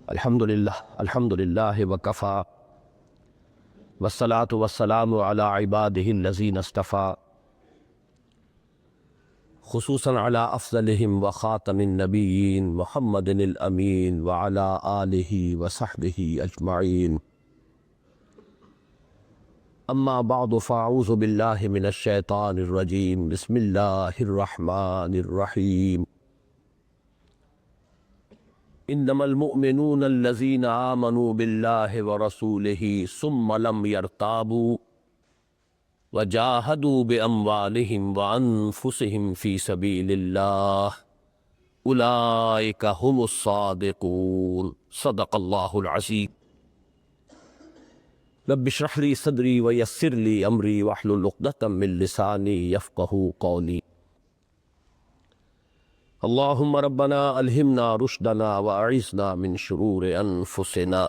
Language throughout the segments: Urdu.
الحمد للہ وکفا والصلاة والسلام علی عباده الذین اصطفیٰ خصوصاً علی افضلہم وخاتم النبیین محمد الامین وعلی آلہ وصحبہ اجمعین اما بعد فاعوذ باللہ من الشیطان الرجیم بسم اللہ الرحمن الرحیم انما المؤمنون الذین آمنوا باللہ ورسولہ ثم لم يرتابوا وجاہدوا باموالہم وانفسہم فی سبیل اللہ اولئک هم الصادقون صدق اللہ العظیم۔ رب اشرح لی صدری ویسر لی امری واحلل عقدۃ من لسانی یفقہوا قولی۔ اللہم ربنا الہمنا رشدنا واعذنا من شرور انفسنا،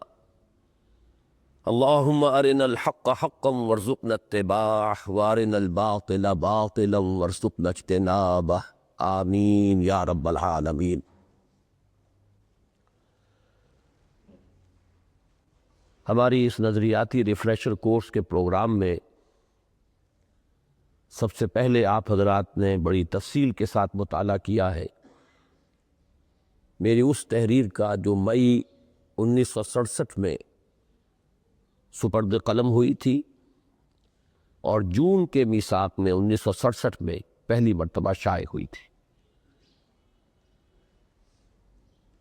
اللہم ارنا الحق حقا وارزقنا اتباعہ وارنا الباطل باطلا وارزقنا اجتنابہ، آمین یا رب العالمین۔ ہماری اس نظریاتی ریفریشر کورس کے پروگرام میں سب سے پہلے آپ حضرات نے بڑی تفصیل کے ساتھ مطالعہ کیا ہے میری اس تحریر کا جو مئی 1967 میں سپرد قلم ہوئی تھی اور جون کے میثاق میں 1967 میں پہلی مرتبہ شائع ہوئی تھی۔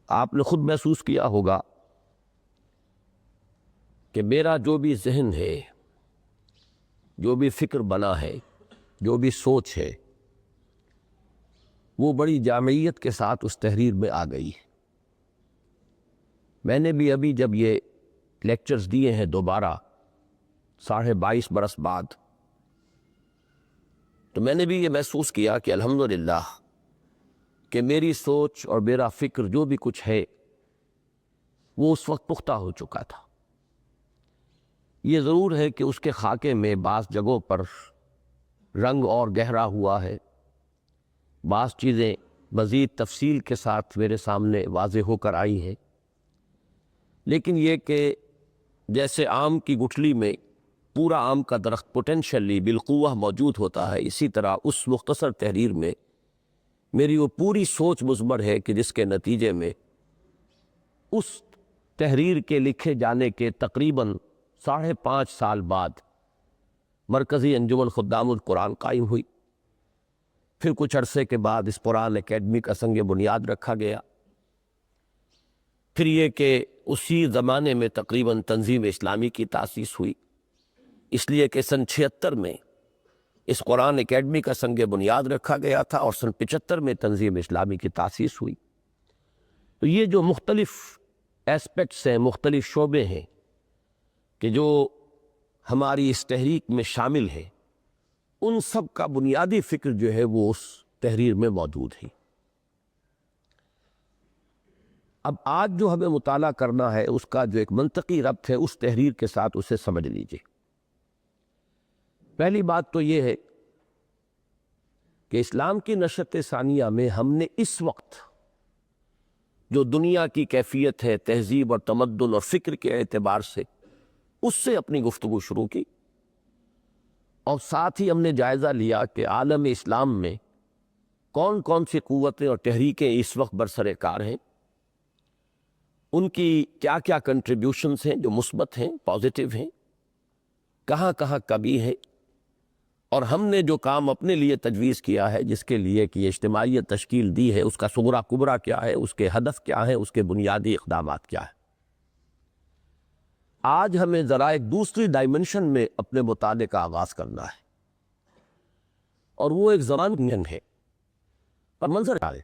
آپ نے خود محسوس کیا ہوگا کہ میرا جو بھی ذہن ہے، جو بھی فکر بنا ہے، جو بھی سوچ ہے، وہ بڑی جامعیت کے ساتھ اس تحریر میں آ گئی ہے۔ میں نے بھی ابھی جب یہ لیکچرز دیے ہیں دوبارہ 22.5 برس بعد، تو میں نے بھی یہ محسوس کیا کہ الحمدللہ کہ میری سوچ اور میرا فکر جو بھی کچھ ہے وہ اس وقت پختہ ہو چکا تھا۔ یہ ضرور ہے کہ اس کے خاکے میں بعض جگہوں پر رنگ اور گہرا ہوا ہے، بعض چیزیں مزید تفصیل کے ساتھ میرے سامنے واضح ہو کر آئی ہیں، لیکن یہ کہ جیسے آم کی گٹھلی میں پورا آم کا درخت پوٹینشلی بالقوہ موجود ہوتا ہے، اسی طرح اس مختصر تحریر میں میری وہ پوری سوچ مضمر ہے کہ جس کے نتیجے میں اس تحریر کے لکھے جانے کے تقریباً 5.5 سال بعد مرکزی انجمن خدام القرآن قائم ہوئی۔ پھر کچھ عرصے کے بعد اس قرآن اکیڈمی کا سنگ بنیاد رکھا گیا۔ پھر یہ کہ اسی زمانے میں تقریباً تنظیم اسلامی کی تاسیس ہوئی، اس لیے کہ سن 76 میں اس قرآن اکیڈمی کا سنگ بنیاد رکھا گیا تھا اور سن 75 میں تنظیم اسلامی کی تاسیس ہوئی۔ تو یہ جو مختلف ایسپیکٹس ہیں، مختلف شعبے ہیں کہ جو ہماری اس تحریک میں شامل ہیں، ان سب کا بنیادی فکر جو ہے وہ اس تحریر میں موجود ہے۔ اب آج جو ہمیں مطالعہ کرنا ہے اس کا جو ایک منطقی ربط ہے اس تحریر کے ساتھ، اسے سمجھ لیجئے۔ پہلی بات تو یہ ہے کہ اسلام کی نشأت ثانیہ میں ہم نے اس وقت جو دنیا کی کیفیت ہے تہذیب اور تمدن اور فکر کے اعتبار سے، اس سے اپنی گفتگو شروع کی، اور ساتھ ہی ہم نے جائزہ لیا کہ عالم اسلام میں کون کون سی قوتیں اور تحریکیں اس وقت برسر کار ہیں، ان کی کیا کیا کنٹریبیوشنز ہیں جو مثبت ہیں، پازیٹیو ہیں، کہاں کہاں کمی ہے، اور ہم نے جو کام اپنے لیے تجویز کیا ہے جس کے لیے کہ یہ اجتماعیت تشکیل دی ہے، اس کا صغرا کبرا کیا ہے، اس کے ہدف کیا ہے، اس کے بنیادی اقدامات کیا ہے۔ آج ہمیں ذرا ایک دوسری ڈائمنشن میں اپنے مطالعے کا آغاز کرنا ہے، اور وہ ایک زمانہ ہے اور منظر ہے۔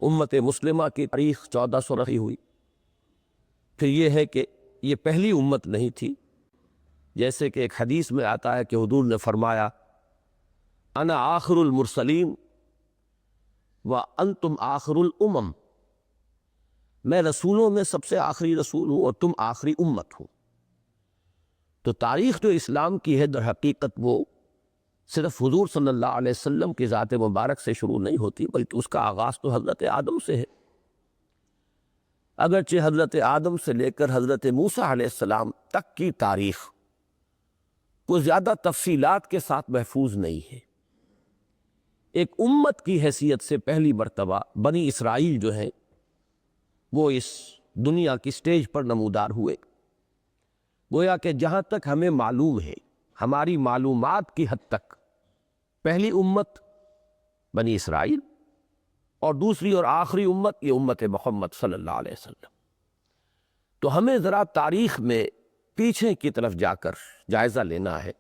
امت مسلمہ کی تاریخ 1400 رفع ہوئی، پھر یہ ہے کہ یہ پہلی امت نہیں تھی، جیسے کہ ایک حدیث میں آتا ہے کہ حضور نے فرمایا انا آخر المرسلین وانتم آخر الامم، میں رسولوں میں سب سے آخری رسول ہوں اور تم آخری امت ہو۔ تو تاریخ جو اسلام کی ہے در حقیقت وہ صرف حضور صلی اللہ علیہ وسلم کی ذات مبارک سے شروع نہیں ہوتی، بلکہ اس کا آغاز تو حضرت آدم سے ہے۔ اگرچہ حضرت آدم سے لے کر حضرت موسیٰ علیہ السلام تک کی تاریخ کوئی زیادہ تفصیلات کے ساتھ محفوظ نہیں ہے، ایک امت کی حیثیت سے پہلی مرتبہ بنی اسرائیل جو ہے وہ اس دنیا کی سٹیج پر نمودار ہوئے۔ گویا کہ جہاں تک ہمیں معلوم ہے، ہماری معلومات کی حد تک پہلی امت بنی اسرائیل اور دوسری اور آخری امت یہ امت محمد صلی اللہ علیہ وسلم۔ تو ہمیں ذرا تاریخ میں پیچھے کی طرف جا کر جائزہ لینا ہے،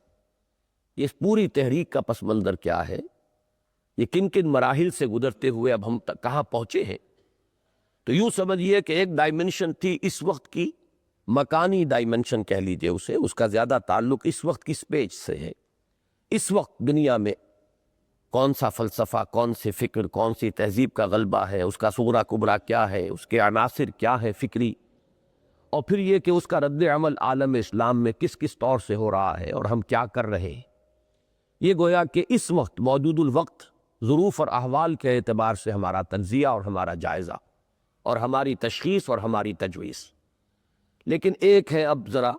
اس پوری تحریک کا پس منظر کیا ہے، یہ کن کن مراحل سے گزرتے ہوئے اب ہم تک کہاں پہنچے ہیں۔ تو یوں سمجھیے کہ ایک ڈائمنشن تھی اس وقت کی، مکانی ڈائمنشن کہہ لیجئے اسے، اس کا زیادہ تعلق اس وقت کی سپیج سے ہے۔ اس وقت دنیا میں کون سا فلسفہ، کون سی فکر، کون سی تہذیب کا غلبہ ہے، اس کا صغرا کبرا کیا ہے، اس کے عناصر کیا ہے فکری، اور پھر یہ کہ اس کا رد عمل عالم اسلام میں کس کس طور سے ہو رہا ہے اور ہم کیا کر رہے ہیں۔ یہ گویا کہ اس وقت موجود الوقت ظروف اور احوال کے اعتبار سے ہمارا تجزیہ اور ہمارا جائزہ اور ہماری تشخیص اور ہماری تجویز۔ لیکن ایک ہے اب ذرا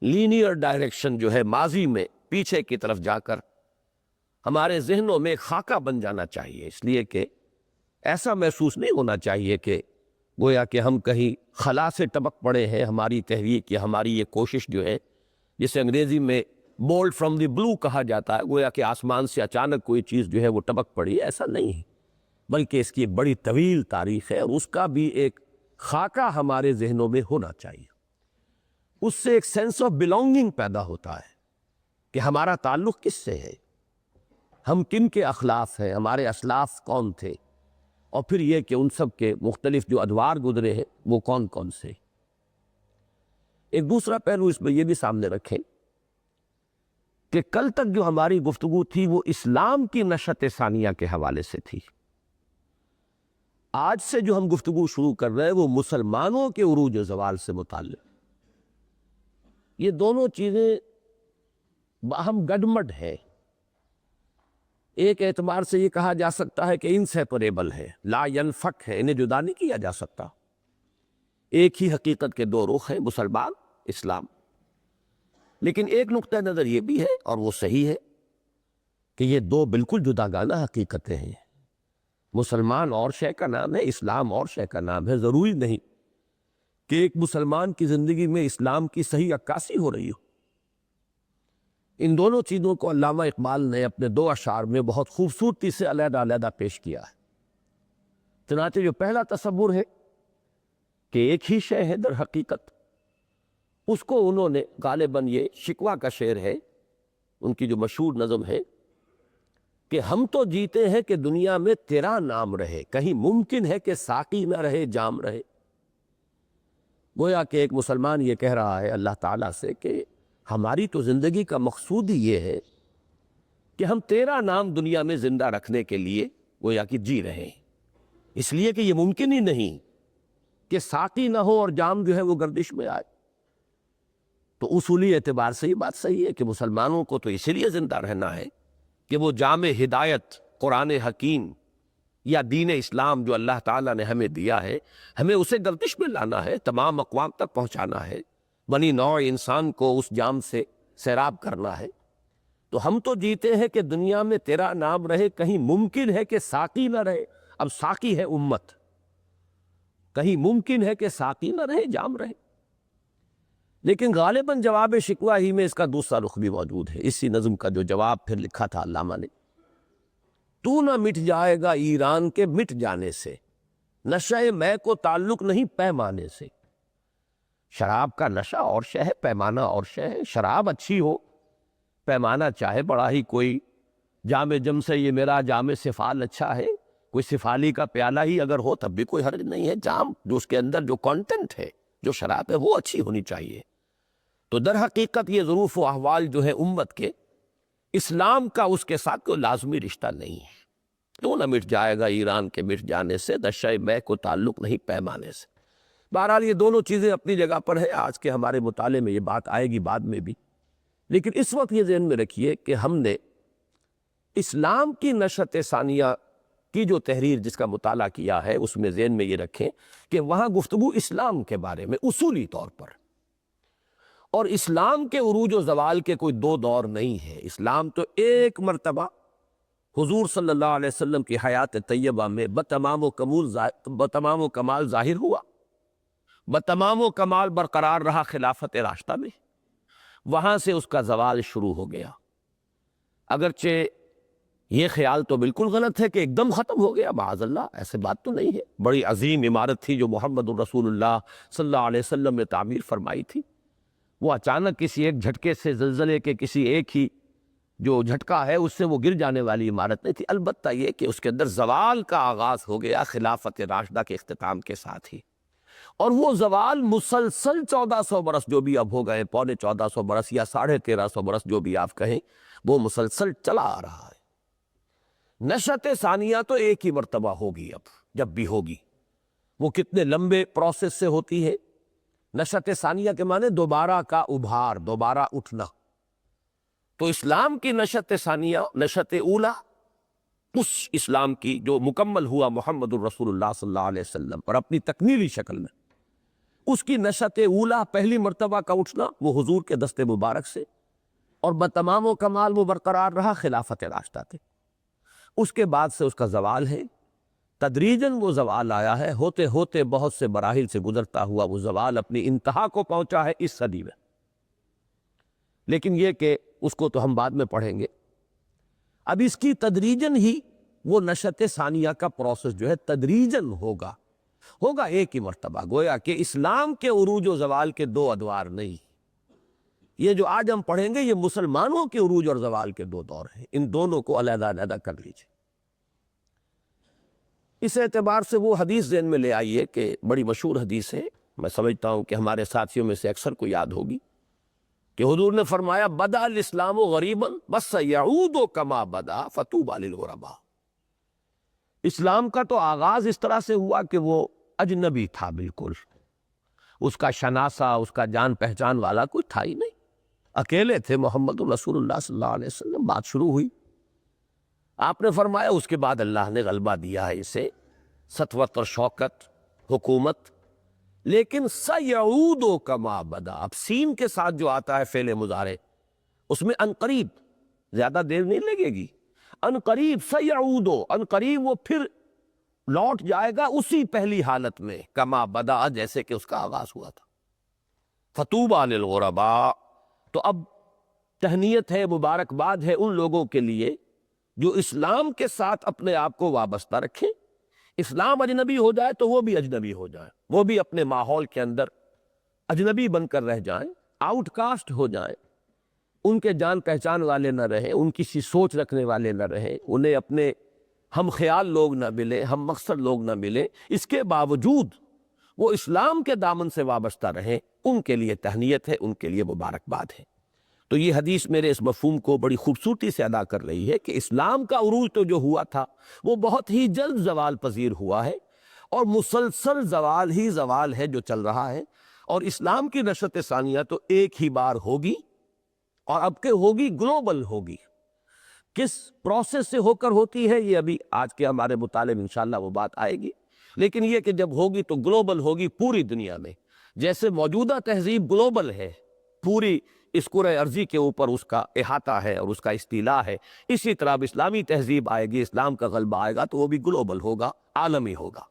لینئر ڈائریکشن جو ہے ماضی میں پیچھے کی طرف جا کر ہمارے ذہنوں میں خاکہ بن جانا چاہیے، اس لیے کہ ایسا محسوس نہیں ہونا چاہیے کہ گویا کہ ہم کہیں خلا سے ٹپک پڑے ہیں۔ ہماری تحریک یا ہماری یہ کوشش جو ہے، جسے انگریزی میں بولڈ فرام دی بلو کہا جاتا ہے، گویا کہ آسمان سے اچانک کوئی چیز جو ہے وہ ٹپک پڑی، ایسا نہیں ہے، بلکہ اس کی ایک بڑی طویل تاریخ ہے اور اس کا بھی ایک خاکہ ہمارے ذہنوں میں ہونا چاہیے۔ اس سے ایک سینس آف بلونگنگ پیدا ہوتا ہے کہ ہمارا تعلق کس سے ہے، ہم کن کے اخلاف ہیں، ہمارے اسلاف کون تھے، اور پھر یہ کہ ان سب کے مختلف جو ادوار گزرے ہیں وہ کون کون سے۔ ایک دوسرا پہلو اس میں یہ بھی سامنے رکھیں کہ کل تک جو ہماری گفتگو تھی وہ اسلام کی نشأت ثانیہ کے حوالے سے تھی۔ آج سے جو ہم گفتگو شروع کر رہے ہیں وہ مسلمانوں کے عروج و زوال سے متعلق۔ یہ دونوں چیزیں باہم گڈمڈ ہے۔ ایک اعتبار سے یہ کہا جا سکتا ہے کہ انسیپریبل ہے، لا ینفک ہے، انہیں جدا نہیں کیا جا سکتا۔ ایک ہی حقیقت کے دو رخ ہیں، مسلمان، اسلام۔ لیکن ایک نقطہ نظر یہ بھی ہے اور وہ صحیح ہے کہ یہ دو بالکل جداگانہ حقیقتیں ہیں۔ مسلمان اور شے کا نام ہے، اسلام اور شے کا نام ہے۔ ضروری نہیں کہ ایک مسلمان کی زندگی میں اسلام کی صحیح عکاسی ہو رہی ہو۔ ان دونوں چیزوں کو علامہ اقبال نے اپنے دو اشعار میں بہت خوبصورتی سے علیحدہ علیحدہ پیش کیا ہے۔ چنانچہ جو پہلا تصور ہے کہ ایک ہی شے ہے در حقیقت، اس کو انہوں نے غالباً، یہ شکوہ کا شعر ہے، ان کی جو مشہور نظم ہے کہ ہم تو جیتے ہیں کہ دنیا میں تیرا نام رہے، کہیں ممکن ہے کہ ساقی نہ رہے جام رہے۔ گویا کہ ایک مسلمان یہ کہہ رہا ہے اللہ تعالیٰ سے کہ ہماری تو زندگی کا مقصود ہی یہ ہے کہ ہم تیرا نام دنیا میں زندہ رکھنے کے لیے گویا کہ جی رہے ہیں، اس لیے کہ یہ ممکن ہی نہیں کہ ساقی نہ ہو اور جام جو ہے وہ گردش میں آئے۔ تو اصولی اعتبار سے یہ بات صحیح ہے کہ مسلمانوں کو تو اسی لیے زندہ رہنا ہے کہ وہ جام ہدایت قرآن حکیم یا دین اسلام جو اللہ تعالیٰ نے ہمیں دیا ہے، ہمیں اسے گردش میں لانا ہے، تمام اقوام تک پہنچانا ہے، بنی نوع انسان کو اس جام سے سیراب کرنا ہے۔ تو ہم تو جیتے ہیں کہ دنیا میں تیرا نام رہے، کہیں ممکن ہے کہ ساقی نہ رہے۔ اب ساقی ہے امت، کہیں ممکن ہے کہ ساقی نہ رہے جام رہے۔ لیکن غالباً جواب شکوہ ہی میں اس کا دوسرا رخ بھی موجود ہے۔ اسی نظم کا جو جواب پھر لکھا تھا علامہ نے، تو نہ مٹ جائے گا ایران کے مٹ جانے سے، نشہ میں کو تعلق نہیں پیمانے سے۔ شراب کا نشہ اور شے ہے، پیمانہ اور شے ہے۔ شراب اچھی ہو، پیمانہ چاہے بڑا ہی کوئی جام جم سے یہ میرا جام سفال اچھا ہے، کوئی سفالی کا پیالہ ہی اگر ہو تب بھی کوئی حرج نہیں ہے۔ جام جو اس کے اندر جو کانٹینٹ ہے، جو شراب ہے، وہ اچھی ہونی چاہیے۔ تو در حقیقت یہ ظروف و احوال جو ہے امت کے، اسلام کا اس کے ساتھ کوئی لازمی رشتہ نہیں ہے۔ تو نہ مٹ جائے گا ایران کے مٹ جانے سے، نشہ میں کو تعلق نہیں پیمانے سے۔ بہرحال یہ دونوں چیزیں اپنی جگہ پر ہے، آج کے ہمارے مطالعے میں یہ بات آئے گی بعد میں بھی۔ لیکن اس وقت یہ ذہن میں رکھیے کہ ہم نے اسلام کی نشأت ثانیہ کی جو تحریر جس کا مطالعہ کیا ہے اس میں ذہن میں یہ رکھیں کہ وہاں گفتگو اسلام کے بارے میں اصولی طور پر، اور اسلام کے عروج و زوال کے کوئی دو دور نہیں ہے۔ اسلام تو ایک مرتبہ حضور صلی اللہ علیہ وسلم کی حیات طیبہ میں بتمام و کمال ظاہر ہوا، بتمام و کمال برقرار رہا خلافت راشدہ میں، وہاں سے اس کا زوال شروع ہو گیا۔ اگرچہ یہ خیال تو بالکل غلط ہے کہ ایک دم ختم ہو گیا، معاذ اللہ، ایسے بات تو نہیں ہے۔ بڑی عظیم عمارت تھی جو محمد الرسول اللہ صلی اللہ علیہ وسلم نے تعمیر فرمائی تھی، وہ اچانک کسی ایک جھٹکے سے، زلزلے کے کسی ایک ہی جو جھٹکا ہے اس سے وہ گر جانے والی عمارت نہیں تھی۔ البتہ یہ کہ اس کے اندر زوال کا آغاز ہو گیا خلافت راشدہ کے اختتام کے ساتھ ہی، اور وہ زوال مسلسل 1400 برس جو بھی اب ہو گئے، پونے 1400 برس یا 1350 برس جو بھی آپ کہیں، وہ مسلسل چلا آ رہا ہے۔ نشأت ثانیہ تو ایک ہی مرتبہ ہوگی، اب جب بھی ہوگی وہ کتنے لمبے پروسیس سے ہوتی ہے۔ نشأت ثانیہ کے معنی دوبارہ کا ابھار، دوبارہ اٹھنا۔ تو اسلام کی نشأت ثانیہ، نشأت اولا، اس اسلام کی جو مکمل ہوا محمد الرسول اللہ صلی اللہ علیہ وسلم اور اپنی تکمیلی شکل میں، اس کی نشأت اولا، پہلی مرتبہ کا اٹھنا، وہ حضور کے دست مبارک سے، اور بتمام و کمال وہ برقرار رہا خلافت راشدہ تک۔ اس کے بعد سے اس کا زوال ہے، تدریجاً وہ زوال آیا ہے، ہوتے ہوتے بہت سے مراحل سے گزرتا ہوا وہ زوال اپنی انتہا کو پہنچا ہے اس صدی میں۔ لیکن یہ کہ اس کو تو ہم بعد میں پڑھیں گے، اب اس کی تدریجاً ہی وہ نشأت ثانیہ کا پروسیس جو ہے تدریجاً ہوگا ایک ہی مرتبہ۔ گویا کہ اسلام کے عروج و زوال کے دو ادوار نہیں، یہ جو آج ہم پڑھیں گے یہ مسلمانوں کے عروج اور زوال کے دو دور ہیں، ان دونوں کو علیحدہ علیحدہ کر لیجیے۔ اس اعتبار سے وہ حدیث ذہن میں لے آئیے کہ بڑی مشہور حدیث ہے، میں سمجھتا ہوں کہ ہمارے ساتھیوں میں سے اکثر کو یاد ہوگی، کہ حضور نے فرمایا بدأ الاسلام غریبا وسیعود کما بدأ فطوبی للغرباء۔ اسلام کا تو آغاز اس طرح سے ہوا کہ وہ اجنبی تھا، بالکل اس کا شناسہ، اس کا جان پہچان والا کوئی تھا ہی نہیں، اکیلے تھے محمد رسول اللہ صلی اللہ علیہ وسلم۔ بات شروع ہوئی، آپ نے فرمایا اس کے بعد اللہ نے غلبہ دیا ہے اسے، سطوت اور شوکت، حکومت، لیکن سیعود کما بدا، اب سین کے ساتھ جو آتا ہے فعل مضارع، اس میں انقریب، زیادہ دیر نہیں لگے گی، انقریب سیعود، انقریب وہ پھر لوٹ جائے گا اسی پہلی حالت میں، کما بدا، جیسے کہ اس کا آغاز ہوا تھا۔ فطوبی للغرباء، تو اب تہنیت ہے، مبارکباد ہے ان لوگوں کے لیے جو اسلام کے ساتھ اپنے آپ کو وابستہ رکھیں۔ اسلام اجنبی ہو جائے تو وہ بھی اجنبی ہو جائیں، وہ بھی اپنے ماحول کے اندر اجنبی بن کر رہ جائیں، آؤٹ کاسٹ ہو جائیں، ان کے جان پہچان والے نہ رہیں، ان کسی سوچ رکھنے والے نہ رہیں، انہیں اپنے ہم خیال لوگ نہ ملیں، ہم مقصد لوگ نہ ملیں، اس کے باوجود وہ اسلام کے دامن سے وابستہ رہیں، ان کے لیے تہنیت ہے، ان کے لیے مبارکباد ہے۔ تو یہ حدیث میرے اس مفہوم کو بڑی خوبصورتی سے ادا کر رہی ہے کہ اسلام کا عروج تو جو ہوا تھا وہ بہت ہی جلد زوال پذیر ہوا ہے، اور مسلسل زوال ہی زوال ہے جو چل رہا ہے، اور اسلام کی نشأت ثانیہ تو ایک ہی بار ہوگی، اور اب کہ ہوگی گلوبل ہوگی۔ کس پروسیس سے ہو کر ہوتی ہے یہ ابھی آج کے ہمارے مطالعے میں انشاءاللہ وہ بات آئے گی، لیکن یہ کہ جب ہوگی تو گلوبل ہوگی، پوری دنیا میں۔ جیسے موجودہ تہذیب گلوبل ہے، پوری اس کرۂ ارضی کے اوپر اس کا احاطہ ہے اور اس کا استیلاء ہے، اسی طرح اب اسلامی تہذیب آئے گی، اسلام کا غلبہ آئے گا تو وہ بھی گلوبل ہوگا، عالمی ہوگا۔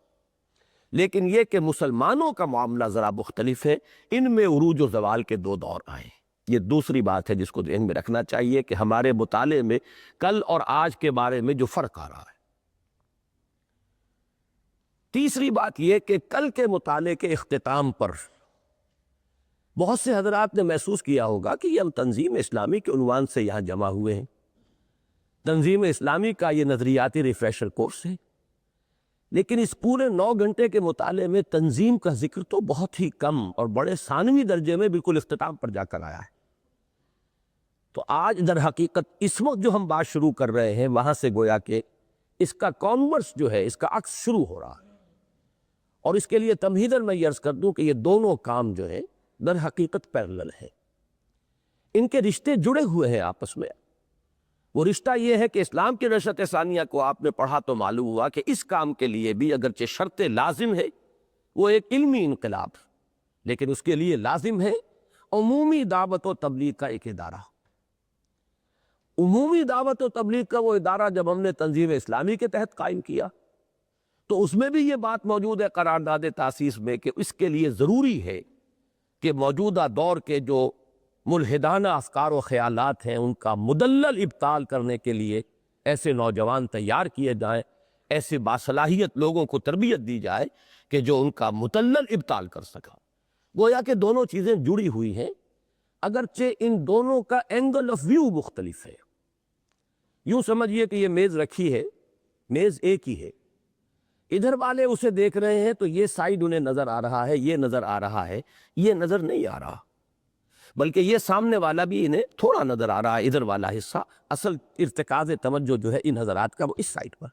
لیکن یہ کہ مسلمانوں کا معاملہ ذرا مختلف ہے، ان میں عروج و زوال کے دو دور آئے، یہ دوسری بات ہے جس کو ذہن میں رکھنا چاہیے کہ ہمارے مطالعے میں کل اور آج کے بارے میں جو فرق آ رہا ہے۔ تیسری بات یہ کہ کل کے مطالعے کے اختتام پر بہت سے حضرات نے محسوس کیا ہوگا کہ یہ ہم تنظیم اسلامی کے عنوان سے یہاں جمع ہوئے ہیں، تنظیم اسلامی کا یہ نظریاتی ریفریشر کورس ہے، لیکن اس پورے 9 گھنٹے کے مطالعے میں تنظیم کا ذکر تو بہت ہی کم اور بڑے ثانوی درجے میں بالکل اختتام پر جا کر آیا ہے۔ تو آج در حقیقت اس وقت جو ہم بات شروع کر رہے ہیں وہاں سے گویا کہ اس کا کانورس جو ہے، اس کا عکس شروع ہو رہا ہے، اور اس کے لیے تمہیداً میں یہ عرض کر دوں کہ یہ دونوں کام جو ہے در حقیقت پیرلل ہے، ان کے رشتے جڑے ہوئے ہیں آپس میں، وہ رشتہ یہ ہے کہ اسلام کی نشأت ثانیہ کو آپ نے پڑھا تو معلوم ہوا کہ اس کام کے لیے بھی اگرچہ شرط لازم ہے وہ ایک علمی انقلاب، لیکن اس کے لیے لازم ہے عمومی دعوت و تبلیغ کا ایک ادارہ۔ عمومی دعوت و تبلیغ کا وہ ادارہ جب ہم نے تنظیم اسلامی کے تحت قائم کیا تو اس میں بھی یہ بات موجود ہے قرارداد تاسیس میں کہ اس کے لیے ضروری ہے کہ موجودہ دور کے جو ملحدانہ افکار و خیالات ہیں ان کا مدلل ابطال کرنے کے لیے ایسے نوجوان تیار کیے جائیں، ایسے باصلاحیت لوگوں کو تربیت دی جائے کہ جو ان کا مدلل ابطال کر سکا۔ گویا کہ دونوں چیزیں جڑی ہوئی ہیں، اگرچہ ان دونوں کا اینگل آف ویو مختلف ہے۔ یوں سمجھیے کہ یہ میز رکھی ہے، میز ایک ہی ہے، ادھر والے اسے دیکھ رہے ہیں تو یہ سائیڈ انہیں نظر آ رہا ہے، یہ نظر آ رہا ہے، یہ نظر نہیں آ رہا، بلکہ یہ سامنے والا بھی انہیں تھوڑا نظر آ رہا ہے، ادھر والا حصہ۔ اصل ارتکاز توجہ جو ہے ان حضرات کا وہ اس سائیڈ پر،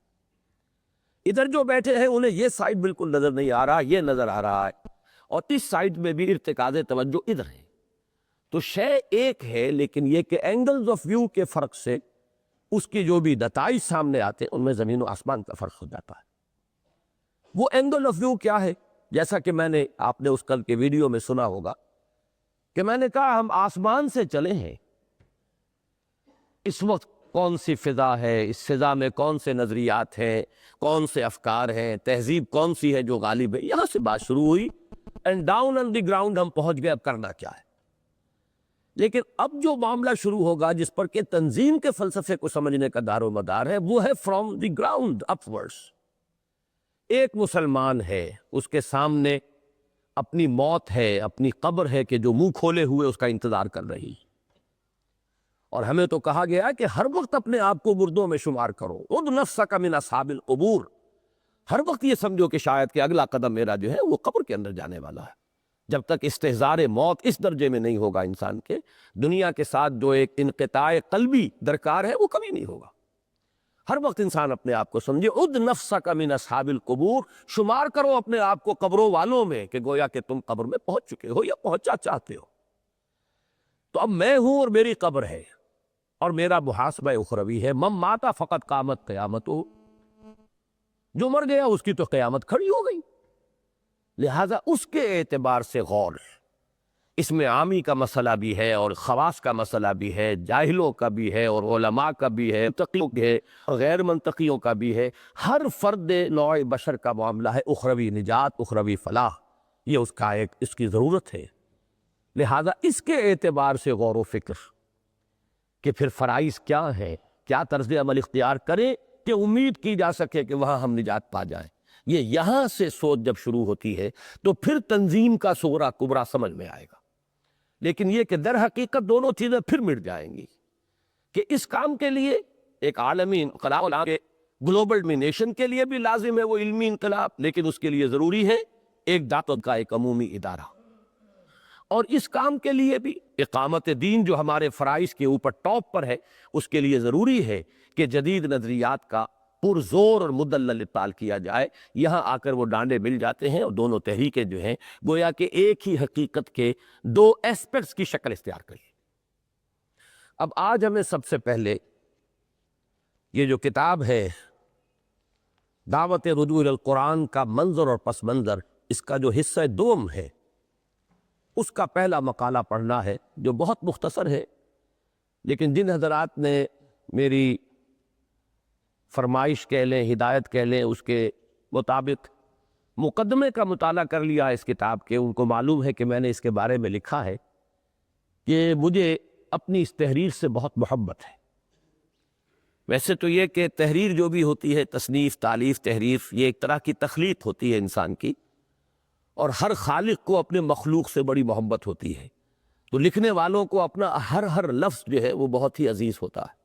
ادھر جو بیٹھے ہیں انہیں یہ سائیڈ بالکل نظر نہیں آ رہا، یہ نظر آ رہا ہے، اور اس سائیڈ میں بھی ارتکاز توجہ ادھر ہے۔ تو شے ایک ہے، لیکن یہ کہ اینگلز آف ویو کے فرق سے اس کی جو بھی نتائج سامنے آتے ہیں ان میں زمین و آسمان کا فرق ہو جاتا ہے۔ وہ اینگل آف ویو کیا ہے؟ جیسا کہ میں نے آپ نے اس کل کے ویڈیو میں سنا ہوگا کہ میں نے کہا ہم آسمان سے چلے ہیں، اس وقت کون سی فضا ہے، اس فضا میں کون سے نظریات ہیں، کون سے افکار ہیں، تہذیب کون سی ہے جو غالب ہے، یہاں سے بات شروع ہوئی and down on the ground ہم پہنچ گئے اب کرنا کیا ہے۔ لیکن اب جو معاملہ شروع ہوگا جس پر کہ تنظیم کے فلسفے کو سمجھنے کا دار و مدار ہے وہ ہے فرام دی گراؤنڈ اپورڈس۔ ایک مسلمان ہے، اس کے سامنے اپنی موت ہے، اپنی قبر ہے کہ جو منہ کھولے ہوئے اس کا انتظار کر رہی، اور ہمیں تو کہا گیا کہ ہر وقت اپنے آپ کو مردوں میں شمار کرو، اُد نفسک من اصحاب القبور، ہر وقت یہ سمجھو کہ شاید کہ اگلا قدم میرا جو ہے وہ قبر کے اندر جانے والا ہے۔ جب تک استحضار موت اس درجے میں نہیں ہوگا انسان کے، دنیا کے ساتھ جو ایک انقطاع قلبی درکار ہے وہ کبھی نہیں ہوگا۔ ہر وقت انسان اپنے آپ کو سمجھے اُد نفسک من اصحاب القبور، شمار کرو اپنے آپ کو قبروں والوں میں کہ گویا کہ تم قبر میں پہنچ چکے ہو یا پہنچا چاہتے ہو۔ تو اب میں ہوں اور میری قبر ہے اور میرا محاسبہ اخروی ہے۔ من مات فقط قامت قیامتہ، جو مر گیا اس کی تو قیامت کھڑی ہو گئی۔ لہذا اس کے اعتبار سے غور، اس میں عامی کا مسئلہ بھی ہے اور خواص کا مسئلہ بھی ہے، جاہلوں کا بھی ہے اور علماء کا بھی ہے، منطقیوں کے ہے اور غیر منطقیوں کا بھی ہے۔ ہر فرد نوع بشر کا معاملہ ہے اخروی نجات، اخروی فلاح، یہ اس کی ضرورت ہے۔ لہذا اس کے اعتبار سے غور و فکر کہ پھر فرائض کیا ہے، کیا طرز عمل اختیار کریں کہ امید کی جا سکے کہ وہاں ہم نجات پا جائیں، یہ یہاں سے سوچ جب شروع ہوتی ہے تو پھر تنظیم کا صغرا کبرا سمجھ میں آئے گا۔ لیکن یہ کہ در حقیقت دونوں چیزیں پھر مٹ جائیں گی کہ اس کام کے لیے ایک عالمی انقلاب کے گلوبل ڈومینیشن کے لیے بھی لازم ہے وہ علمی انقلاب، لیکن اس کے لیے ضروری ہے ایک دعوت کا ایک عمومی ادارہ، اور اس کام کے لیے بھی اقامت دین جو ہمارے فرائض کے اوپر ٹاپ پر ہے اس کے لیے ضروری ہے کہ جدید نظریات کا پرزور اور مدلل ابطال کیا جائے۔ یہاں آ کر وہ ڈانڈے مل جاتے ہیں اور دونوں تحریکیں جو ہیں گویا کہ ایک ہی حقیقت کے دو ایسپیکٹس کی شکل اختیار کریں۔ اب آج ہمیں سب سے پہلے یہ جو کتاب ہے دعوت رجوع القرآن کا منظر اور پس منظر، اس کا جو حصہ دوم ہے اس کا پہلا مقالہ پڑھنا ہے جو بہت مختصر ہے، لیکن جن حضرات نے میری فرمائش کہہ لیں، ہدایت کہہ لیں، اس کے مطابق مقدمے کا مطالعہ کر لیا اس کتاب کے، ان کو معلوم ہے کہ میں نے اس کے بارے میں لکھا ہے کہ مجھے اپنی اس تحریر سے بہت محبت ہے۔ ویسے تو یہ کہ تحریر جو بھی ہوتی ہے، تصنیف، تالیف، تحریر، یہ ایک طرح کی تخلیق ہوتی ہے انسان کی، اور ہر خالق کو اپنے مخلوق سے بڑی محبت ہوتی ہے، تو لکھنے والوں کو اپنا ہر لفظ جو ہے وہ بہت ہی عزیز ہوتا ہے۔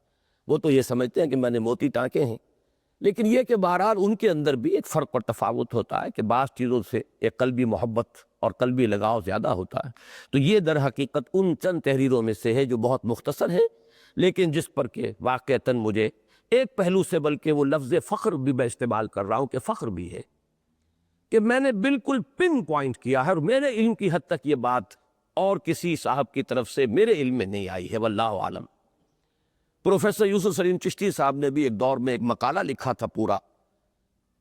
وہ تو یہ سمجھتے ہیں کہ میں نے موتی ٹانکے ہیں، لیکن یہ کہ بہرحال ان کے اندر بھی ایک فرق اور تفاوت ہوتا ہے کہ بعض چیزوں سے ایک قلبی محبت اور قلبی لگاؤ زیادہ ہوتا ہے۔ تو یہ در حقیقت ان چند تحریروں میں سے ہے جو بہت مختصر ہے، لیکن جس پر کہ واقعتاً مجھے ایک پہلو سے بلکہ وہ لفظ فخر بھی میں استعمال کر رہا ہوں کہ فخر بھی ہے کہ میں نے بالکل پن پوائنٹ کیا ہے، اور میرے علم کی حد تک یہ بات اور کسی صاحب کی طرف سے میرے علم میں نہیں آئی ہے، واللہ عالم۔ پروفیسر یوسف سلیم چشتی صاحب نے بھی ایک دور میں ایک مقالہ لکھا تھا پورا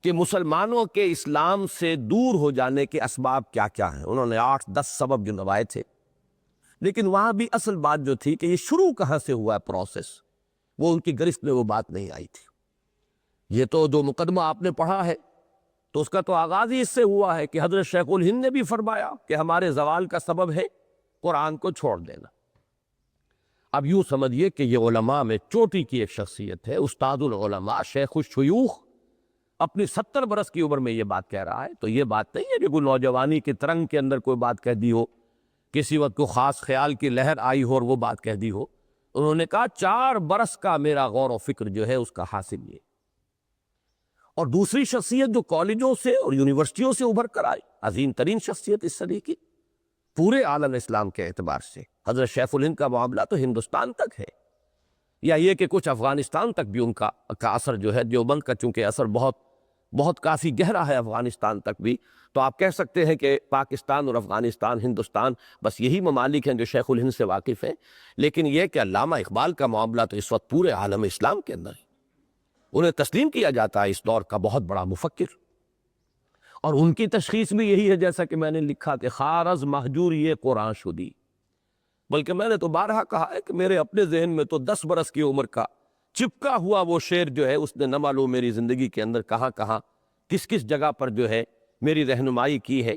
کہ مسلمانوں کے اسلام سے دور ہو جانے کے اسباب کیا کیا ہیں. انہوں نے 8-10 سبب گنوائے تھے، لیکن وہاں بھی اصل بات جو تھی کہ یہ شروع کہاں سے ہوا ہے پروسیس، وہ ان کی گرفت میں وہ بات نہیں آئی تھی. یہ تو جو مقدمہ آپ نے پڑھا ہے تو اس کا تو آغاز ہی اس سے ہوا ہے کہ حضرت شیخ الہند نے بھی فرمایا کہ ہمارے زوال کا سبب ہے قرآن کو چھوڑ دینا. اب یوں سمجھیے کہ یہ علماء میں چوٹی کی ایک شخصیت ہے، استاد العلماء شیخ الشیوخ، اپنی 70 برس کی عمر میں یہ بات کہہ رہا ہے. تو یہ بات نہیں ہے کہ کوئی نوجوانی کے ترنگ کے اندر کوئی بات کہہ دی ہو، کسی وقت کو خاص خیال کی لہر آئی ہو اور وہ بات کہہ دی ہو. انہوں نے کہا 4 برس کا میرا غور و فکر جو ہے اس کا حاصل یہ. اور دوسری شخصیت جو کالجوں سے اور یونیورسٹیوں سے ابھر کر آئی، عظیم ترین شخصیت اس صدی کی پورے عالم اسلام کے اعتبار سے، حضرت شیخ الہند کا معاملہ تو ہندوستان تک ہے، یا یہ کہ کچھ افغانستان تک بھی ان کا اثر جو ہے، دیوبند کا چونکہ اثر بہت کافی گہرا ہے افغانستان تک بھی، تو آپ کہہ سکتے ہیں کہ پاکستان اور افغانستان، ہندوستان، بس یہی ممالک ہیں جو شیخ الہند سے واقف ہیں. لیکن یہ کہ علامہ اقبال کا معاملہ تو اس وقت پورے عالم اسلام کے اندر ہے، انہیں تسلیم کیا جاتا ہے اس دور کا بہت بڑا مفکر. اور ان کی تشخیص بھی یہی ہے جیسا کہ میں نے لکھا کہ خارز مہجور یہ قرآن شدی. بلکہ میں نے تو بارہا کہا ہے کہ میرے اپنے ذہن میں تو 10 برس کی عمر کا چپکا ہوا وہ شعر جو ہے اس نے نہ معلوم میری زندگی کے اندر کہاں کہاں کس کس جگہ پر جو ہے میری رہنمائی کی ہے،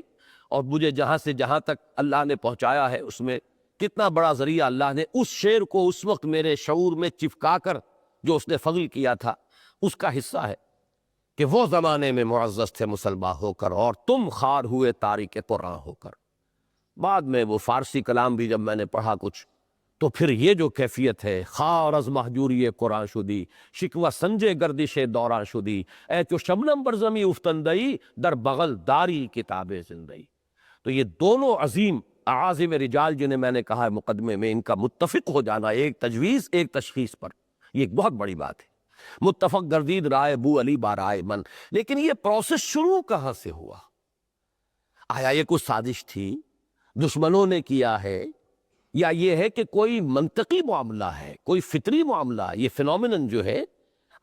اور مجھے جہاں سے جہاں تک اللہ نے پہنچایا ہے اس میں کتنا بڑا ذریعہ اللہ نے اس شعر کو اس وقت میرے شعور میں چپکا کر جو اس نے فضل کیا تھا اس کا حصہ ہے کہ وہ زمانے میں معزز تھے مسلمان ہو کر اور تم خار ہوئے تاریک قرآن ہو کر. بعد میں وہ فارسی کلام بھی جب میں نے پڑھا کچھ تو پھر یہ جو کیفیت ہے، خار از مہجوری قرآن شدی شکوہ سنجے گردش دوران شدی اے چو شبنم بر زمی افتندئی در بغل داری کتاب زندئی. تو یہ دونوں عظیم اعاظم رجال جنہیں میں نے کہا ہے مقدمے میں، ان کا متفق ہو جانا ایک تجویز ایک تشخیص پر، یہ ایک بہت بڑی بات ہے. متفق گردید رائے بو علی بارائے من. لیکن یہ پروسیس شروع کہاں سے ہوا؟ آیا یہ کوئی سازش تھی، دشمنوں نے کیا ہے، یا یہ ہے کہ کوئی منطقی معاملہ ہے، کوئی فطری معاملہ؟ یہ فنومینن جو ہے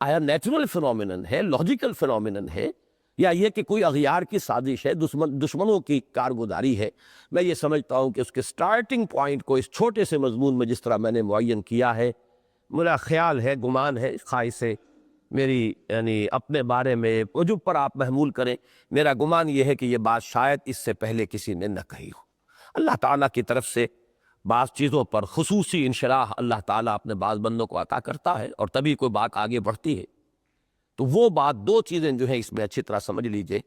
آیا نیچرل فنومینن ہے، لاجیکل فنومینن ہے، یا یہ کہ کوئی اغیار کی سازش ہے، دشمنوں کی کارگزاری ہے؟ میں یہ سمجھتا ہوں کہ اس کے سٹارٹنگ پوائنٹ کو اس چھوٹے سے مضمون میں جس طرح میں نے معین کیا ہے، میرا خیال ہے، گمان ہے، خواہش سے میری یعنی اپنے بارے میں عجب پر آپ محمول کریں، میرا گمان یہ ہے کہ یہ بات شاید اس سے پہلے کسی نے نہ کہی ہو. اللہ تعالیٰ کی طرف سے بعض چیزوں پر خصوصی انشراح اللہ تعالیٰ اپنے بعض بندوں کو عطا کرتا ہے اور تبھی کوئی بات آگے بڑھتی ہے. تو وہ بات، 2 چیزیں جو ہیں اس میں اچھی طرح سمجھ لیجئے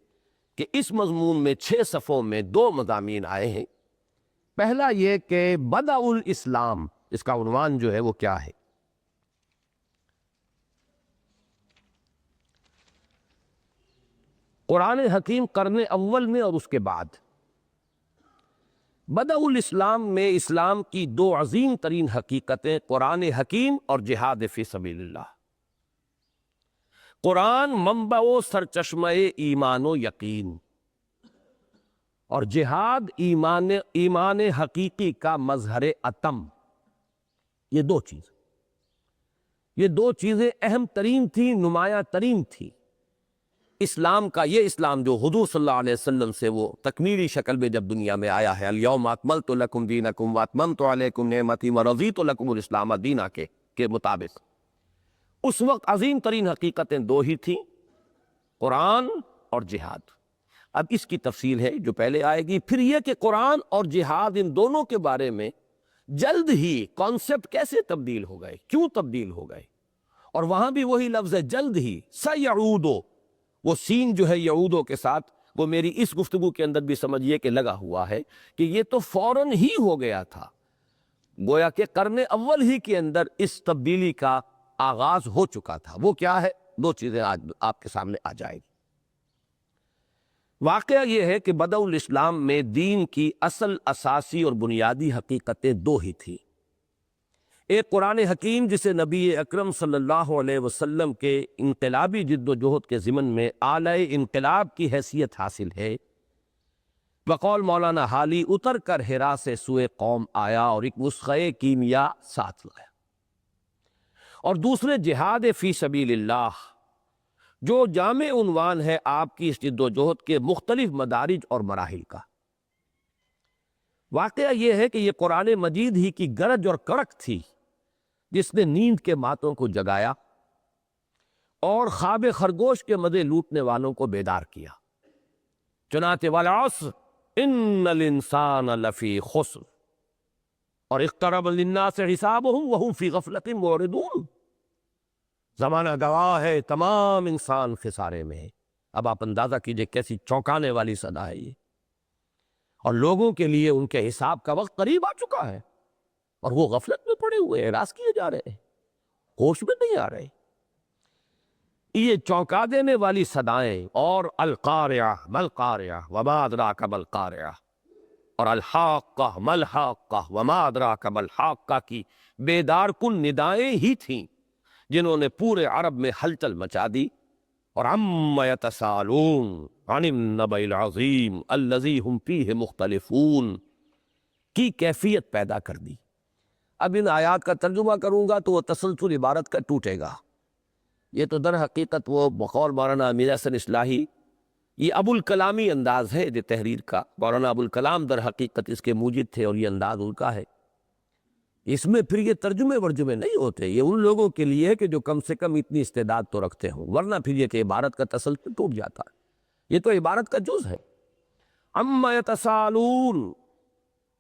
کہ اس مضمون میں 6 صفحوں میں 2 مضامین آئے ہیں. پہلا یہ کہ بدع الاسلام، اس کا عنوان جو ہے وہ کیا ہے؟ قرآن حکیم قرن اول میں اور اس کے بعد. بدع الاسلام میں اسلام کی 2 عظیم ترین حقیقتیں قرآن حکیم اور جہاد فی سبیل اللہ. قرآن منبع و سرچشمہ ایمان و یقین، اور جہاد ایمان حقیقی کا مظہر اتم. یہ 2 چیزیں، یہ 2 چیزیں اہم ترین تھیں، نمایاں ترین تھیں. اسلام کا یہ اسلام جو حضور صلی اللہ علیہ وسلم سے وہ تکمیلی شکل میں جب دنیا میں آیا ہے، الیوم اکملت لکم دینکم واتممت علیکم نعمتی ورضیت لکم الاسلام دینا کے مطابق اس وقت عظیم ترین حقیقتیں 2 ہی تھیں، قرآن اور جہاد. اب اس کی تفصیل ہے جو پہلے آئے گی. پھر یہ کہ قرآن اور جہاد ان دونوں کے بارے میں جلد ہی کانسیپٹ کیسے تبدیل ہو گئے، کیوں تبدیل ہو گئے، اور وہاں بھی وہی لفظ ہے جلد ہی، سیعودو، وہ سین جو ہے یعودو کے ساتھ وہ میری اس گفتگو کے اندر بھی سمجھیے کہ لگا ہوا ہے کہ یہ تو فوراً ہی ہو گیا تھا، گویا کہ قرن اول ہی کے اندر اس تبدیلی کا آغاز ہو چکا تھا. وہ کیا ہے؟ 2 چیزیں آج آپ کے سامنے آ جائے گی. واقعہ یہ ہے کہ بدع الاسلام میں دین کی اصل اساسی اور بنیادی حقیقتیں 2 ہی تھیں. ایک قرآن حکیم جسے نبی اکرم صلی اللہ علیہ وسلم کے انقلابی جد و جہد کے ضمن میں آلہ انقلاب کی حیثیت حاصل ہے. بقول مولانا حالی اتر کر حرا سے سوئے قوم آیا اور ایک نسخہ کیمیا ساتھ لایا. اور دوسرے جہاد فی سبیل اللہ، جو جامع عنوان ہے آپ کی اس جد و جہد کے مختلف مدارج اور مراحل کا۔ واقعہ یہ ہے کہ یہ قرآن مجید ہی کی گرج اور کڑک تھی جس نے نیند کے ماتوں کو جگایا اور خواب خرگوش کے مزے لوٹنے والوں کو بیدار کیا۔ چنانچہ والعصر ان الانسان لفی خسر اور اقترب للناس حسابهم وهم فی غفلۃ معرضون، زمانہ گواہ ہے تمام انسان خسارے میں ہے۔ اب آپ اندازہ کیجئے کیسی چونکانے والی صدا ہے یہ، اور لوگوں کے لیے ان کے حساب کا وقت قریب آ چکا ہے اور وہ غفلت میں پڑے ہوئے اعراض کیے جا رہے ہیں، ہوش میں نہیں آ رہے۔ یہ چونکا دینے والی صدائیں، اور القارعہ ملقارعہ وما ادراک ملقارعہ، اور الحاقہ ملحاقہ وما ادراک ملحاقہ کی بیدار کن ندائیں ہی تھیں جنہوں نے پورے عرب میں ہلچل مچا دی، اور عم یتساءلون عن النبأ العظیم الذی ھم فیہ مختلفون کی کیفیت پیدا کر دی۔ اب ان آیات کا ترجمہ کروں گا تو وہ تسلسل عبارت کا ٹوٹے گا۔ یہ تو در حقیقت وہ بقول مولانا امیر حسن اصلاحی، یہ ابو الکلامی انداز ہے یہ تحریر کا۔ مولانا ابو الکلام در حقیقت اس کے موجد تھے اور یہ انداز ان کا ہے۔ اس میں پھر یہ ترجمے ورجمے نہیں ہوتے، یہ ان لوگوں کے لیے ہے کہ جو کم سے کم اتنی استعداد تو رکھتے ہوں، ورنہ پھر یہ کہ عبارت کا تسلسل ٹوٹ جاتا ہے۔ یہ تو عبارت کا جز ہے۔ اما یتساءلون،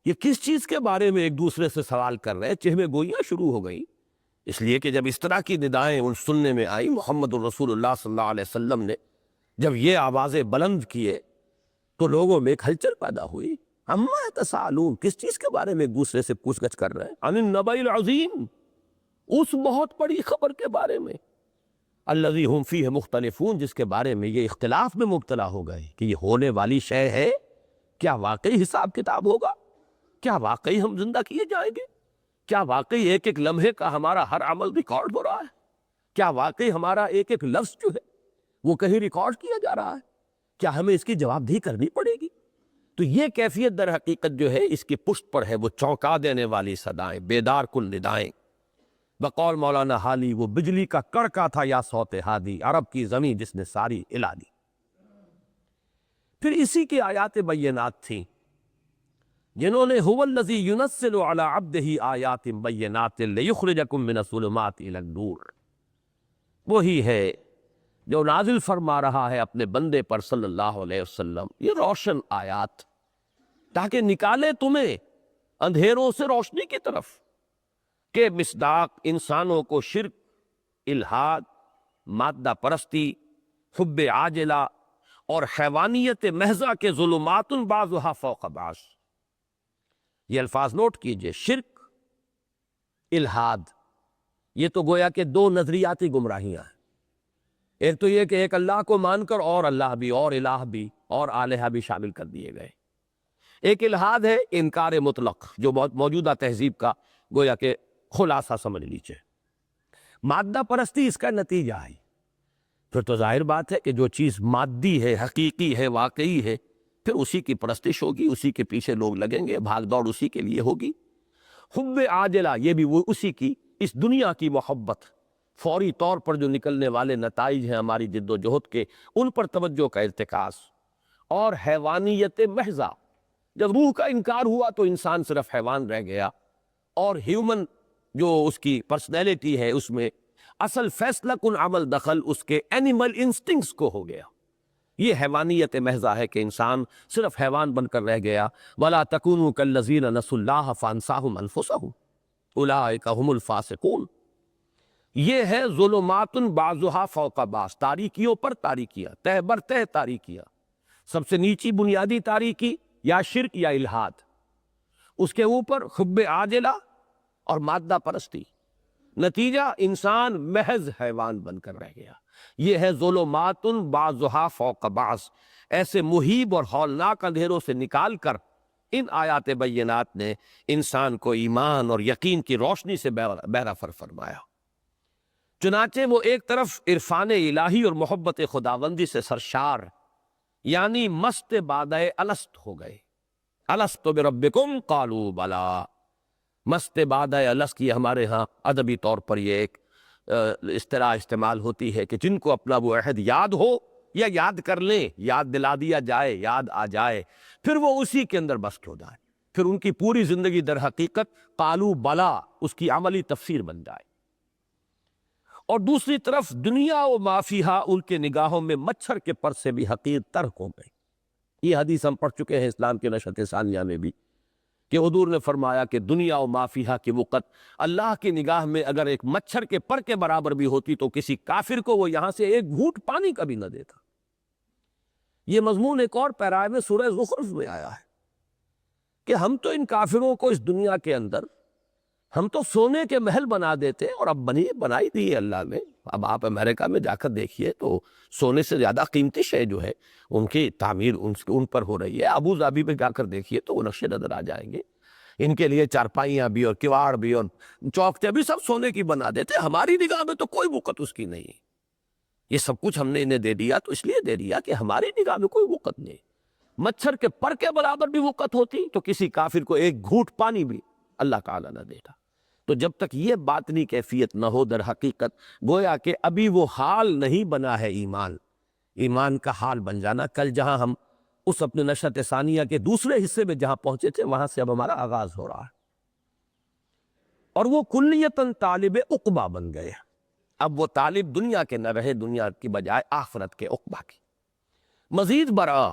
یہ کس چیز کے بارے میں ایک دوسرے سے سوال کر رہے ہیں؟ چہمے گوئیاں شروع ہو گئی، اس لیے کہ جب اس طرح کی ندائیں ان سننے میں آئی، محمد الرسول اللہ صلی اللہ علیہ وسلم نے جب یہ آوازیں بلند کیے تو لوگوں میں ایک ہلچل پیدا ہوئی۔ اما یتساءلون، کس چیز کے بارے میں ایک دوسرے سے پوچھ گچھ کر رہے ہیں؟ عن النبأ العظیم، اس بہت بڑی خبر کے بارے میں، الذی ھم فیہ مختلفون، جس کے بارے میں یہ اختلاف میں مبتلا ہو گئے کہ یہ ہونے والی شے ہے، کیا واقعی حساب کتاب ہوگا؟ کیا واقعی ہم زندہ کیے جائیں گے؟ کیا واقعی ایک ایک لمحے کا ہمارا ہر عمل ریکارڈ ہو رہا ہے؟ کیا واقعی ہمارا ایک ایک لفظ جو ہے وہ کہیں ریکارڈ کیا جا رہا ہے؟ کیا ہمیں اس کی جواب دہی کرنی پڑے گی؟ تو یہ کیفیت در حقیقت جو ہے اس کی پشت پر ہے وہ چونکا دینے والی صدائیں، بیدار کن ندائیں۔ بقول مولانا حالی، وہ بجلی کا کڑکا تھا یا صوت ہادی، عرب کی زمین جس نے ساری ہلا دی۔ پھر اسی کی آیات بینات تھیں جنہوں نے هو الذی ينزل علی عبدہ آیات بینات لیخرجکم من الظلمات الی النور، وہی ہے جو نازل فرما رہا ہے اپنے بندے پر صلی اللہ علیہ وسلم یہ روشن آیات، تاکہ نکالے تمہیں اندھیروں سے روشنی کی طرف، کہ مصداق انسانوں کو شرک، الحاد، مادہ پرستی، حب عاجلہ اور حیوانیت محضہ کے ظلمات بعضها فوق بعض۔ یہ الفاظ نوٹ کیجئے، شرک، الحاد، یہ تو گویا کہ دو نظریاتی گمراہیاں ہیں۔ ایک تو یہ کہ ایک اللہ کو مان کر اور اللہ بھی اور الہ بھی اور آلہہ بھی شامل کر دیے گئے۔ ایک الحاد ہے انکار مطلق، جو موجودہ تہذیب کا گویا کہ خلاصہ سمجھ لیجئے۔ مادہ پرستی اس کا نتیجہ ہے۔ پھر تو ظاہر بات ہے کہ جو چیز مادی ہے، حقیقی ہے، واقعی ہے، پھر اسی کی پرستش ہوگی، اسی کے پیچھے لوگ لگیں گے، بھاگ دوڑ اسی کے لیے ہوگی۔ حب عاجلہ، یہ بھی وہ اسی کی، اس دنیا کی محبت، فوری طور پر جو نکلنے والے نتائج ہیں ہماری جد و جہد کے، ان پر توجہ کا ارتکاز، اور حیوانیت محضہ، جب روح کا انکار ہوا تو انسان صرف حیوان رہ گیا، اور ہیومن جو اس کی پرسنالٹی ہے اس میں اصل فیصلہ کن عمل دخل اس کے اینیمل انسٹنکٹس کو ہو گیا۔ یہ حیوانیت محضہ ہے کہ انسان صرف حیوان بن کر رہ گیا۔ وَلَا تَكُونُوا كَالَّذِينَ نَسُوا اللَّهَ فَأَنسَاهُمْ أَنفُسَهُمْ أُولَٰئِكَ هُمُ الْفَاسِقُونَ۔ یہ ہے ظلمات بعضها فوق بعض، تاریکیوں پر تاریکیاں، تہ بر تہ تاریکیاں۔ سب سے نیچی بنیادی تاریکی یا شرک یا الحاد، اس کے اوپر حب عاجلہ اور مادہ پرستی، نتیجہ انسان محض حیوان بن کر رہ گیا۔ یہ ہے ظلمات بعضها فوق بعض۔ ایسے مہیب اور ہولناک اندھیروں سے نکال کر ان آیات بینات نے انسان کو ایمان اور یقین کی روشنی سے بہرہ فرمایا۔ چنانچہ وہ ایک طرف عرفان الہی اور محبت خداوندی سے سرشار، یعنی مست بادہ الست ہو گئے۔ الست بربکم قالوا بلا، مست بادہ الست، یہ ہمارے ہاں ادبی طور پر یہ ایک اصطلاح استعمال ہوتی ہے کہ جن کو اپنا وہ عہد یاد ہو یا یاد کر لیں، یاد دلا دیا جائے، یاد آ جائے، پھر وہ اسی کے اندر بس ہو جائے، پھر ان کی پوری زندگی در حقیقت قالو بلا اس کی عملی تفسیر بن جائے۔ اور دوسری طرف دنیا و مافیہا ان کے نگاہوں میں مچھر کے پر سے بھی حقیر تر ہو گئی۔ یہ حدیث ہم پڑھ چکے ہیں اسلام کے نشأت ثانیہ میں بھی، کہ حضور نے فرمایا کہ دنیا و مافیہا کی وقت اللہ کی نگاہ میں اگر ایک مچھر کے پر کے برابر بھی ہوتی تو کسی کافر کو وہ یہاں سے ایک گھونٹ پانی کا بھی نہ دیتا۔ یہ مضمون ایک اور پیرا میں سورہ زخرف میں آیا ہے کہ ہم تو ان کافروں کو اس دنیا کے اندر ہم تو سونے کے محل بنا دیتے، اور اب بنائی دی ہے اللہ نے۔ اب آپ امریکہ میں جا کر دیکھیے تو سونے سے زیادہ قیمتی شے جو ہے ان کی تعمیر ان پر ہو رہی ہے۔ ابو ظبی پہ جا کر دیکھیے تو وہ نقشے نظر آ جائیں گے، ان کے لیے چارپائیاں بھی اور کواڑ بھی اور چوکھٹیں بھی سب سونے کی بنا دیتے۔ ہماری نگاہ میں تو کوئی وقت اس کی نہیں، یہ سب کچھ ہم نے انہیں دے دیا تو اس لیے دے دیا کہ ہماری نگاہ میں کوئی وقت نہیں۔ مچھر کے پر کے برابر بھی وقت ہوتی تو کسی کافر کو ایک گھونٹ پانی بھی اللہ تعالیٰ نہ دیتا۔ تو جب تک یہ باطنی کیفیت نہ ہو در حقیقت گویا کہ ابھی وہ حال نہیں بنا ہے ایمان کا حال بن جانا۔ کل جہاں ہم اس اپنے نشأت ثانیہ کے دوسرے حصے میں جہاں پہنچے تھے وہاں سے اب ہمارا آغاز ہو رہا ہے، اور وہ کلیتاً طالب عقبہ بن گئے۔ اب وہ طالب دنیا کے نہ رہے، دنیا کی بجائے آخرت کے عقبہ کی۔ مزید برآں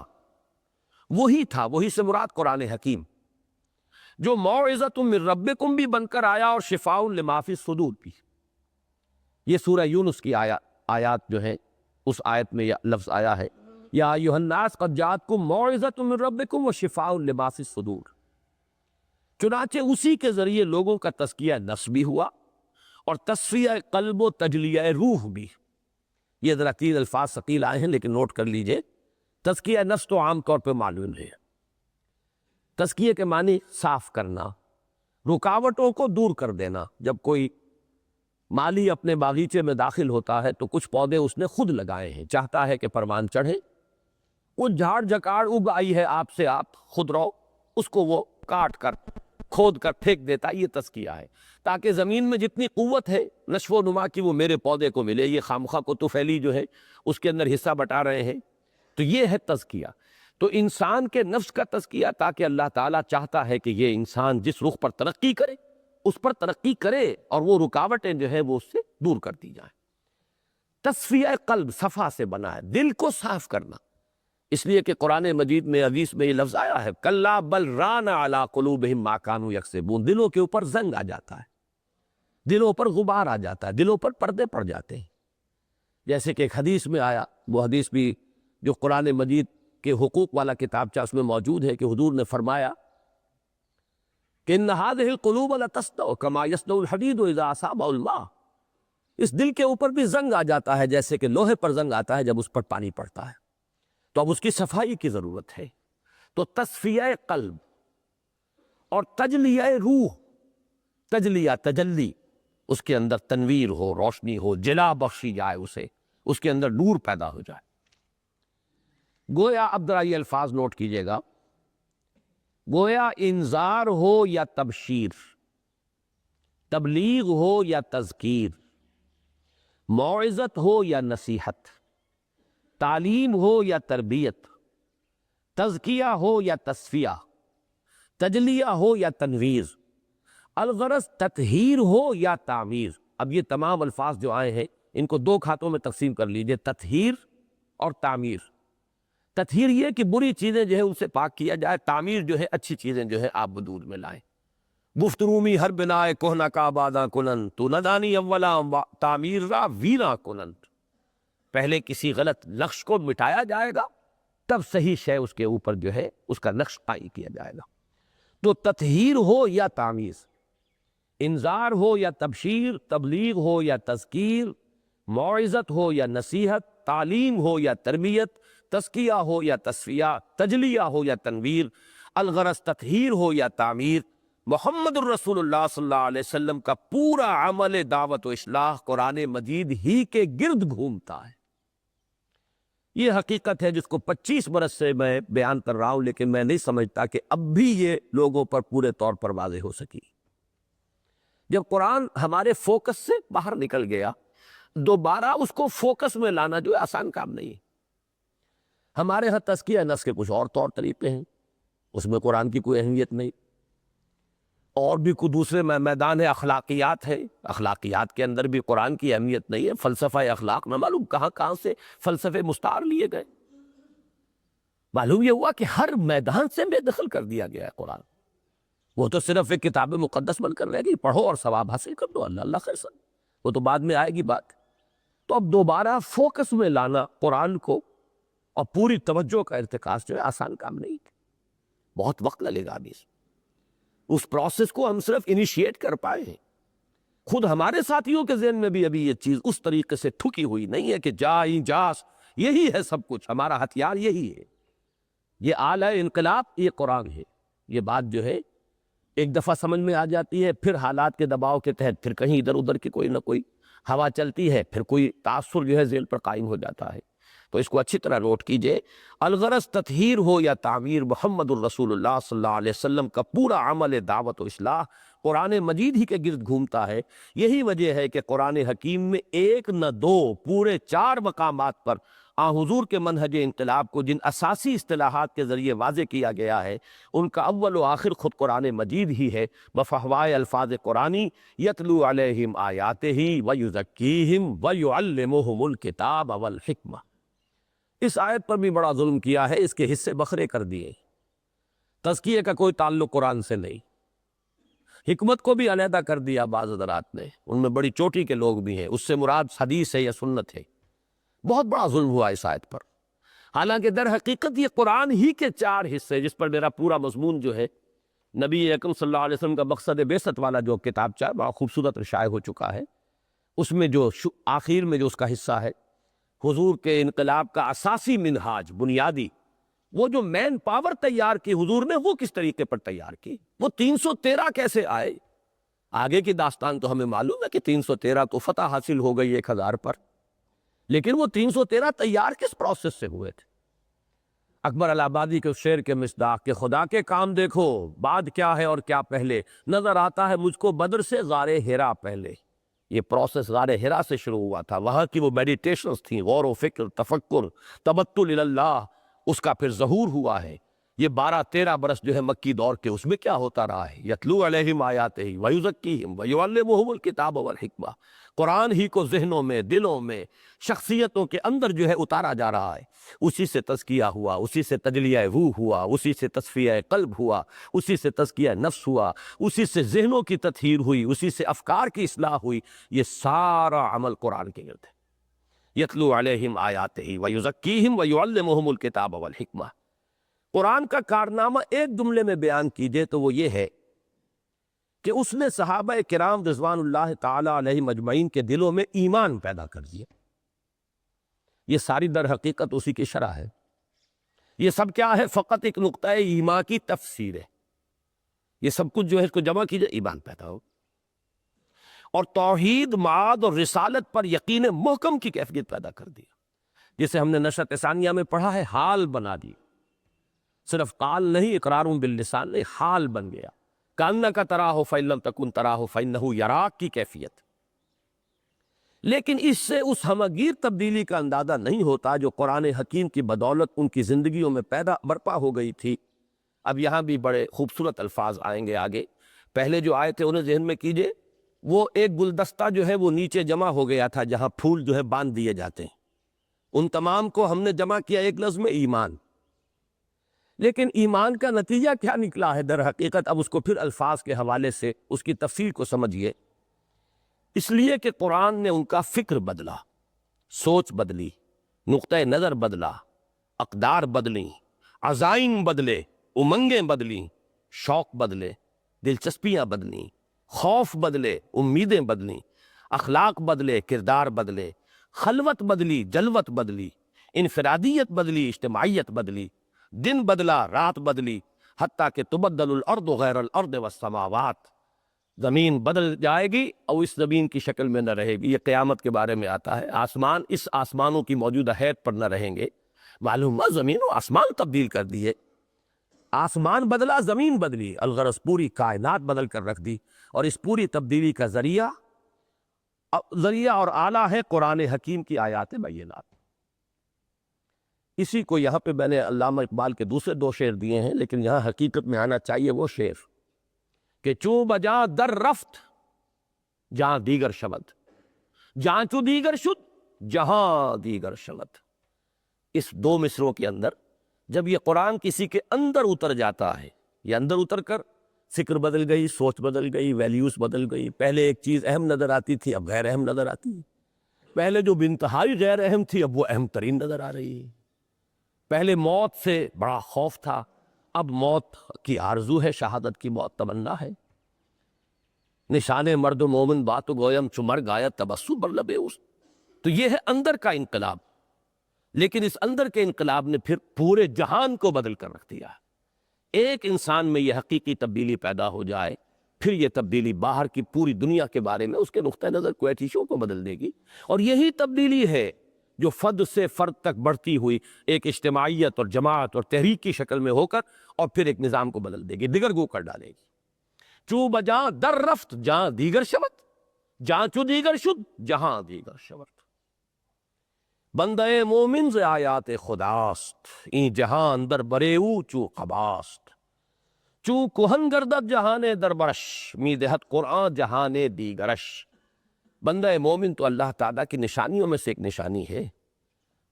وہی تھا، وہی سے مراد قرآن حکیم جو موعظۃ من ربکم بھی بن کر آیا اور شفاء لما فی الصدور بھی۔ یہ سورہ یونس کی آیات جو ہیں، اس آیت میں یہ لفظ آیا ہے یا ایھا الناس قد جاءتکم موعظۃ من ربکم وشفاء لما فی الصدور۔ چنانچہ اسی کے ذریعے لوگوں کا تزکیہ نفس بھی ہوا اور تصفیہ قلب و تجلیہ روح بھی۔ یہ ذرا تین الفاظ ثقیل آئے ہیں لیکن نوٹ کر لیجئے۔ تزکیہ نفس تو عام طور پہ معلوم ہے، تزکیے کے معنی صاف کرنا، رکاوٹوں کو دور کر دینا۔ جب کوئی مالی اپنے باغیچے میں داخل ہوتا ہے تو کچھ پودے اس نے خود لگائے ہیں، چاہتا ہے کہ پروان چڑھے، وہ جھاڑ جکاڑ اگ آئی ہے آپ سے آپ خود رو، اس کو وہ کاٹ کر کھود کر پھینک دیتا ہے۔ یہ تزکیہ ہے، تاکہ زمین میں جتنی قوت ہے نشو و نما کی وہ میرے پودے کو ملے۔ یہ خامخواہ کو طفیلی جو ہے اس کے اندر حصہ بٹا رہے ہیں، تو یہ ہے تزکیہ۔ تو انسان کے نفس کا تزکیہ، تاکہ اللہ تعالیٰ چاہتا ہے کہ یہ انسان جس رخ پر ترقی کرے اس پر ترقی کرے اور وہ رکاوٹیں جو ہے وہ اس سے دور کر دی جائیں۔ تصفیہ قلب صفا سے بنا ہے، دل کو صاف کرنا، اس لیے کہ قرآن مجید میں حدیث میں یہ لفظ آیا ہے کلا بل ران علی قلوبہم ما کانوا یکسبون۔ دلوں کے اوپر زنگ آ جاتا ہے، دلوں پر غبار آ جاتا ہے، دلوں پر پردے پڑ جاتے ہیں۔ جیسے کہ ایک حدیث میں آیا، وہ حدیث بھی جو قرآن مجید کے حقوق والا کتابچہ اس میں موجود ہے، کہ حضور نے فرمایا کہ ان هذه القلوب لتصدع كما يصدع الحديد اذا اصابه الماء۔ اس دل کے اوپر بھی زنگ آ جاتا ہے جیسے کہ لوہے پر زنگ آتا ہے جب اس پر پانی پڑتا ہے، تو اب اس کی صفائی کی ضرورت ہے۔ تو تصفیہ قلب اور تجلیہ روح، تجلیہ تجلی، اس کے اندر تنویر ہو، روشنی ہو، جلا بخشی جائے اسے، اس کے اندر نور پیدا ہو جائے۔ گویا اب ذرا یہ الفاظ نوٹ کیجئے گا، گویا انذار ہو یا تبشیر، تبلیغ ہو یا تذکیر، موعظت ہو یا نصیحت، تعلیم ہو یا تربیت، تزکیہ ہو یا تصفیہ، تجلیہ ہو یا تنویر، الغرض تطہیر ہو یا تعمیر۔ اب یہ تمام الفاظ جو آئے ہیں ان کو دو کھاتوں میں تقسیم کر لیجئے، تطہیر اور تعمیر۔ تطہیر یہ کہ بری چیزیں جو ہے ان سے پاک کیا جائے، تعمیر جو ہے اچھی چیزیں جو ہے آپ وجود میں لائیں۔ گفت رومی ہر بنائے کوہنا کا آباداں کنن، تو ندانی اولا تعمیر را ویراں کنن۔ پہلے کسی غلط نقش کو مٹایا جائے گا، تب صحیح شے اس کے اوپر جو ہے اس کا نقش قائم کیا جائے گا۔ تو تطہیر ہو یا تعمیر، انذار ہو یا تبشیر، تبلیغ ہو یا تذکیر، موعظت ہو یا نصیحت، تعلیم ہو یا تربیت، تزکیہ ہو یا تصفیہ، تجلیہ ہو یا تنویر، الغرض تطہیر ہو یا تعمیر، محمد الرسول اللہ صلی اللہ علیہ وسلم کا پورا عمل دعوت و اصلاح قرآن مجید ہی کے گرد گھومتا ہے۔ یہ حقیقت ہے جس کو 25 برس سے میں بیان کر رہا ہوں، لیکن میں نہیں سمجھتا کہ اب بھی یہ لوگوں پر پورے طور پر واضح ہو سکی۔ جب قرآن ہمارے فوکس سے باہر نکل گیا دوبارہ اس کو فوکس میں لانا جو ہے آسان کام نہیں ہے۔ ہمارے ہاں تزکیہ نفس کے کچھ اور طور طریقے ہیں، اس میں قرآن کی کوئی اہمیت نہیں، اور بھی کوئی دوسرے میدان ہے، اخلاقیات ہے، اخلاقیات کے اندر بھی قرآن کی اہمیت نہیں ہے۔ فلسفہ اخلاق نہ معلوم کہاں سے فلسفے مستعار لیے گئے، معلوم یہ ہوا کہ ہر میدان سے بے دخل کر دیا گیا ہے قرآن۔ وہ تو صرف ایک کتاب مقدس بن کر رہ گئی، پڑھو اور ثواب حاصل کر دو، اللہ اللہ خیر سن، وہ تو بعد میں آئے گی بات۔ تو اب دوبارہ فوکس میں لانا قرآن کو اور پوری توجہ کا ارتکاز جو ہے آسان کام نہیں، بہت وقت لگے گا ابھی اس پروسیس کو ہم صرف انیشیٹ کر پائے ہیں۔ خود ہمارے ساتھیوں کے ذہن میں بھی ابھی یہ چیز اس طریقے سے ٹھکی ہوئی نہیں ہے کہ جاس یہی ہے سب کچھ، ہمارا ہتھیار یہی ہے، یہ آلہ انقلاب یہ قرآن ہے۔ یہ بات جو ہے ایک دفعہ سمجھ میں آ جاتی ہے، پھر حالات کے دباؤ کے تحت پھر کہیں ادھر ادھر کی کوئی نہ کوئی ہوا چلتی ہے، پھر کوئی تاثر جو ہے ذیل پر قائم ہو جاتا ہے۔ تو اس کو اچھی طرح نوٹ کیجئے، الغرض تطہیر ہو یا تعمیر، محمد الرسول اللہ صلی اللہ علیہ وسلم کا پورا عمل دعوت و اصلاح قرآن مجید ہی کے گرد گھومتا ہے۔ یہی وجہ ہے کہ قرآن حکیم میں ایک نہ دو پورے 4 مقامات پر حضور کے منہج انقلاب کو جن اساسی اصطلاحات کے ذریعے واضح کیا گیا ہے، ان کا اول و آخر خود قرآن مجید ہی ہے، بفہوائے الفاظ قرآنی، یتلو علیہم آیاتہ ویزکیہم ویعلمہم الکتاب والحکمہ۔ اس آیت پر بھی بڑا ظلم کیا ہے، اس کے حصے بکھرے کر دیے، تزکیے کا کوئی تعلق قرآن سے نہیں، حکمت کو بھی علیحدہ کر دیا بعض حضرات نے، ان میں بڑی چوٹی کے لوگ بھی ہیں، اس سے مراد حدیث ہے یا سنت ہے۔ بہت بڑا ظلم ہوا اس آیت پر، حالانکہ در حقیقت یہ قرآن ہی کے 4 حصے، جس پر میرا پورا مضمون جو ہے نبی اکرم صلی اللہ علیہ وسلم کا مقصد بعثت والا جو کتابچہ بڑا خوبصورت شائع ہو چکا ہے، اس میں جو آخر میں جو اس کا حصہ ہے، حضور کے انقلاب کا اساسی منہاج بنیادی، وہ جو مین پاور تیار کی حضور نے، وہ کس طریقے پر تیار کی، وہ 313 کیسے آئے؟ آگے کی داستان تو ہمیں معلوم ہے کہ 313 کو فتح حاصل ہو گئی 1000 پر، لیکن وہ 313 تیار کس پروسیس سے ہوئے تھے؟ اکبر الہ آبادی کے اس شعر کے مصداق کہ خدا کے کام دیکھو بعد کیا ہے اور کیا پہلے، نظر آتا ہے مجھ کو بدر سے غار ہرا پہلے۔ یہ پروسیس غار ہرا سے شروع ہوا تھا، وہاں کی وہ میڈیٹیشنز تھیں، غور و فکر، تفکر، تبتل اللہ، اس کا پھر ظہور ہوا ہے۔ یہ 12-13 برس جو ہے مکی دور کے، اس میں کیا ہوتا رہا ہے؟ یتلو علیہم آیاتہ ویزکیہم ویعلمہم الکتاب والحکمہ، قرآن ہی کو ذہنوں میں، دلوں میں، شخصیتوں کے اندر جو ہے اتارا جا رہا ہے، اسی سے تزکیہ ہوا، اسی سے تجلیہ روح ہوا، اسی سے تصفیہ قلب ہوا، اسی سے تزکیہ نفس ہوا، اسی سے ذہنوں کی تطہیر ہوئی، اسی سے افکار کی اصلاح ہوئی۔ یہ سارا عمل قرآن کے گرد ہے۔ یتلو علیہم آیاتہ ویزکیہم ویعلمہم الکتاب والحکمہ۔ قرآن کا کارنامہ ایک جملے میں بیان کیجئے تو وہ یہ ہے کہ اس نے صحابہ کرام رضوان اللہ تعالی علیہم اجمعین کے دلوں میں ایمان پیدا کر دیا۔ یہ ساری در حقیقت اسی کی شرح ہے۔ یہ سب کیا ہے؟ فقط ایک نقطہ ایمان کی تفسیر ہے۔ یہ سب کچھ جو ہے اس کو جمع کیجئے، ایمان پیدا ہو اور توحید، معاد اور رسالت پر یقین محکم کی کیفیت پیدا کر دیا، جسے ہم نے نشرۃ ثانیہ میں پڑھا ہے، حال بنا دی، صرف قال نہیں، اقرار باللسان نہیں، حال بن گیا، کأنک تراہ فإن لم تکن تراہ فإنہ یراک کی کیفیت۔ لیکن اس سے اس ہمگیر تبدیلی کا اندازہ نہیں ہوتا جو قرآن حکیم کی بدولت ان کی زندگیوں میں برپا ہو گئی تھی۔ اب یہاں بھی بڑے خوبصورت الفاظ آئیں گے آگے۔ پہلے جو آئے تھے انہیں ذہن میں کیجئے، وہ ایک گلدستہ جو ہے وہ نیچے جمع ہو گیا تھا جہاں پھول جو ہے باندھ دیے جاتے ہیں، ان تمام کو ہم نے جمع کیا ایک لفظ میں، ایمان۔ لیکن ایمان کا نتیجہ کیا نکلا ہے در حقیقت؟ اب اس کو پھر الفاظ کے حوالے سے اس کی تفصیل کو سمجھیے۔ اس لیے کہ قرآن نے ان کا فکر بدلا، سوچ بدلی، نقطہ نظر بدلا، اقدار بدلیں، عزائم بدلے، امنگیں بدلیں، شوق بدلے، دلچسپیاں بدلیں، خوف بدلے، امیدیں بدلیں، اخلاق بدلے، کردار بدلے، خلوت بدلی، جلوت بدلی، انفرادیت بدلی، اجتماعیت بدلی، دن بدلا، رات بدلی، حتیٰ کہ تبدل الارض غیر الارض والسماوات، زمین بدل جائے گی اور اس زمین کی شکل میں نہ رہے گی۔ یہ قیامت کے بارے میں آتا ہے، آسمان اس آسمانوں کی موجودہ حیت پر نہ رہیں گے۔ معلوم ہے زمین و آسمان تبدیل کر دیے، آسمان بدلا، زمین بدلی، الغرض پوری کائنات بدل کر رکھ دی۔ اور اس پوری تبدیلی کا ذریعہ ذریعہ اور آلہ ہے قرآن حکیم کی آیات بینات۔ اسی کو یہاں پہ میں نے علامہ اقبال کے دوسرے دو شعر دیے ہیں، لیکن یہاں حقیقت میں آنا چاہیے وہ شعر کہ چوں بجا در رفت جہاں دیگر شود، جہاں چو دیگر شد جہاں دیگر شود۔ اس دو مصروں کے اندر جب یہ قرآن کسی کے اندر اتر جاتا ہے، یہ اندر اتر کر فکر بدل گئی، سوچ بدل گئی، ویلیوز بدل گئی، پہلے ایک چیز اہم نظر آتی تھی اب غیر اہم نظر آتی ہے، پہلے جو بانتہائی غیر اہم تھی اب وہ اہم ترین نظر آ رہی ہے، پہلے موت سے بڑا خوف تھا اب موت کی آرزو ہے، شہادت کی موت تمنا ہے۔ نشان مرد و مومن بات و گویم چمر گایا تبسو بر لب اس۔ تو یہ ہے اندر کا انقلاب، لیکن اس اندر کے انقلاب نے پھر پورے جہان کو بدل کر رکھ دیا۔ ایک انسان میں یہ حقیقی تبدیلی پیدا ہو جائے، پھر یہ تبدیلی باہر کی پوری دنیا کے بارے میں اس کے نقطہ نظر کوئٹیشوں کو بدل دے گی، اور یہی تبدیلی ہے جو فرد سے فرد تک بڑھتی ہوئی ایک اجتماعیت اور جماعت اور تحریک کی شکل میں ہو کر اور پھر ایک نظام کو بدل دے گی، دگرگو کر ڈالے گی۔ چو بجاں در رفت جہاں دیگر شود، جہاں چو دیگر شد جہاں دیگر شود۔ بندہ مومن ز آیات خداست، این جہاں اندر بریو چو قباست۔ چو کہن گردد جہان دربرش، می دہت قرآن جہان دیگرش۔ بندہ مومن تو اللہ تعالیٰ کی نشانیوں میں سے ایک نشانی ہے،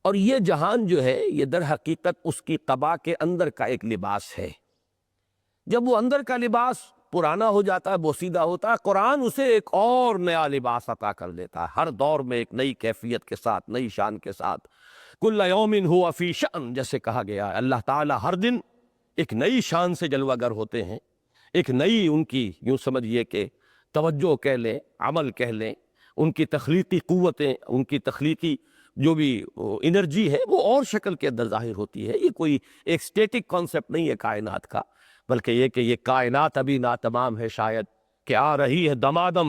اور یہ جہان جو ہے یہ در حقیقت اس کی قبا کے اندر کا ایک لباس ہے۔ جب وہ اندر کا لباس پرانا ہو جاتا ہے، بوسیدہ ہوتا ہے، قرآن اسے ایک اور نیا لباس عطا کر دیتا ہے، ہر دور میں ایک نئی کیفیت کے ساتھ، نئی شان کے ساتھ۔ کل یوم ہوا فی شأن، جیسے کہا گیا ہے، اللہ تعالیٰ ہر دن ایک نئی شان سے جلوہ گر ہوتے ہیں، ایک نئی ان کی یوں سمجھیے کہ توجہ کہہ لیں، عمل کہہ لیں، ان کی تخلیقی قوتیں، ان کی تخلیقی جو بھی انرجی ہے وہ اور شکل کے اندر ظاہر ہوتی ہے۔ یہ کوئی ایک سٹیٹک کانسیپٹ نہیں ہے کائنات کا، بلکہ یہ کہ یہ کائنات ابھی ناتمام ہے، شاید کہ آ رہی ہے دمادم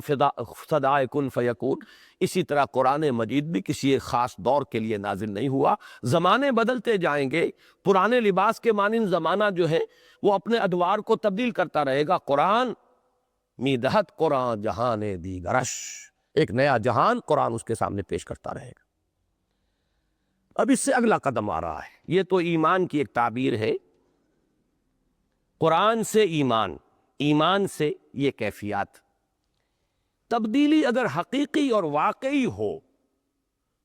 صدائے کن فیکون۔ اسی طرح قرآن مجید بھی کسی ایک خاص دور کے لیے نازل نہیں ہوا، زمانے بدلتے جائیں گے، پرانے لباس کے مانند زمانہ جو ہے وہ اپنے ادوار کو تبدیل کرتا رہے گا۔ قرآن میدہت قرآن جہان دیگرش، ایک نیا جہان قرآن اس کے سامنے پیش کرتا رہے گا۔ اب اس سے اگلا قدم آ رہا ہے، یہ تو ایمان کی ایک تعبیر ہے، قرآن سے ایمان، ایمان سے یہ کیفیات۔ تبدیلی اگر حقیقی اور واقعی ہو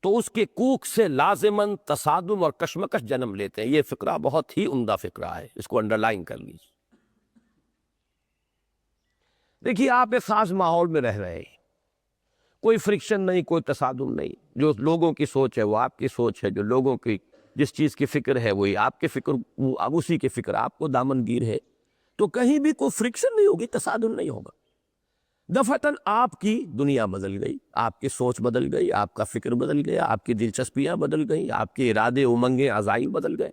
تو اس کے کوک سے لازماً تصادم اور کشمکش جنم لیتے ہیں۔ یہ فقرہ بہت ہی عمدہ فقرہ ہے، اس کو انڈرلائن کر لیجیے۔ دیکھیے آپ ایک خاص ماحول میں رہ رہے ہیں، کوئی فرکشن نہیں، کوئی تصادم نہیں، جو لوگوں کی سوچ ہے وہ آپ کی سوچ ہے، جو لوگوں کی جس چیز کی فکر ہے وہی آپ کے فکر، اب اسی کی فکر آپ کو دامن گیر ہے، تو کہیں بھی کوئی فرکشن نہیں ہوگی، تصادم نہیں ہوگا۔ دفعتاً آپ کی دنیا بدل گئی، آپ کی سوچ بدل گئی، آپ کا فکر بدل گیا، آپ کی دلچسپیاں بدل گئی، آپ کے ارادے، امنگیں، عزائم بدل گئے۔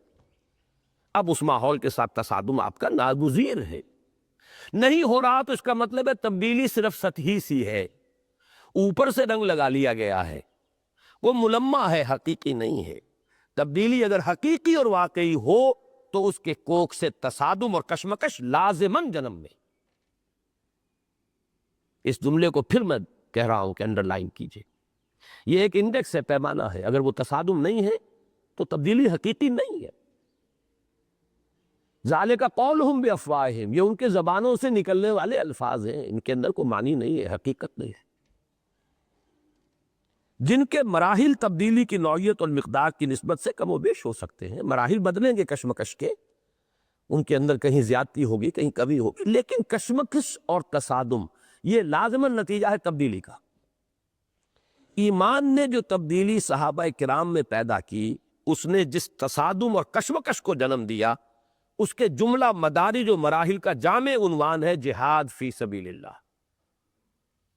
اب اس ماحول کے ساتھ تصادم آپ کا ناگزیر ہے۔ نہیں ہو رہا تو اس کا مطلب ہے تبدیلی صرف سطحی سی ہے، اوپر سے رنگ لگا لیا گیا ہے، وہ ملمع ہے، حقیقی نہیں ہے۔ تبدیلی اگر حقیقی اور واقعی ہو تو اس کے کوک سے تصادم اور کشمکش لازماً جنم میں۔ اس جملے کو پھر میں کہہ رہا ہوں کہ انڈرلائن کیجئے، یہ ایک انڈیکس ہے، پیمانہ ہے، اگر وہ تصادم نہیں ہے تو تبدیلی حقیقی نہیں ہے۔ ذالک قولہم بافواہہم، یہ ان کے زبانوں سے نکلنے والے الفاظ ہیں، ان کے اندر کوئی معنی نہیں ہے، حقیقت نہیں ہے۔ جن کے مراحل تبدیلی کی نوعیت اور مقدار کی نسبت سے کم و بیش ہو سکتے ہیں، مراحل بدلیں گے کشمکش کے، ان کے اندر کہیں زیادتی ہوگی، کہیں کمی ہوگی، لیکن کشمکش اور تصادم یہ لازماً نتیجہ ہے تبدیلی کا۔ ایمان نے جو تبدیلی صحابہ کرام میں پیدا کی، اس نے جس تصادم اور کشمکش کو جنم دیا، اس کے جملہ مدارج و مراحل کا جامع عنوان ہے جہاد فی سبیل اللہ۔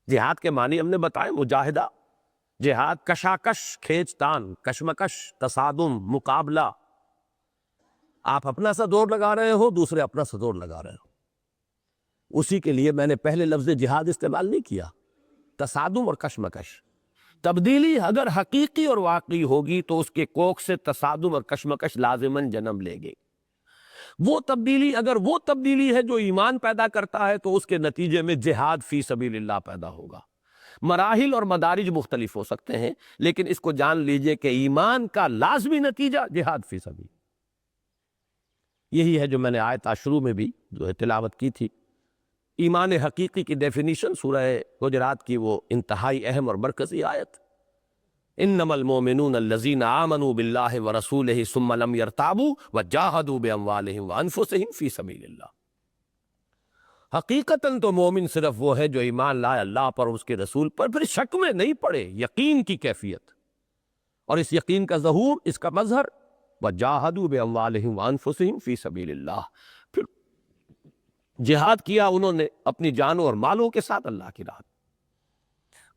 جہاد کے معنی ہم نے بتائے، مجاہدہ، جہاد، کشاکش، کھینچ تان، کشمکش، تصادم، مقابلہ، آپ اپنا سا زور لگا رہے ہو، دوسرے اپنا سا زور لگا رہے ہو۔ اسی کے لیے میں نے پہلے لفظ جہاد استعمال نہیں کیا، تصادم اور کشمکش۔ تبدیلی اگر حقیقی اور واقعی ہوگی تو اس کے کوک سے تصادم اور کشمکش لازماً جنم لے گے۔ وہ تبدیلی اگر وہ تبدیلی ہے جو ایمان پیدا کرتا ہے تو اس کے نتیجے میں جہاد فی سبیل اللہ پیدا ہوگا۔ مراحل اور مدارج مختلف ہو سکتے ہیں، لیکن اس کو جان لیجئے کہ ایمان کا لازمی نتیجہ جہاد فی سبیل۔ یہی ہے جو میں نے آیت شروع میں بھی جو ہے تلاوت کی تھی۔ ایمان حقیقی کی ڈیفینیشن سورہ حجرات کی وہ انتہائی اہم اور مرکزی آیت، انما المؤمنون الذین آمنوا باللہ ورسولہ ثم لم یرتابوا وجاہدوا باموالہم وانفسہم فی سبیل اللہ۔ حقیقتاً تو مومن صرف وہ ہے جو ایمان لائے اللہ پر اور اس کے رسول پر، پھر شک میں نہیں پڑے، یقین کی کیفیت، اور اس یقین کا ظہور، اس کا مظہر وجاہدوا باموالہم وانفسہم فی سبیل اللہ، پھر جہاد کیا انہوں نے اپنی جانوں اور مالوں کے ساتھ اللہ کی راہ۔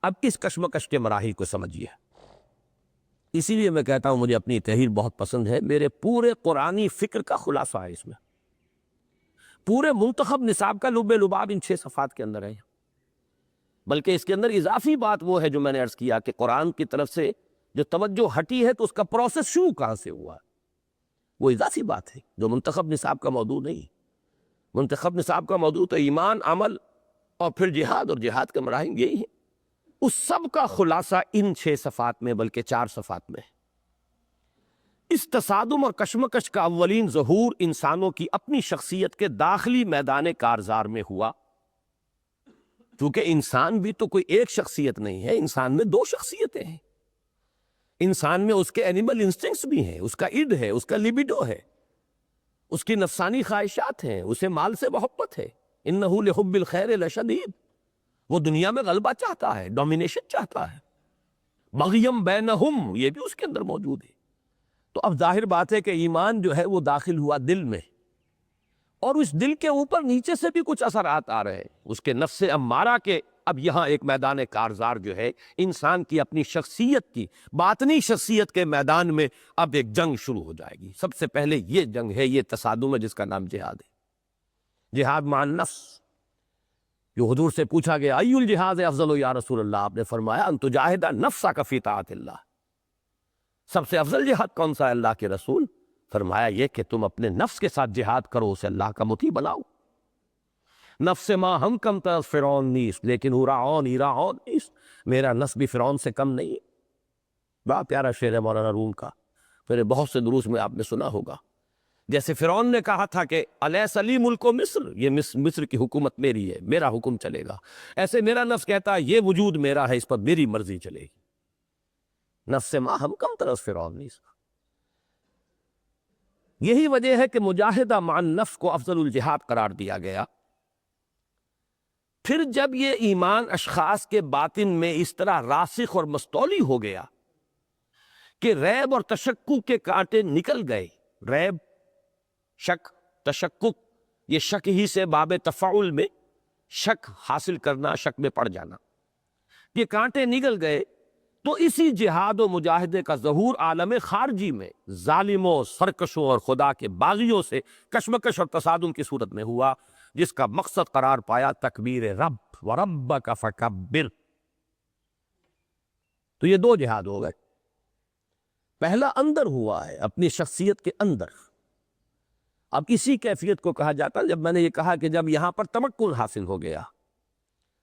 اب اس کشمکش کے مراحل کو سمجھیے، اسی لیے میں کہتا ہوں مجھے اپنی تحریر بہت پسند ہے، میرے پورے قرآنی فکر کا خلاصہ ہے اس میں، پورے منتخب نصاب کا لب لباب ان 6 صفحات کے اندر ہے۔ بلکہ اس کے اندر اضافی بات وہ ہے جو میں نے عرض کیا کہ قرآن کی طرف سے جو توجہ ہٹی ہے تو اس کا پروسیس شروع کہاں سے ہوا، وہ اضافی بات ہے جو منتخب نصاب کا موضوع نہیں۔ منتخب نصاب کا موضوع تو ایمان، عمل اور پھر جہاد، اور جہاد کے مراحل یہی ہیں۔ اس سب کا خلاصہ ان 6 صفحات میں، بلکہ 4 صفحات میں ہے۔ اس تصادم اور کشمکش کا اولین ظہور انسانوں کی اپنی شخصیت کے داخلی میدان کارزار میں ہوا، کیونکہ انسان بھی تو کوئی ایک شخصیت نہیں ہے، انسان میں 2 شخصیتیں ہیں۔ انسان میں اس کے اینیمل انسٹنکٹس بھی ہیں، اس کا اِڈ ہے، اس کا لیبیڈو ہے، اس کی نفسانی خواہشات ہیں، اسے مال سے محبت ہے، انہ لحب الخیر لشدید، وہ دنیا میں غلبہ چاہتا ہے، ڈومینیشن چاہتا ہے، بغیم بینہم، یہ بھی اس کے اندر موجود ہے۔ تو اب ظاہر بات ہے کہ ایمان جو ہے وہ داخل ہوا دل میں، اور اس دل کے اوپر نیچے سے بھی کچھ اثرات آ رہے ہیں، اس کے نفس امارہ کے۔ اب یہاں ایک میدان کارزار جو ہے انسان کی اپنی شخصیت کی، باطنی شخصیت کے میدان میں اب ایک جنگ شروع ہو جائے گی۔ سب سے پہلے یہ جنگ ہے، یہ تصادم ہے جس کا نام جہاد ہے، جہاد مع النفس۔ جو حضور سے پوچھا گیا ای الجہاد افضل یا رسول اللہ، آپ نے فرمایا ان تجاہد نفسک فی طاعت اللہ، سب سے افضل جہاد کون سا ہے اللہ کے رسول؟ فرمایا یہ کہ تم اپنے نفس کے ساتھ جہاد کرو، اسے اللہ کا مطیع بناؤ۔ نفس ما ہم کم تر فرعون نیست لیکن ایراؤن نیست، میرا نفس بھی فرعون سے کم نہیں ہے۔ بڑا پیارا شعر ہے مولانا روم کا، پھر بہت سے دروس میں آپ نے سنا ہوگا۔ جیسے فرعون نے کہا تھا کہ الیس لی ملک مصر، یہ مصر کی حکومت میری ہے، میرا حکم چلے گا، ایسے میرا نفس کہتا ہے یہ وجود میرا ہے، اس پر میری مرضی چلے گی۔ نفس ما ہم کم تر فرعون نیست۔ یہی وجہ ہے کہ مجاہدہ مع النفس کو افضل الجہاد قرار دیا گیا۔ پھر جب یہ ایمان اشخاص کے باطن میں اس طرح راسخ اور مستولی ہو گیا کہ ریب اور تشکک کے کانٹے نکل گئے، ریب، شک، تشکک، یہ شک ہی سے باب تفاعل میں شک حاصل کرنا، شک میں پڑ جانا، یہ کانٹے نکل گئے، تو اسی جہاد و مجاہدے کا ظہور عالم خارجی میں ظالموں، سرکشوں اور خدا کے باغیوں سے کشمکش اور تصادم کی صورت میں ہوا، جس کا مقصد قرار پایا تکبیر رب وربک فکبر۔ تو یہ 2 جہاد ہو گئے۔ پہلا اندر ہوا ہے، اپنی شخصیت کے اندر۔ اب اسی کیفیت کو کہا جاتا ہے، جب میں نے یہ کہا کہ جب یہاں پر تمکن حاصل ہو گیا،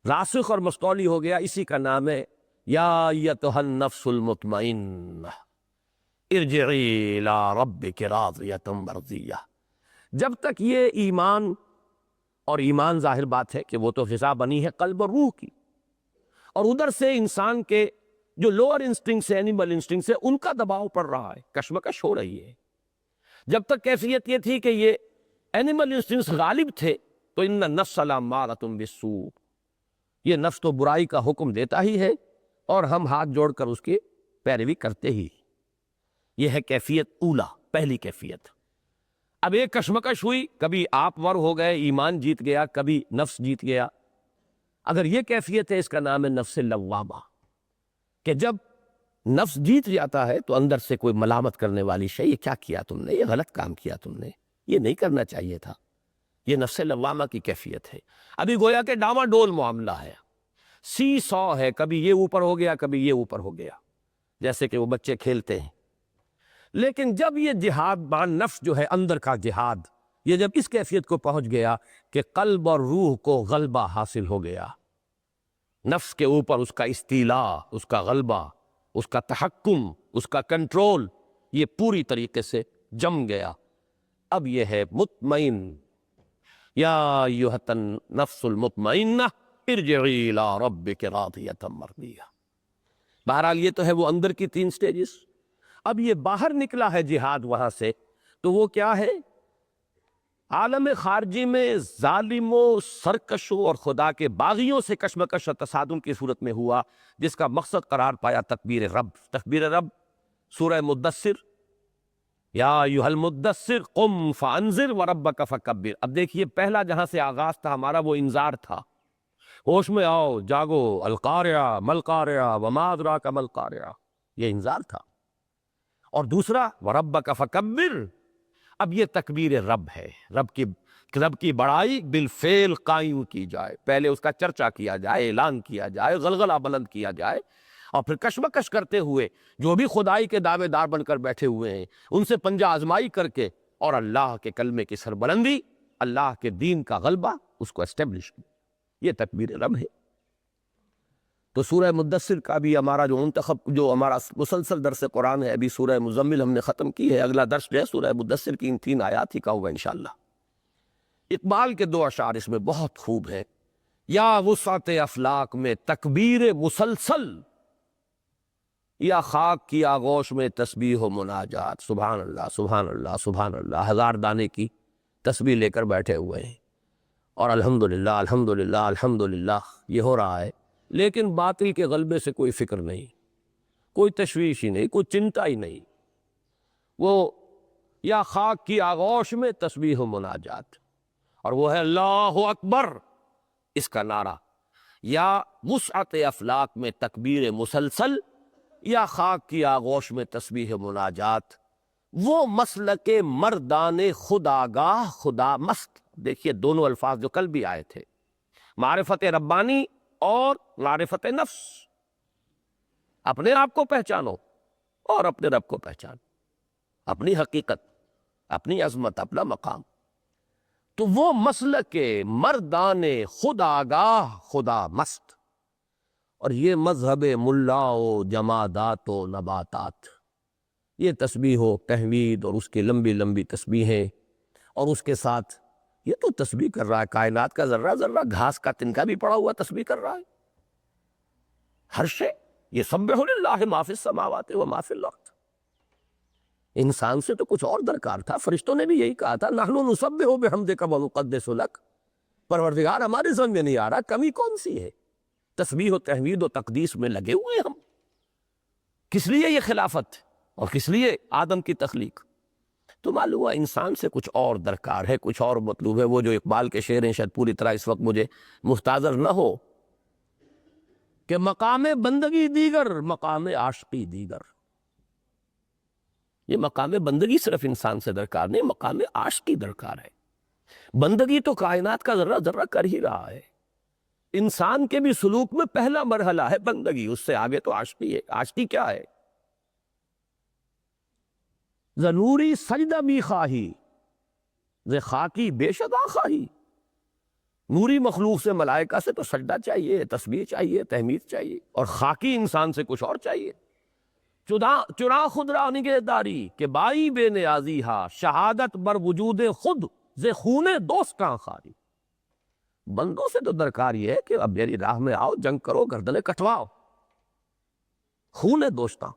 راسخ اور مستولی ہو گیا، اسی کا نام ہے یا ایتھا النفس المطمئنہ ارجعی الی ربک راضیۃ مرضیہ۔ جب تک یہ ایمان، اور ایمان ظاہر بات ہے کہ وہ تو غذا بنی ہے قلب اور روح کی، اور ادھر سے انسان کے جو لوور انسٹنکٹس ہیں، اینیمل انسٹنکٹس ہیں، ان کا دباؤ پڑ رہا ہے، کشمکش ہو رہی ہے۔ جب تک کیفیت یہ تھی کہ یہ اینیمل انسٹنکٹس غالب تھے تو ان النفس لامارۃ بالسوء، یہ نفس تو برائی کا حکم دیتا ہی ہے، اور ہم ہاتھ جوڑ کر اس کی پیروی کرتے ہی۔ یہ ہے کیفیت اولا، پہلی کیفیت۔ اب ایک کشمکش ہوئی، کبھی آپ ور ہو گئے، ایمان جیت گیا، کبھی نفس جیت گیا۔ اگر یہ کیفیت ہے، اس کا نام ہے نفس لوامہ، کہ جب نفس جیت جاتا ہے تو اندر سے کوئی ملامت کرنے والی شے، یہ کیا کیا تم نے، یہ غلط کام کیا تم نے، یہ نہیں کرنا چاہیے تھا۔ یہ نفس لوامہ کی کیفیت ہے۔ ابھی گویا کہ ڈاما ڈول معاملہ ہے، سی سو ہے، کبھی یہ اوپر ہو گیا، کبھی یہ اوپر ہو گیا، جیسے کہ وہ بچے کھیلتے ہیں۔ لیکن جب یہ جہاد مع نفس جو ہے، اندر کا جہاد، یہ جب اس کیفیت کو پہنچ گیا کہ قلب اور روح کو غلبہ حاصل ہو گیا، نفس کے اوپر اس کا استیلا، اس کا غلبہ، اس کا تحکم، اس کا کنٹرول، یہ پوری طریقے سے جم گیا۔ اب یہ ہے مطمئن، یا ایھا النفس المطمئنہ ارجعی الی ربک راضیۃ مرضیہ۔ بہرحال یہ تو ہے وہ اندر کی 3 سٹیجز۔ اب یہ باہر نکلا ہے جہاد وہاں سے، تو وہ کیا ہے؟ عالم خارجی میں ظالموں، سرکشوں اور خدا کے باغیوں سے کشمکش اور تصادم کی صورت میں ہوا، جس کا مقصد قرار پایا تکبیر رب۔ تکبیر رب سورہ مدثر، یا ایھا المدثر قم فانذر وربک فکبر۔ اب دیکھیے پہلا جہاں سے آغاز تھا ہمارا وہ انذار تھا، ہوش میں آؤ، جاگو، القاریہ ملقاریہ وما ادراک ملقاریہ، یہ انذار تھا۔ اور دوسرا وربک فکبر، اب یہ تکبیر رب ہے، رب کی بڑائی بالفعل قائم کی جائے، پہلے اس کا چرچا کیا جائے، اعلان کیا جائے، غلغلہ بلند کیا جائے، اور پھر کشمکش کرتے ہوئے جو بھی خدائی کے دعوے دار بن کر بیٹھے ہوئے ہیں ان سے پنجہ آزمائی کر کے، اور اللہ کے کلمے کی سربلندی، اللہ کے دین کا غلبہ، اس کو اسٹیبلش کیا، یہ تکبیر رب ہے۔ تو سورہ مدثر کا بھی ہمارا جو ہمارا مسلسل درس قرآن ہے، ابھی سورہ مزمل ہم نے ختم کی ہے، اگلا درس جو ہے سورہ مدثر کی ان 3 آیات ہی کا ہوگا انشاءاللہ۔ اقبال کے 2 اشعار اس میں بہت خوب ہیں۔ یا وسعت افلاک میں تکبیر مسلسل، یا خاک کی آغوش میں تسبیح و مناجات۔ سبحان اللہ سبحان اللہ سبحان اللہ، 1000 دانے کی تسبیح لے کر بیٹھے ہوئے ہیں، اور الحمدللہ الحمدللہ الحمدللہ یہ ہو رہا ہے، لیکن باطل کے غلبے سے کوئی فکر نہیں، کوئی تشویش ہی نہیں، کوئی چنتا ہی نہیں۔ وہ یا خاک کی آغوش میں تسبیح و مناجات، اور وہ ہے اللہ اکبر، اس کا نعرہ۔ یا وسعت افلاک میں تکبیر مسلسل، یا خاک کی آغوش میں تسبیح و مناجات، وہ مسلک مردان خداگاہ خدا مست۔ دیکھیے دونوں الفاظ جو کل بھی آئے تھے، معرفت ربانی اور معرفت نفس، اپنے آپ کو پہچانو اور اپنے رب کو پہچانو، اپنی حقیقت، اپنی عظمت، اپنا مقام۔ تو وہ مسلک مردان خداگاہ خدا مست، اور یہ مذہب ملا و جمادات و نباتات، یہ تسبیح و تحمید اور اس کی لمبی لمبی تسبیحیں، اور اس کے ساتھ یہ تو تسبیح کر رہا ہے کائنات کا ذرہ ذرہ، گھاس کا تنکا بھی پڑا ہوا تسبیح کر رہا ہے، ہر شے یسبح للہ ما فی السماوات و ما فی الارض۔ انسان سے تو کچھ اور درکار تھا، فرشتوں نے بھی یہی کہا تھا نحن نسبح بحمدک ونقدس لک، پروردگار ہمارے سمجھ میں نہیں آ رہا کمی کون سی ہے، تسبیح و تحمید و تقدیس میں لگے ہوئے ہم، کس لیے یہ خلافت اور کس لیے آدم کی تخلیق؟ تو معلوم ہوا انسان سے کچھ اور درکار ہے، کچھ اور مطلوب ہے۔ وہ جو اقبال کے شعر ہیں شاید پوری طرح اس وقت مجھے مستحضر نہ ہو، کہ مقام بندگی دیگر مقام عاشقی دیگر۔ یہ مقام بندگی صرف انسان سے درکار نہیں، مقام عاشقی درکار ہے۔ بندگی تو کائنات کا ذرہ ذرہ کر ہی رہا ہے، انسان کے بھی سلوک میں پہلا مرحلہ ہے بندگی، اس سے آگے تو عاشقی ہے۔ عاشقی کیا ہے؟ ضروری سجدہ بھی خواہی ز خاکی بے شدا خواہی۔ نوری مخلوق سے، ملائکہ سے تو سجدہ چاہیے، تسبیح چاہیے، تحمید چاہیے، اور خاکی انسان سے کچھ اور چاہیے۔ چرا خود را نگہداری کہ بائی بے نیازی ہا، شہادت بر وجود خود ز خون دوستاں خاری۔ بندوں سے تو درکار یہ ہے کہ اب میری راہ میں آؤ، جنگ کرو، گردنیں کٹواؤ۔ خون دوستاں،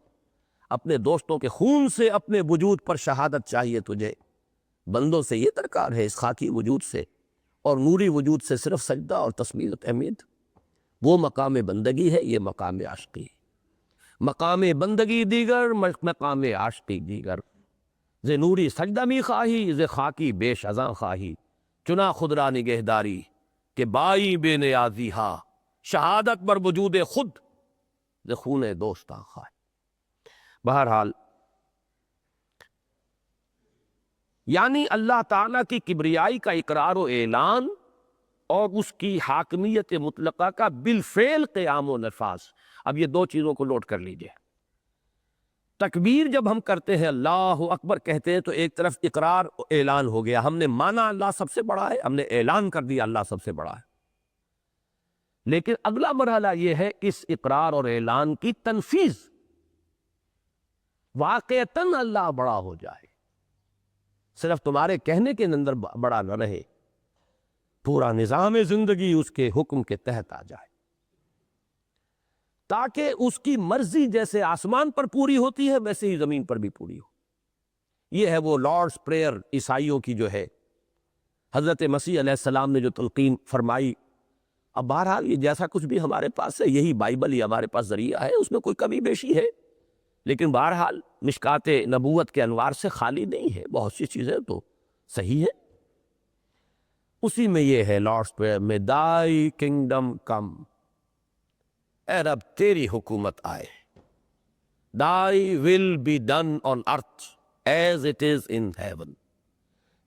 اپنے دوستوں کے خون سے اپنے وجود پر شہادت چاہیے تجھے۔ بندوں سے یہ درکار ہے اس خاکی وجود سے، اور نوری وجود سے صرف سجدہ اور تسبیح و تحمید۔ وہ مقام بندگی ہے، یہ مقام عاشقی ہے۔ مقام بندگی دیگر مقام عاشقی دیگر، ز نوری سجدہ می خواہی ز خاکی بیش ازاں خواہی، چنا خود را نگہداری کہ بائی بے نیازی ہا، شہادت بر وجود خود ز خون دوستاں خواہی۔ بہرحال یعنی اللہ تعالیٰ کی کبریائی کا اقرار و اعلان اور اس کی حاکمیت مطلقہ کا بالفعل قیام و نفاذ۔ اب یہ 2 چیزوں کو نوٹ کر لیجئے۔ تکبیر جب ہم کرتے ہیں، اللہ اکبر کہتے ہیں، تو ایک طرف اقرار و اعلان ہو گیا، ہم نے مانا اللہ سب سے بڑا ہے، ہم نے اعلان کر دیا اللہ سب سے بڑا ہے۔ لیکن اگلا مرحلہ یہ ہے اس اقرار اور اعلان کی تنفیذ، واقعتاً اللہ بڑا ہو جائے، صرف تمہارے کہنے کے اندر بڑا نہ رہے، پورا نظام زندگی اس کے حکم کے تحت آ جائے، تاکہ اس کی مرضی جیسے آسمان پر پوری ہوتی ہے ویسے ہی زمین پر بھی پوری ہو۔ یہ ہے وہ لارڈس پریئر عیسائیوں کی جو ہے، حضرت مسیح علیہ السلام نے جو تلقین فرمائی۔ اب بہرحال یہ جیسا کچھ بھی ہمارے پاس ہے، یہی بائبل ہی ہمارے پاس ذریعہ ہے، اس میں کوئی کمی بیشی ہے، لیکن بہرحال مشکات نبوت کے انوار سے خالی نہیں ہے، بہت سی چیزیں تو صحیح ہے۔ اسی میں یہ ہے لارڈس پریئر میں، دائی کنگڈم کم، اے رب تیری حکومت آئے، thy will be done on earth as it is in heaven,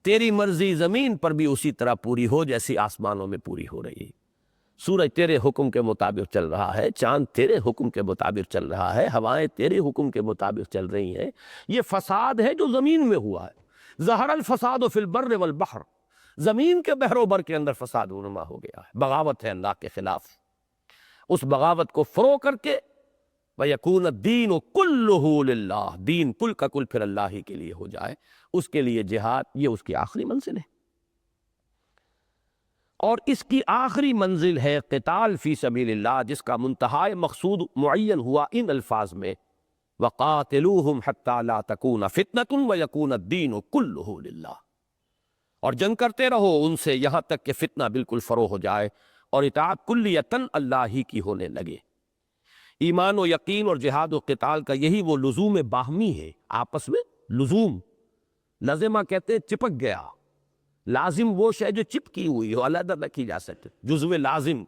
تیری مرضی زمین پر بھی اسی طرح پوری ہو جیسی آسمانوں میں پوری ہو رہی ہے۔ سورج تیرے حکم کے مطابق چل رہا ہے، چاند تیرے حکم کے مطابق چل رہا ہے، ہوائیں تیرے حکم کے مطابق چل رہی ہیں۔ یہ فساد ہے جو زمین میں ہوا ہے، ظہر الفساد فی البر والبحر، زمین کے بحر و بر کے اندر فساد رونما ہو گیا ہے، بغاوت ہے اللہ کے خلاف۔ اس بغاوت کو فروغ کر کے وَيَكُونَ الدِّينُ كُلُّهُ لِلَّهِ، دین کل کا کل پھر اللہ ہی کے لیے ہو جائے، اس کے لیے جہاد یہ اس کی آخری منزل ہے، اور اس کی آخری منزل ہے قتال فی سبیل اللہ، جس کا منتہائے مقصود معین ہوا ان الفاظ میں وَقَاتِلُوهُمْ حَتَّى لَا تَكُونَ فِتْنَةٌ وَيَكُونَ الدِّينُ كُلُّهُ لِلَّهِ، اور جنگ کرتے رہو ان سے یہاں تک کہ فتنہ بالکل فروغ ہو جائے اور اطاعت کلیتاً اللہ ہی کی ہونے لگے۔ ایمان و یقین اور جہاد و قتال کا یہی وہ لزوم باہمی ہے، آپس میں لزوم، لازمہ کہتے ہیں چپک گیا، لازم وہ شے جو چپکی ہوئی ہو، علیحدہ نہ کی جا سکتے، جزو لازم۔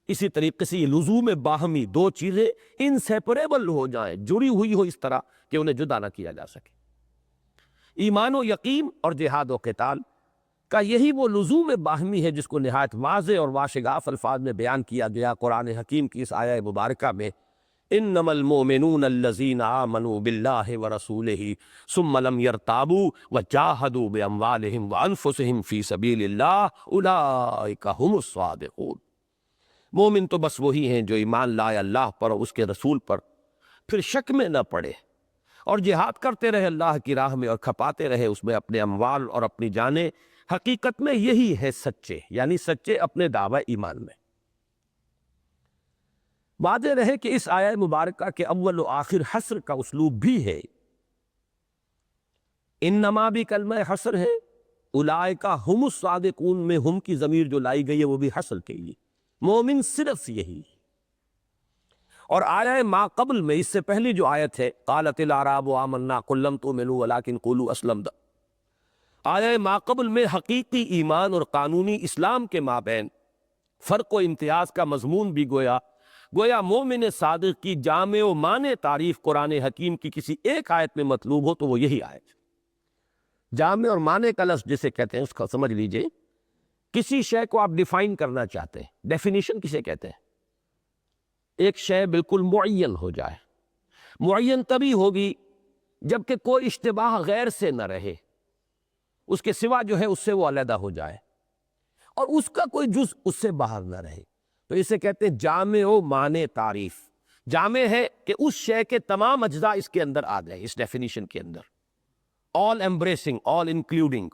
اسی طریقے سے یہ لزوم باہمی، دو چیزیں انسیپریبل ہو جائیں، جڑی ہوئی ہو اس طرح کہ انہیں جدا نہ کیا جا سکے۔ ایمان و یقین اور جہاد و قتال کا یہی وہ لزوم باہمی ہے جس کو نہایت واضح اور واشگاف الفاظ میں بیان کیا گیا قرآن حکیم کی اس آیہ مبارکہ میں، انما المؤمنون الذین آمنوا باللہ ورسولہ ثم لم یرتابوا وجاہدوا باموالہم وانفسہم فی سبیل اللہ اولئک ھم الصادقون۔ مومن تو بس وہی ہیں جو ایمان لائے اللہ پر اور اس کے رسول پر، پھر شک میں نہ پڑے اور جہاد کرتے رہے اللہ کی راہ میں اور کھپاتے رہے اس میں اپنے اموال اور اپنی جانیں، حقیقت میں یہی ہے سچے، یعنی سچے اپنے دعوی ایمان میں۔ واضح رہے کہ اس آیہ مبارکہ کے اول و آخر حصر کا اسلوب بھی ہے، انما بھی کلمہ حصر ہے، اولئک ھم الصادقون میں ہم کی ضمیر جو لائی گئی ہے وہ بھی حصر کے لیے، مومن صرف یہی۔ اور آیہ ما قبل میں اس سے پہلی جو آیت ہے قالت الاعراب آمنا قل لم تؤمنوا ولکن قولوا اسلمنا، آیہ ما قبل میں حقیقی ایمان اور قانونی اسلام کے مابین فرق و امتیاز کا مضمون بھی گویا مومن صادق کی جامع و مانع تعریف قرآن حکیم کی کسی ایک آیت میں مطلوب ہو تو وہ یہی آیت۔ جامع اور مانع کا لفظ جسے کہتے ہیں اس کو سمجھ لیجئے، کسی شے کو آپ ڈیفائن کرنا چاہتے ہیں، ڈیفینیشن کسے کہتے ہیں؟ ایک شے بالکل معین ہو جائے، معین تبھی ہوگی جبکہ کوئی اشتباہ غیر سے نہ رہے، اس کے سوا جو ہے اس سے وہ علیحدہ ہو جائے اور اس کا کوئی جز اس سے باہر نہ رہے، تو اسے کہتے ہیں جامع و مانع تعریف۔ جامع ہے کہ اس شے کے تمام اجزاء اس کے اندر آ جائیں، اس ڈیفینیشن کے اندر، آل ایمبریسنگ، آل انکلوڈنگ،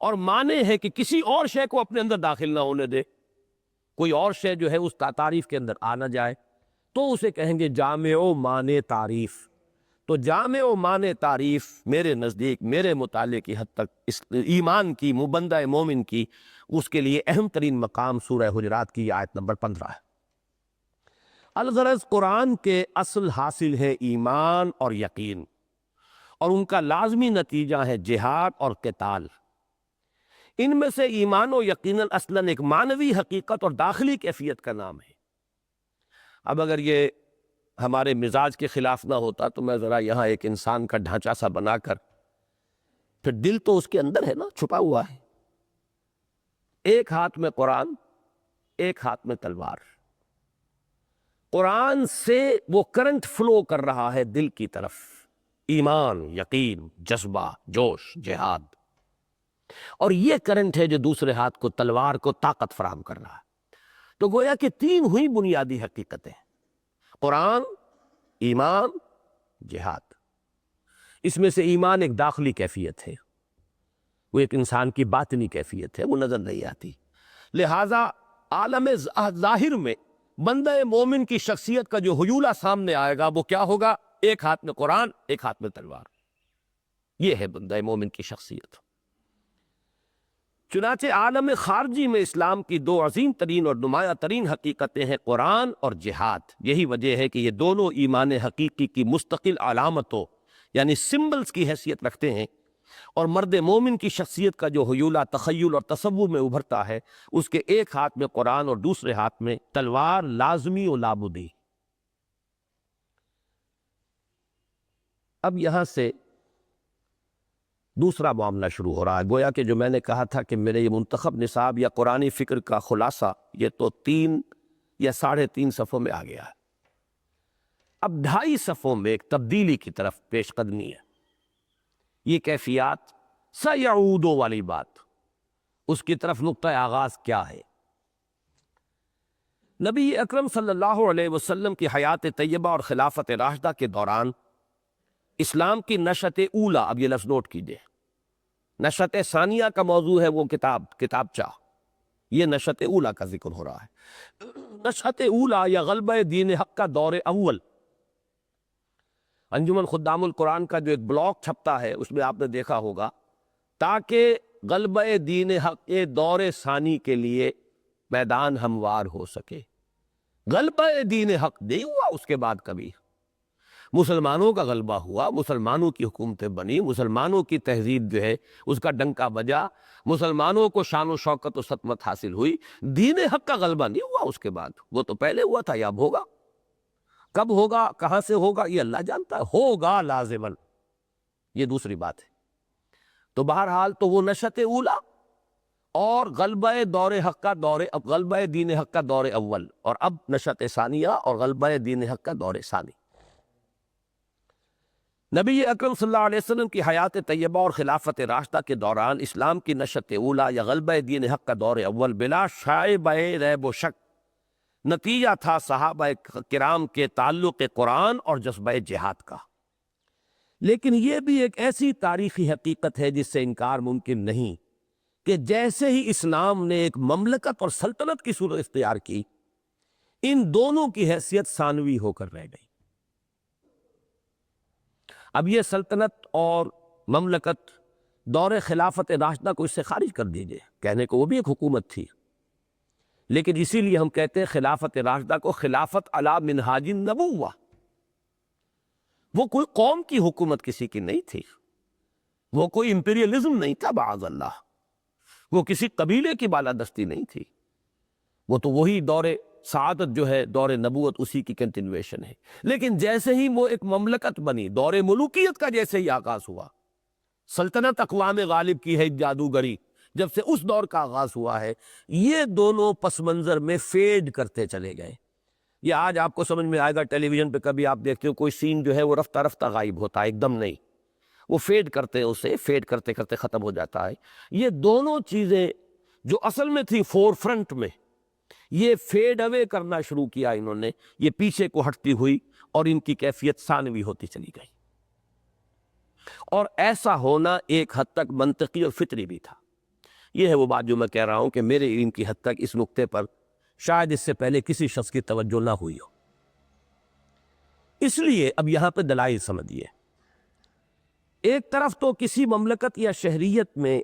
اور مانع ہے کہ کسی اور شے کو اپنے اندر داخل نہ ہونے دے، کوئی اور شے جو ہے اس تعریف کے اندر آ نہ جائے، تو اسے کہیں گے جامع و مانع تعریف۔ تو جامع و مانع تعریف میرے نزدیک، میرے مطالعے کی حد تک اس ایمان کی، بندہ مومن کی، اس کے لیے اہم ترین مقام سورہ حجرات کی آیت نمبر 15 ہے۔ الغرض قرآن کے اصل حاصل ہے ایمان اور یقین، اور ان کا لازمی نتیجہ ہے جہاد اور قتال۔ ان میں سے ایمان و یقین اصلاً ایک معنوی حقیقت اور داخلی کیفیت کا نام ہے۔ اب اگر یہ ہمارے مزاج کے خلاف نہ ہوتا تو میں ذرا یہاں ایک انسان کا ڈھانچہ سا بنا کر، پھر دل تو اس کے اندر ہے نا، چھپا ہوا ہے، ایک ہاتھ میں قرآن، ایک ہاتھ میں تلوار، قرآن سے وہ کرنٹ فلو کر رہا ہے دل کی طرف، ایمان، یقین، جذبہ، جوش، جہاد، اور یہ کرنٹ ہے جو دوسرے ہاتھ کو، تلوار کو طاقت فراہم کر رہا ہے۔ تو گویا کہ تین ہوئی بنیادی حقیقتیں: قرآن، ایمان، جہاد۔ اس میں سے ایمان ایک داخلی کیفیت ہے، وہ ایک انسان کی باطنی کیفیت ہے، وہ نظر نہیں آتی۔ لہٰذا عالم ظاہر میں بندہ مومن کی شخصیت کا جو حیولہ سامنے آئے گا وہ کیا ہوگا؟ ایک ہاتھ میں قرآن، ایک ہاتھ میں تلوار۔ یہ ہے بندہ مومن کی شخصیت۔ چنانچہ عالم خارجی میں اسلام کی دو عظیم ترین اور نمایاں ترین حقیقتیں ہیں، قرآن اور جہاد۔ یہی وجہ ہے کہ یہ دونوں ایمان حقیقی کی مستقل علامتوں یعنی سمبلز کی حیثیت رکھتے ہیں، اور مرد مومن کی شخصیت کا جو حیولہ تخیل اور تصور میں ابھرتا ہے، اس کے ایک ہاتھ میں قرآن اور دوسرے ہاتھ میں تلوار لازمی و لابدی۔ اب یہاں سے دوسرا معاملہ شروع ہو رہا ہے۔ گویا کہ جو میں نے کہا تھا کہ میرے یہ منتخب نصاب یا قرآنی فکر کا خلاصہ یہ تو 3 یا 3.5 صفحوں میں آ گیا ہے۔ اب 2.5 صفحوں میں ایک تبدیلی کی طرف پیش قدمی ہے۔ یہ کیفیات سیعودو والی بات، اس کی طرف نقطہ آغاز کیا ہے؟ نبی اکرم صلی اللہ علیہ وسلم کی حیات طیبہ اور خلافت راشدہ کے دوران اسلام کی نشأت اولیٰ، اب یہ لفظ نوٹ کیجئے، نشأت ثانیہ کا موضوع ہے وہ کتابچہ، یہ نشأت اولیٰ کا ذکر ہو رہا ہے۔ نشأت اولیٰ یا غلبہ دین حق کا دور اول، انجمن خدام القرآن کا جو ایک بلاک چھپتا ہے اس میں آپ نے دیکھا ہوگا، تاکہ غلبہ دین حق دور ثانی کے لیے میدان ہموار ہو سکے۔ غلبہ دین حق نہیں ہوا اس کے بعد کبھی، مسلمانوں کا غلبہ ہوا، مسلمانوں کی حکومتیں بنی، مسلمانوں کی تہذیب جو ہے اس کا ڈنکا بجا، مسلمانوں کو شان و شوکت و سطوت حاصل ہوئی، دین حق کا غلبہ نہیں ہوا اس کے بعد۔ وہ تو پہلے ہوا تھا، یا اب ہوگا؟ کب ہوگا، کہاں سے ہوگا، یہ اللہ جانتا ہے، ہوگا لازماً، یہ دوسری بات ہے۔ تو بہرحال تو وہ نشأت اولیٰ اور غلبہ دور حق کا غلبہ دین حق کا دور اول، اور اب نشأت ثانیہ اور غلبہ دین حق کا دور ثانی۔ نبی اکرم صلی اللہ علیہ وسلم کی حیات طیبہ اور خلافت راشدہ کے دوران اسلام کی نشأت اولیٰ یا غلبہ دین حق کا دور اول بلا شائبہ ریب و شک نتیجہ تھا صحابہ کرام کے تعلق قرآن اور جذبہ جہاد کا۔ لیکن یہ بھی ایک ایسی تاریخی حقیقت ہے جس سے انکار ممکن نہیں کہ جیسے ہی اسلام نے ایک مملکت اور سلطنت کی صورت اختیار کی، ان دونوں کی حیثیت ثانوی ہو کر رہ گئی۔ اب یہ سلطنت اور مملکت دور خلافت راشدہ کو اس سے خارج کر دیجئے، کہنے کو وہ بھی ایک حکومت تھی، لیکن اسی لیے ہم کہتے ہیں خلافت راشدہ کو خلافت علی منہاج النبوہ۔ وہ کوئی قوم کی حکومت کسی کی نہیں تھی، وہ کوئی امپیریلزم نہیں تھا معاذ اللہ، وہ کسی قبیلے کی بالادستی نہیں تھی، وہ تو وہی دور سعادت جو ہے، دور نبوت، اسی کی کنٹینویشن ہے۔ لیکن جیسے ہی وہ ایک مملکت بنی، دور ملوکیت کا جیسے ہی آغاز ہوا، سلطنت اقوام غالب کی ہے جادوگری، جب سے اس دور کا آغاز ہوا ہے، یہ دونوں پس منظر میں فیڈ کرتے چلے گئے۔ یہ آج آپ کو سمجھ میں آئے گا، ٹیلی ویژن پہ کبھی آپ دیکھتے ہو کوئی سین جو ہے وہ رفتہ رفتہ غائب ہوتا ہے، ایک دم نہیں، وہ فیڈ کرتے، اسے فیڈ کرتے کرتے ختم ہو جاتا ہے۔ یہ دونوں چیزیں جو اصل میں تھی فور فرنٹ میں، یہ فیڈ اوے کرنا شروع کیا انہوں نے، یہ پیچھے کو ہٹتی ہوئی اور ان کی کیفیت ثانوی ہوتی چلی گئی۔ اور ایسا ہونا ایک حد تک منطقی اور فطری بھی تھا۔ یہ ہے وہ بات جو میں کہہ رہا ہوں کہ میرے علم کی حد تک اس نقطے پر شاید اس سے پہلے کسی شخص کی توجہ نہ ہوئی ہو۔ اس لیے اب یہاں پہ دلائل سمجھیے۔ ایک طرف تو کسی مملکت یا شہریت میں،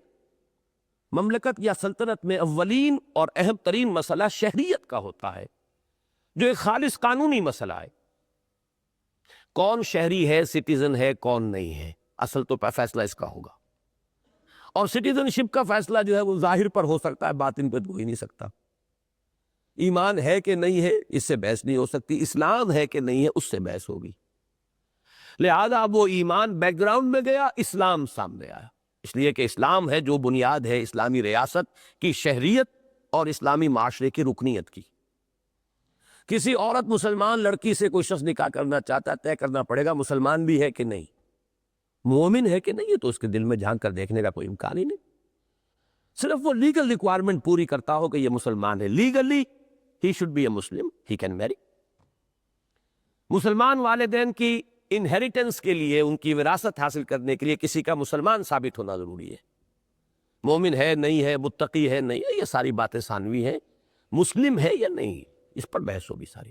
مملکت یا سلطنت میں اولین اور اہم ترین مسئلہ شہریت کا ہوتا ہے، جو ایک خالص قانونی مسئلہ ہے۔ کون شہری ہے، سٹیزن ہے، کون نہیں ہے، اصل تو فیصلہ اس کا ہوگا۔ اور سٹیزن شپ کا فیصلہ جو ہے وہ ظاہر پر ہو سکتا ہے، باطن پہ تو ہو ہی نہیں سکتا۔ ایمان ہے کہ نہیں ہے، اس سے بحث نہیں ہو سکتی، اسلام ہے کہ نہیں ہے، اس سے بحث ہوگی۔ لہذا وہ ایمان بیک گراؤنڈ میں گیا، اسلام سامنے آیا، اس لیے کہ اسلام ہے جو بنیاد ہے اسلامی ریاست کی، شہریت اور اسلامی معاشرے کی رکنیت کی۔ کسی عورت مسلمان لڑکی سے کوئی شخص نکاح کرنا چاہتا ہے، طے کرنا پڑے گا مسلمان بھی ہے کہ نہیں، مومن ہے کہ نہیں، ہے تو اس کے دل میں جھانک کر دیکھنے کا کوئی امکان ہی نہیں۔ صرف وہ لیگل ریکوائرمنٹ پوری کرتا ہو کہ یہ مسلمان ہے، legally he should be a Muslim, he can marry. مسلمان والدین کی انہیریٹنس کے لیے، ان کی وراثت حاصل کرنے کے لیے کسی کا مسلمان ثابت ہونا ضروری ہے. مومن ہے نہیں ہے، متقی ہے نہیں ہے، یہ ساری باتیں ثانوی ہیں. مسلم ہے یا نہیں، اس پر بحث ہوگی ساری.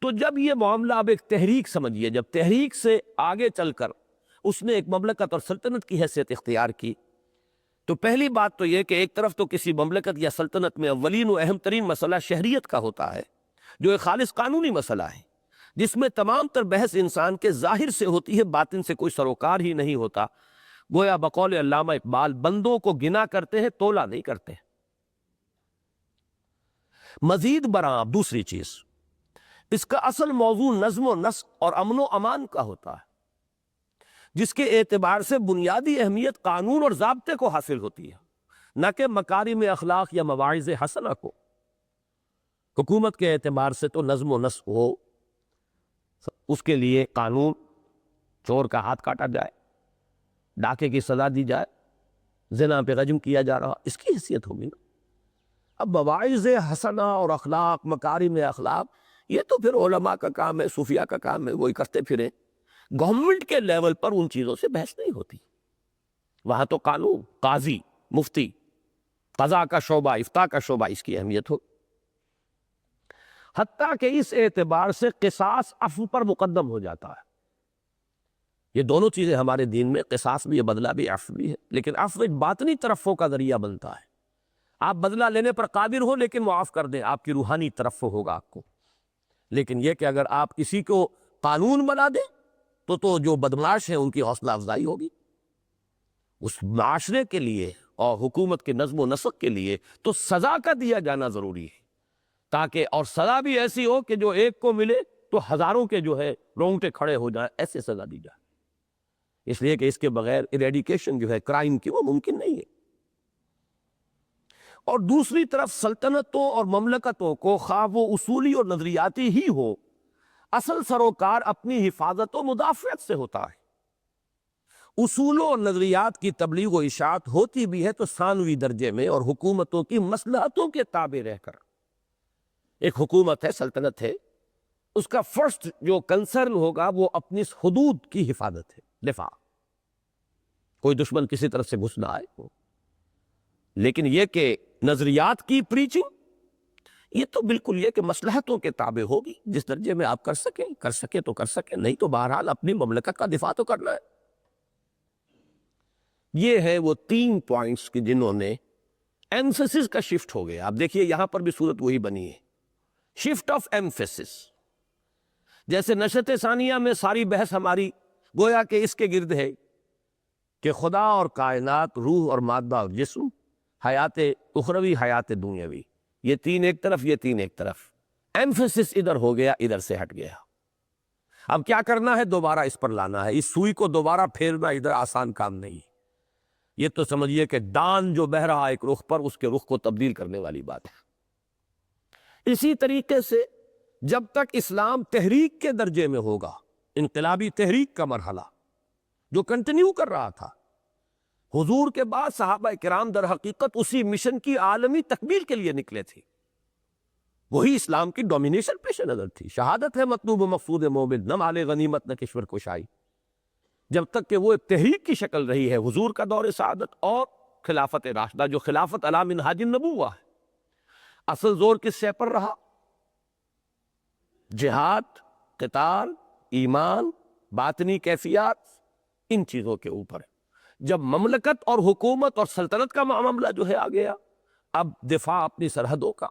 تو جب یہ معاملہ اب ایک تحریک سمجھیے، جب تحریک سے آگے چل کر اس نے ایک مملکت اور سلطنت کی حیثیت اختیار کی، تو پہلی بات تو یہ کہ ایک طرف تو کسی مملکت یا سلطنت میں اولین و اہم ترین مسئلہ شہریت کا ہوتا ہے، جو ایک خالص قانونی مسئلہ ہے، جس میں تمام تر بحث انسان کے ظاہر سے ہوتی ہے، باطن سے کوئی سروکار ہی نہیں ہوتا. گویا بقول علامہ اقبال، بندوں کو گنا کرتے ہیں، تولا نہیں کرتے. مزید برآں دوسری چیز، اس کا اصل موضوع نظم و نسق اور امن و امان کا ہوتا ہے، جس کے اعتبار سے بنیادی اہمیت قانون اور ضابطے کو حاصل ہوتی ہے، نہ کہ مکارم اخلاق یا مواعظ حسنہ کو. حکومت کے اعتبار سے تو نظم و نسق ہو، اس کے لیے قانون، چور کا ہاتھ کاٹا جائے، ڈاکے کی سزا دی جائے، زنا پہ رجم کیا جا رہا، اس کی حیثیت ہوگی نا. اب مواعظ حسنہ اور اخلاق، مکارم اخلاق، یہ تو پھر علماء کا کام ہے، صوفیاء کا کام ہے، وہی کرتے پھریں. گورنمنٹ کے لیول پر ان چیزوں سے بحث نہیں ہوتی. وہاں تو قانون، قاضی، مفتی، قضاء کا شعبہ، افتاء کا شعبہ، اس کی اہمیت ہو. حتیٰ کہ اس اعتبار سے قصاص عفو پر مقدم ہو جاتا ہے. یہ دونوں چیزیں ہمارے دین میں، قصاص بھی ہے، بدلہ بھی، عفو بھی ہے. لیکن عفو ایک باطنی ترفع کا ذریعہ بنتا ہے. آپ بدلہ لینے پر قادر ہو لیکن معاف کر دیں، آپ کی روحانی ترفع ہوگا آپ کو. لیکن یہ کہ اگر آپ کسی کو قانون بنا دیں تو جو بدمعاش ہیں ان کی حوصلہ افزائی ہوگی. اس معاشرے کے لیے اور حکومت کے نظم و نسق کے لیے تو سزا کا دیا جانا ضروری ہے، تاکہ اور سزا بھی ایسی ہو کہ جو ایک کو ملے تو ہزاروں کے جو ہے رونگٹے کھڑے ہو جائیں، ایسے سزا دی جائے. اس لیے کہ اس کے بغیر ایریڈیکیشن جو ہے کرائم کی، وہ ممکن نہیں ہے. اور دوسری طرف سلطنتوں اور مملکتوں کو، خواہ وہ اصولی اور نظریاتی ہی ہو، اصل سروکار اپنی حفاظت و مدافعت سے ہوتا ہے. اصولوں اور نظریات کی تبلیغ و اشاعت ہوتی بھی ہے تو ثانوی درجے میں اور حکومتوں کی مصلحتوں کے تابع رہ کر. ایک حکومت ہے، سلطنت ہے، اس کا فرسٹ جو کنسرن ہوگا وہ اپنی حدود کی حفاظت ہے، دفاع. کوئی دشمن کسی طرف سے گھس نہ آئے. لیکن یہ کہ نظریات کی پریچنگ، یہ تو بالکل یہ کہ مصلحتوں کے تابع ہوگی. جس درجے میں آپ کر سکیں تو کر سکیں، نہیں تو بہرحال اپنی مملکت کا دفاع تو کرنا ہے. یہ ہے وہ 3 پوائنٹس کہ جنہوں نے ایمفیسس کا شفٹ ہو گیا. آپ دیکھیے یہاں پر بھی صورت وہی بنی ہے، شفٹ آف ایمفیسس. جیسے نشأت ثانیہ میں ساری بحث ہماری گویا کہ اس کے گرد ہے کہ خدا اور کائنات، روح اور مادہ اور جسم، حیات اخروی، حیات دنیاوی، یہ 3 ایک طرف، یہ 3 ایک طرف. ایمفیسس ادھر ہو گیا، ادھر سے ہٹ گیا. اب کیا کرنا ہے؟ دوبارہ اس پر لانا ہے. اس سوئی کو دوبارہ پھیرنا ادھر آسان کام نہیں. یہ تو سمجھیے کہ ڈان جو بہہ رہا ایک رخ پر، اس کے رخ کو تبدیل کرنے والی بات ہے. اسی طریقے سے جب تک اسلام تحریک کے درجے میں ہوگا، انقلابی تحریک کا مرحلہ جو کنٹینیو کر رہا تھا، حضور کے بعد صحابہ کرام در حقیقت اسی مشن کی عالمی تکمیل کے لیے نکلے تھے. وہی اسلام کی ڈومینیشن پیش نظر تھی. شہادت ہے مطلوب و مقصود مومن، نہ مال غنیمت نہ کشور کشائی. جب تک کہ وہ ایک تحریک کی شکل رہی ہے، حضور کا دور سعادت اور خلافت راشدہ جو خلافت علی منہاج النبوہ ہے. اصل زور کس شے پر رہا؟ جہاد، قتال، ایمان، باطنی کیفیات، ان چیزوں کے اوپر. جب مملکت اور حکومت اور سلطنت کا معاملہ جو ہے آ گیا، اب دفاع اپنی سرحدوں کا.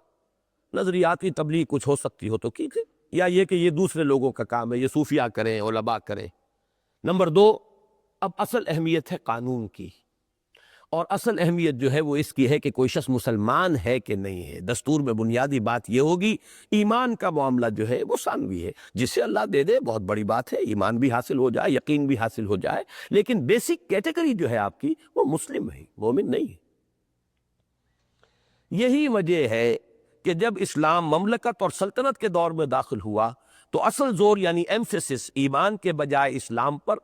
نظریاتی تبلیغ کچھ ہو سکتی ہو تو ٹھیک ہے، یا یہ کہ یہ دوسرے لوگوں کا کام ہے، یہ صوفیاء کریں، علماء کریں. نمبر 2، اب اصل اہمیت ہے قانون کی. اور اصل اہمیت جو ہے وہ اس کی ہے کہ کوئی شخص مسلمان ہے کہ نہیں ہے. دستور میں بنیادی بات یہ ہوگی، ایمان کا معاملہ جو ہے وہ ثانوی ہے. جسے اللہ دے دے بہت بڑی بات ہے، ایمان بھی حاصل ہو جائے، یقین بھی حاصل ہو جائے، لیکن بیسک کیٹیگری جو ہے آپ کی وہ مسلم ہے، مومن نہیں ہے. یہی وجہ ہے کہ جب اسلام مملکت اور سلطنت کے دور میں داخل ہوا تو اصل زور یعنی ایمفیسس ایمان کے بجائے اسلام پر.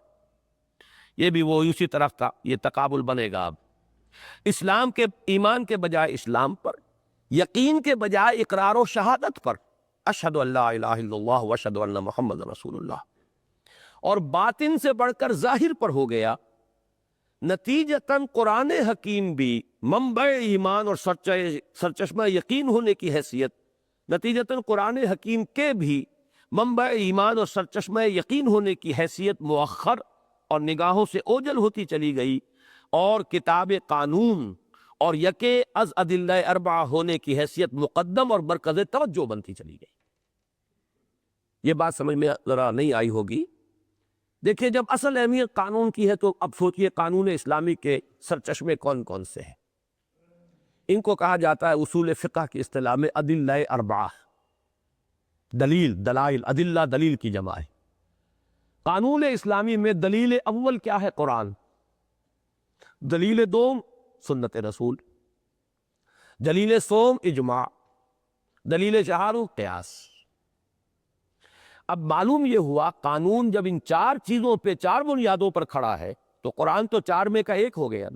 یہ بھی وہ اسی طرف تھا، یہ تقابل بنے گا. اب اسلام کے ایمان کے بجائے اسلام پر، یقین کے بجائے اقرار و شہادت پر، اشہد ان لا الہ الا اللہ و اشہد ان محمد رسول اللہ، اور باطن سے بڑھ کر ظاہر پر ہو گیا۔ نتیجتاً قرآن حکیم بھی منبع ایمان اور سرچشمہ یقین ہونے کی حیثیت، نتیجتاً قرآن حکیم کے بھی منبع ایمان اور سرچشمہ یقین ہونے کی حیثیت مؤخر اور نگاہوں سے اوجل ہوتی چلی گئی، اور کتاب قانون اور یکے از ادلہ اربعہ ہونے کی حیثیت مقدم اور مرکز توجہ بنتی چلی گئی۔ یہ بات سمجھ میں ذرا نہیں آئی ہوگی۔ دیکھیں، جب اصل اہمیت قانون کی ہے تو اب سوچئے قانون اسلامی کے سرچشمے کون کون سے ہیں۔ ان کو کہا جاتا ہے اصول فقہ کی اصطلاح میں ادلہ اربعہ، دلیل، دلائل، ادلہ دلیل کی جمع ہے۔ قانون اسلامی میں دلیل اول کیا ہے؟ قرآن۔ دلیل دوم سنت رسول، دلیل سوم اجماع، دلیل چہارم قیاس۔ اب معلوم یہ ہوا قانون جب ان چار چیزوں پہ، چار بنیادوں پر کھڑا ہے تو قرآن تو چار میں کا ایک ہو گیا،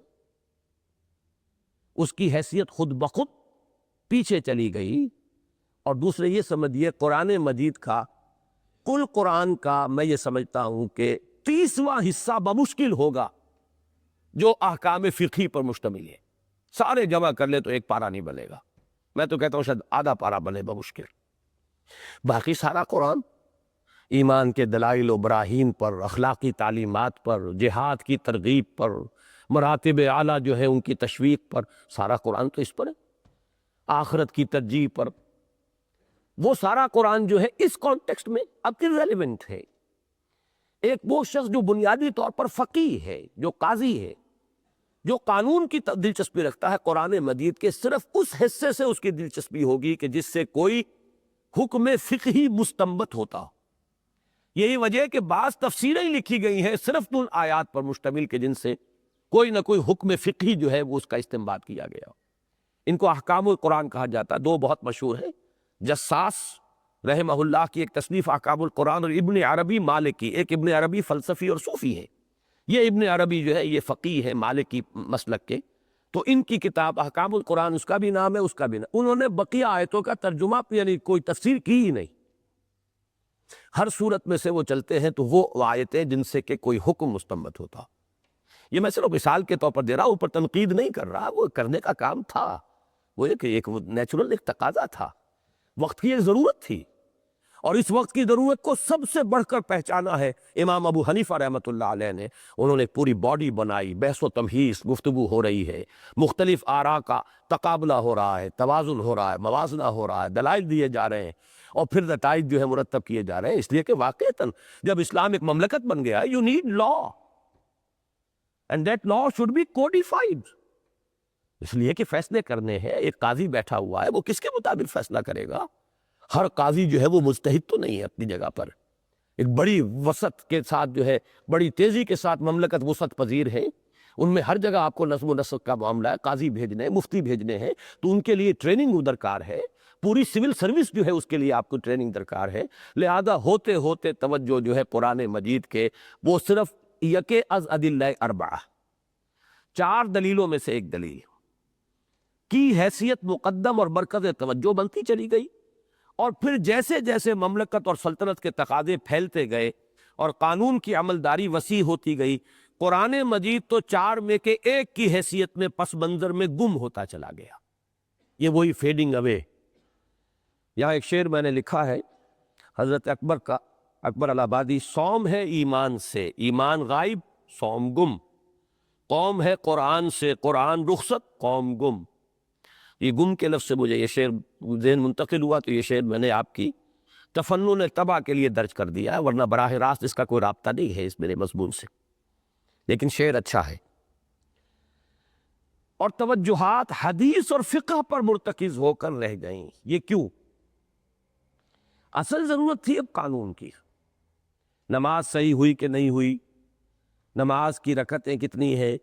اس کی حیثیت خود بخود پیچھے چلی گئی۔ اور دوسرے یہ سمجھیے قرآن مجید کا، کل قرآن کا میں یہ سمجھتا ہوں کہ 30واں حصہ بمشکل ہوگا جو احکام فقہی پر مشتمل ہے۔ سارے جمع کر لے تو ایک پارہ نہیں بنے گا، میں تو کہتا ہوں شاید آدھا پارہ بنے بمشکل۔ باقی سارا قرآن ایمان کے دلائل و براہین پر، اخلاقی تعلیمات پر، جہاد کی ترغیب پر، مراتب اعلیٰ جو ہے ان کی تشویق پر، سارا قرآن تو اس پر ہے، آخرت کی ترجیح پر۔ وہ سارا قرآن جو ہے اس کانٹیکسٹ میں اب کی ریلیونٹ ہے۔ ایک وہ شخص جو بنیادی طور پر فقیہ ہے، جو قاضی ہے، جو قانون کی دلچسپی رکھتا ہے، قرآن مجید کے صرف اس حصے سے اس کی دلچسپی ہوگی کہ جس سے کوئی حکم فقہی مستنبط ہوتا ہو۔ یہی وجہ کہ بعض تفسیریں لکھی گئی ہیں صرف ان آیات پر مشتمل کہ جن سے کوئی نہ کوئی حکم فقہی جو ہے وہ اس کا استنباط کیا گیا۔ ان کو احکام القرآن کہا جاتا ہے۔ دو بہت مشہور ہیں، جساس رحمہ اللہ کی ایک تصنیف احکام القرآن، اور ابن عربی مالکی۔ ایک ابن عربی فلسفی اور صوفی ہے، یہ ابن عربی جو ہے یہ فقیہ ہے مالکی مسلک کے، تو ان کی کتاب احکام القرآن، اس کا بھی نام ہے، اس کا بھی نام۔ انہوں نے بقیہ آیتوں کا ترجمہ یعنی کوئی تفسیر کی ہی نہیں، ہر صورت میں سے وہ چلتے ہیں تو وہ آیتیں جن سے کہ کوئی حکم مستنبط ہوتا۔ یہ میں صرف مثال کے طور پر دے رہا ہوں، اوپر تنقید نہیں کر رہا، وہ کرنے کا کام تھا، وہ ایک نیچرل ایک تقاضا تھا، وقت کی ایک ضرورت تھی، اور اس وقت کی ضرورت کو سب سے بڑھ کر پہچانا ہے امام ابو حنیفہ رحمۃ اللہ علیہ نے۔ انہوں نے پوری باڈی بنائی، بحث و تمہیز، گفتگو ہو رہی ہے، مختلف آراء کا تقابلہ ہو رہا ہے، توازن ہو رہا ہے، موازنہ ہو رہا ہے، دلائل دیے جا رہے ہیں، اور پھر نتائج جو ہے مرتب کیے جا رہے ہیں، اس لیے کہ واقعتاً جب اسلام ایک مملکت بن گیا، you need law and that law should be codified. اس لیے کہ فیصلے کرنے ہیں، ایک قاضی بیٹھا ہوا ہے، وہ کس کے مطابق فیصلہ کرے گا؟ ہر قاضی جو ہے وہ مجتہد تو نہیں ہے اپنی جگہ پر، ایک بڑی وسعت کے ساتھ جو ہے، بڑی تیزی کے ساتھ مملکت وسعت پذیر ہے، ان میں ہر جگہ آپ کو نظم و نسق کا معاملہ ہے، قاضی بھیجنے ہیں، مفتی بھیجنے ہیں، تو ان کے لیے ٹریننگ درکار ہے، پوری سول سروس جو ہے اس کے لیے آپ کو ٹریننگ درکار ہے۔ لہذا ہوتے ہوتے توجہ جو ہے قرآن مجید کے، وہ صرف یکے از ادلہ اربعہ، چار دلیلوں میں سے ایک دلیل کی حیثیت مقدم اور مرکز توجہ بنتی چلی گئی، اور پھر جیسے جیسے مملکت اور سلطنت کے تقاضے پھیلتے گئے اور قانون کی عملداری وسیع ہوتی گئی، قرآن مجید تو چار میں کے ایک کی حیثیت میں پس منظر میں گم ہوتا چلا گیا۔ یہ وہی فیڈنگ اوے۔ یہاں ایک شعر میں نے لکھا ہے حضرت اکبر کا، اکبر الہآبادی: صوم ہے ایمان سے، ایمان غائب، صوم گم، قوم ہے قرآن سے، قرآن رخصت، قوم گم۔ یہ گم کے لفظ سے مجھے یہ شعر ذہن منتقل ہوا، تو یہ شعر میں نے آپ کی تفنن طبع کے لیے درج کر دیا ہے، ورنہ براہ راست اس کا کوئی رابطہ نہیں ہے اس میرے مضمون سے، لیکن شعر اچھا ہے۔ اور توجہات حدیث اور فقہ پر مرتکز ہو کر رہ گئیں۔ یہ کیوں؟ اصل ضرورت تھی اب قانون کی، نماز صحیح ہوئی کہ نہیں ہوئی، نماز کی رکعتیں کتنی ہیں،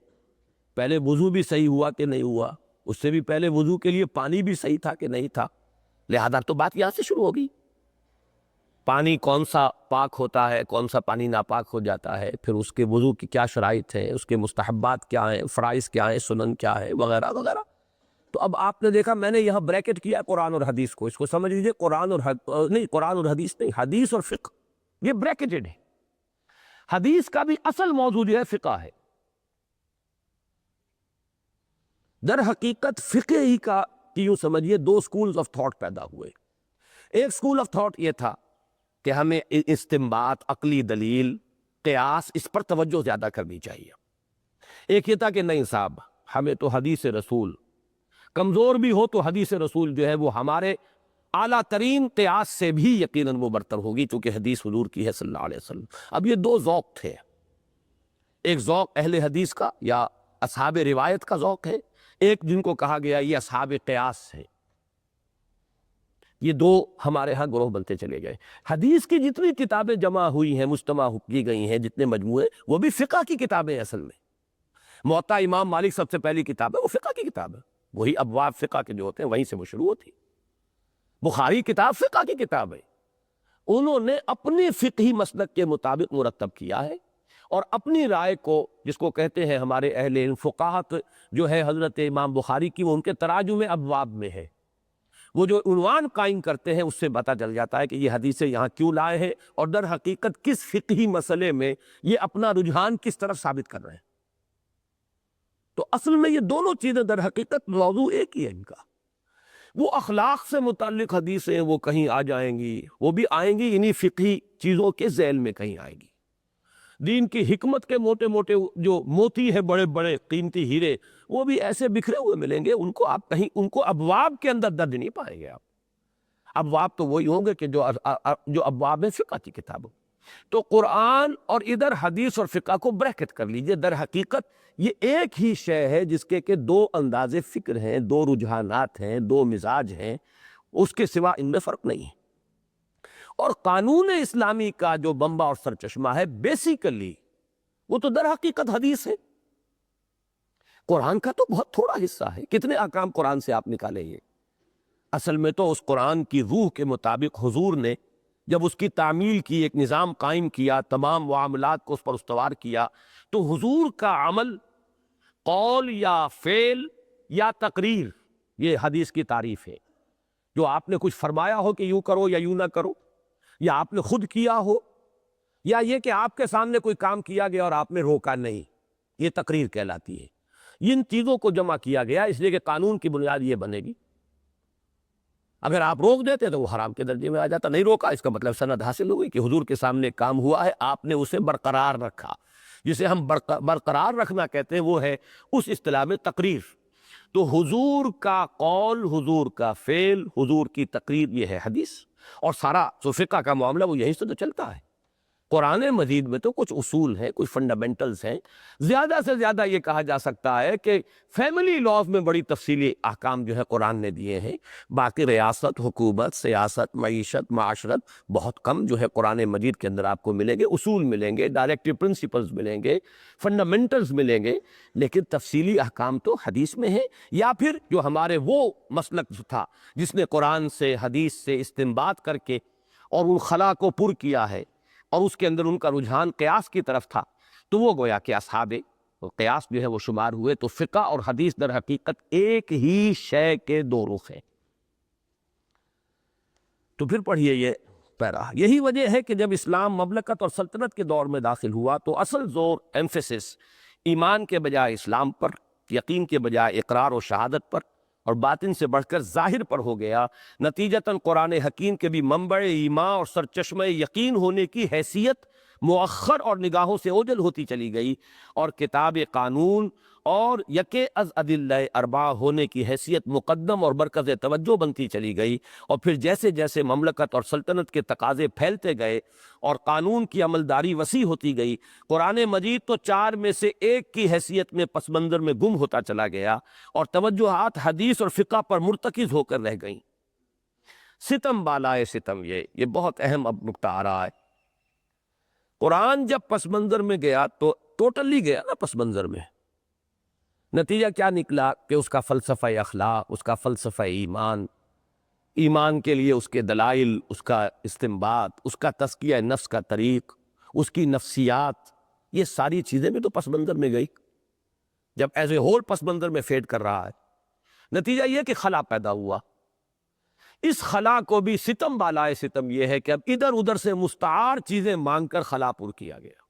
پہلے وضو بھی صحیح ہوا کہ نہیں ہوا، اس سے بھی پہلے وضو کے لیے پانی بھی صحیح تھا کہ نہیں تھا۔ لہذا تو بات یہاں سے شروع ہوگی، پانی کون سا پاک ہوتا ہے، کون سا پانی ناپاک ہو جاتا ہے، پھر اس کے وضو کی کیا شرائط ہیں، اس کے مستحبات کیا ہیں، فرائض کیا ہیں، سنن کیا ہے، وغیرہ وغیرہ۔ تو اب آپ نے دیکھا میں نے یہاں بریکٹ کیا قرآن اور حدیث کو، اس کو سمجھ لیجئے قرآن اور نہیں، قرآن اور حدیث نہیں، حدیث اور فقہ، یہ بریکٹڈ ہے۔ حدیث کا بھی اصل موضوع جو ہے فقہ ہے۔ در حقیقت فقہ ہی کا یوں سمجھیے دو سکولز آف تھاٹ پیدا ہوئے۔ ایک سکول آف تھاٹ یہ تھا کہ ہمیں استنباط، عقلی دلیل، قیاس، اس پر توجہ زیادہ کرنی چاہیے۔ ایک یہ تھا کہ نہیں صاحب، ہمیں تو حدیث رسول، کمزور بھی ہو تو حدیث رسول جو ہے وہ ہمارے اعلیٰ ترین قیاس سے بھی یقیناً وہ برتر ہوگی، چونکہ حدیث حضور کی ہے صلی اللہ علیہ وسلم۔ اب یہ دو ذوق تھے، ایک ذوق اہل حدیث کا یا اصحاب روایت کا ذوق ہے، ایک جن کو کہا گیا یہ اصحاب قیاس ہے۔ یہ دو ہمارے ہاں گروہ بنتے چلے گئے۔ حدیث کی جتنی کتابیں جمع ہوئی ہیں، مجتمع کی گئی ہیں، جتنے مجموعے، وہ بھی فقہ کی کتابیں اصل میں۔ موطا امام مالک سب سے پہلی کتاب ہے، وہ فقہ کی کتاب ہے، وہی ابواب فقہ کے جو ہوتے ہیں وہیں سے وہ شروع ہوتی۔ بخاری کتاب فقہ کی کتاب ہے، انہوں نے اپنے فقہی مسلک کے مطابق مرتب کیا ہے، اور اپنی رائے کو، جس کو کہتے ہیں ہمارے اہل علم فقاہت جو ہے حضرت امام بخاری کی، وہ ان کے تراجم ابواب میں ہے، وہ جو عنوان قائم کرتے ہیں اس سے پتہ چل جاتا ہے کہ یہ حدیثیں یہاں کیوں لائے ہیں، اور در حقیقت کس فقہی مسئلے میں یہ اپنا رجحان کس طرف ثابت کر رہے ہیں۔ تو اصل میں یہ دونوں چیزیں در حقیقت موضوع ایک ہی ہے ان کا۔ وہ اخلاق سے متعلق حدیثیں وہ کہیں آ جائیں گی، وہ بھی آئیں گی انہی فقہی چیزوں کے ذیل میں کہیں آئیں گی۔ دین کی حکمت کے موٹے موٹے جو موتی ہے، بڑے بڑے قیمتی ہیرے، وہ بھی ایسے بکھرے ہوئے ملیں گے، ان کو آپ کہیں ان کو ابواب کے اندر درج نہیں پائیں گے آپ۔ ابواب تو وہی ہوں گے کہ جو ابواب ہیں فقہ کی کتابوں۔ تو قرآن اور ادھر حدیث اور فقہ کو بریکٹ کر لیجئے، در حقیقت یہ ایک ہی شے ہے جس کے کہ دو انداز فکر ہیں، دو رجحانات ہیں، دو مزاج ہیں، اس کے سوا ان میں فرق نہیں ہے۔ اور قانون اسلامی کا جو بمبا اور سرچشمہ ہے بیسیکلی وہ تو در حقیقت حدیث ہے۔ قرآن کا تو بہت تھوڑا حصہ ہے، کتنے احکام قرآن سے آپ نکالیں گے؟ اصل میں تو اس قرآن کی روح کے مطابق حضور نے جب اس کی تعمیل کی، ایک نظام قائم کیا، تمام معاملات کو اس پر استوار کیا، تو حضور کا عمل قول یا فعل یا تقریر، یہ حدیث کی تعریف ہے۔ جو آپ نے کچھ فرمایا ہو کہ یوں کرو یا یوں نہ کرو، یا آپ نے خود کیا ہو، یا یہ کہ آپ کے سامنے کوئی کام کیا گیا اور آپ نے روکا نہیں، یہ تقریر کہلاتی ہے۔ ان چیزوں کو جمع کیا گیا اس لیے کہ قانون کی بنیاد یہ بنے گی، اگر آپ روک دیتے تو وہ حرام کے درجے میں آ جاتا، نہیں روکا اس کا مطلب سند حاصل ہوئی کہ حضور کے سامنے کام ہوا ہے، آپ نے اسے برقرار رکھا۔ جسے ہم برقرار رکھنا کہتے ہیں وہ ہے اس اصطلاح میں تقریر۔ تو حضور کا قول، حضور کا فعل، حضور کی تقریر، یہ ہے حدیث۔ اور سارا جو فقہ کا معاملہ وہ یہیں سے تو چلتا ہے۔ قرآن مجید میں تو کچھ اصول ہیں، کچھ فنڈامنٹلز ہیں، زیادہ سے زیادہ یہ کہا جا سکتا ہے کہ فیملی لاز میں بڑی تفصیلی احکام جو ہے قرآن نے دیے ہیں، باقی ریاست، حکومت، سیاست، معیشت، معاشرت بہت کم جو ہے قرآن مجید کے اندر آپ کو ملیں گے۔ اصول ملیں گے، ڈائریکٹیو پرنسپلز ملیں گے، فنڈامنٹلز ملیں گے، لیکن تفصیلی احکام تو حدیث میں ہے، یا پھر جو ہمارے وہ مسلک تھا جس نے قرآن سے، حدیث سے استنباط کر کے اور ان خلا کو پر کیا ہے، اور اس کے اندر ان کا رجحان قیاس کی طرف تھا، تو وہ گویا کہ اصحاب قیاس جو ہے وہ شمار ہوئے۔ تو فقہ اور حدیث در حقیقت ایک ہی شے کے دو رخ ہیں۔ تو پھر پڑھیے یہ پیرا۔ یہی وجہ ہے کہ جب اسلام مملکت اور سلطنت کے دور میں داخل ہوا تو اصل زور، ایمفیسس ایمان کے بجائے اسلام پر، یقین کے بجائے اقرار و شہادت پر، اور باطن سے بڑھ کر ظاہر پر ہو گیا۔ نتیجتاً قرآن حکیم کے بھی منبع ایمان اور سرچشمہ یقین ہونے کی حیثیت مؤخر اور نگاہوں سے اوجھل ہوتی چلی گئی، اور کتاب قانون اور یکے از ادلہ اربعہ ہونے کی حیثیت مقدم اور مرکز توجہ بنتی چلی گئی۔ اور پھر جیسے جیسے مملکت اور سلطنت کے تقاضے پھیلتے گئے اور قانون کی عملداری وسیع ہوتی گئی، قرآن مجید تو چار میں سے ایک کی حیثیت میں پس منظر میں گم ہوتا چلا گیا، اور توجہات حدیث اور فقہ پر مرتکز ہو کر رہ گئیں۔ ستم بالائے ستم، یہ بہت اہم اب نکتہ آ رہا ہے۔ قرآن جب پس منظر میں گیا تو ٹوٹلی گیا نا پس منظر میں۔ نتیجہ کیا نکلا کہ اس کا فلسفہ اخلاق، اس کا فلسفہ ایمان، ایمان کے لیے اس کے دلائل، اس کا استنباط، اس کا تزکیہ نفس کا طریق، اس کی نفسیات، یہ ساری چیزیں بھی تو پس منظر میں گئی۔ جب ایز اے ہول پس منظر میں فیڈ کر رہا ہے نتیجہ یہ کہ خلا پیدا ہوا. اس خلا کو بھی ستم بالائے ستم یہ ہے کہ اب ادھر ادھر سے مستعار چیزیں مانگ کر خلا پر کیا گیا.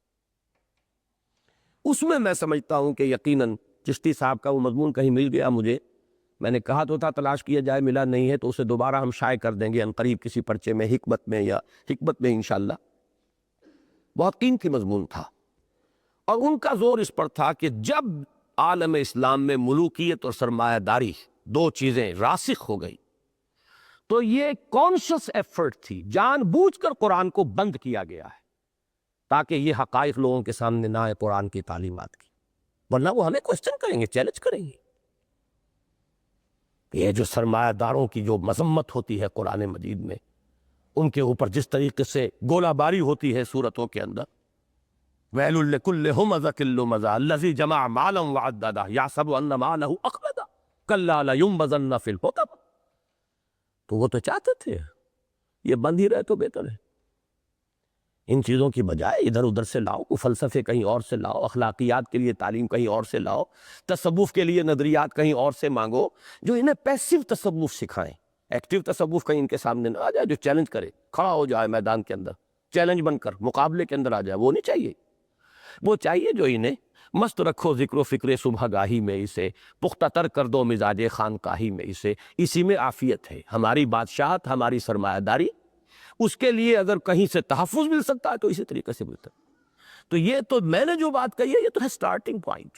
اس میں سمجھتا ہوں کہ یقیناً چشتی صاحب کا وہ مضمون کہیں مل گیا مجھے، میں نے کہا تو تھا تلاش کیا جائے، ملا نہیں ہے تو اسے دوبارہ ہم شائع کر دیں گے عنقریب کسی پرچے میں، حکمت میں یا حکمت میں انشاءاللہ. بہت قیمتی مضمون تھا، اور ان کا زور اس پر تھا کہ جب عالم اسلام میں ملوکیت اور سرمایہ داری دو چیزیں راسخ ہو گئی تو یہ کانشس ایفرٹ تھی، جان بوجھ کر قرآن کو بند کیا گیا ہے تاکہ یہ حقائق لوگوں کے سامنے نہ آئے قرآن کی تعلیمات کی، ورنہ وہ ہمیں کوسچن کریں گے، چیلنج کریں گے. یہ جو سرمایہ داروں کی جو مذمت ہوتی ہے قرآن مجید میں، ان کے اوپر جس طریقے سے گولہ باری ہوتی ہے صورتوں کے اندر، وَيْلٌ لِكُلِّ هُمَزَةٍ لُمَزَةٍ الَّذِي جَمَعَ مَالًا وَعَدَّدَهُ يَحْسَبُ أَنَّ مَالَهُ أَخْلَدَهُ كَلَّا لَيُنبَذَنَّ فِي الْحُطَمَةِ. تو وہ تو چاہتے تھے یہ بند ہی رہے تو بہتر ہے. ان چیزوں کی بجائے ادھر ادھر سے لاؤ، فلسفے کہیں اور سے لاؤ، اخلاقیات کے لیے تعلیم کہیں اور سے لاؤ، تصوف کے لیے نظریات کہیں اور سے مانگو جو انہیں پیسو تصوف سکھائیں. ایکٹیو تصوف کہیں ان کے سامنے نہ آ جائے، جو چیلنج کرے، کھڑا ہو جائے میدان کے اندر، چیلنج بن کر مقابلے کے اندر آ جائے. وہ نہیں چاہیے. وہ چاہیے جو انہیں مست رکھو ذکر و فکر صبح گاہی میں اسے، پختہ تر کر دو مزاج خانقاہی میں اسے. اسی میں عافیت ہے. ہماری بادشاہت، ہماری سرمایہ داری، اس کے لیے اگر کہیں سے تحفظ مل سکتا ہے تو اسی طریقے سے ملتا ہے. تو یہ تو میں نے جو بات کہی ہے یہ تو ہے سٹارٹنگ پوائنٹ،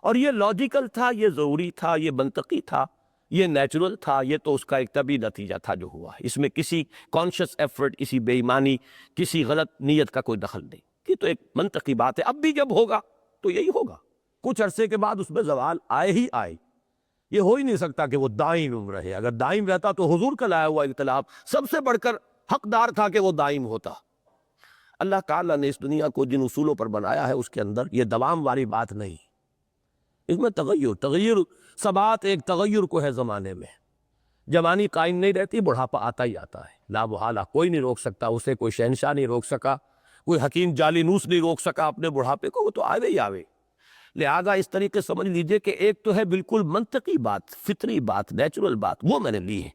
اور یہ لاجیکل تھا، یہ ضروری تھا، یہ منطقی تھا، یہ نیچرل تھا. یہ تو اس کا ایک طبعی نتیجہ تھا جو ہوا. اس میں کسی کانشس ایفرٹ، کسی بے ایمانی، کسی غلط نیت کا کوئی دخل نہیں. یہ تو ایک منطقی بات ہے. اب بھی جب ہوگا تو یہی ہوگا. کچھ عرصے کے بعد اس میں زوال آئے ہی آئے. یہ ہو ہی نہیں سکتا کہ وہ دائم رہے. اگر دائم رہتا تو حضور کا لایا ہوا انقلاب سب سے بڑھ کر حقدار تھا کہ وہ دائم ہوتا. اللہ تعالیٰ نے اس دنیا کو جن اصولوں پر بنایا ہے اس کے اندر یہ دوام والی بات نہیں. اس میں تغیر ثبات ایک تغیر کو ہے زمانے میں. جوانی قائم نہیں رہتی، بڑھاپا آتا ہی آتا ہے. لا محالہ، کوئی نہیں روک سکتا اسے، کوئی شہنشاہ نہیں روک سکا، کوئی حکیم جالینوس نہیں روک سکا اپنے بڑھاپے کو. وہ تو آوے ہی آوے. لہذا اس طریقے سمجھ لیجئے کہ ایک تو ہے بالکل منطقی بات، فطری بات، نیچرل بات، وہ میں نے لی ہے.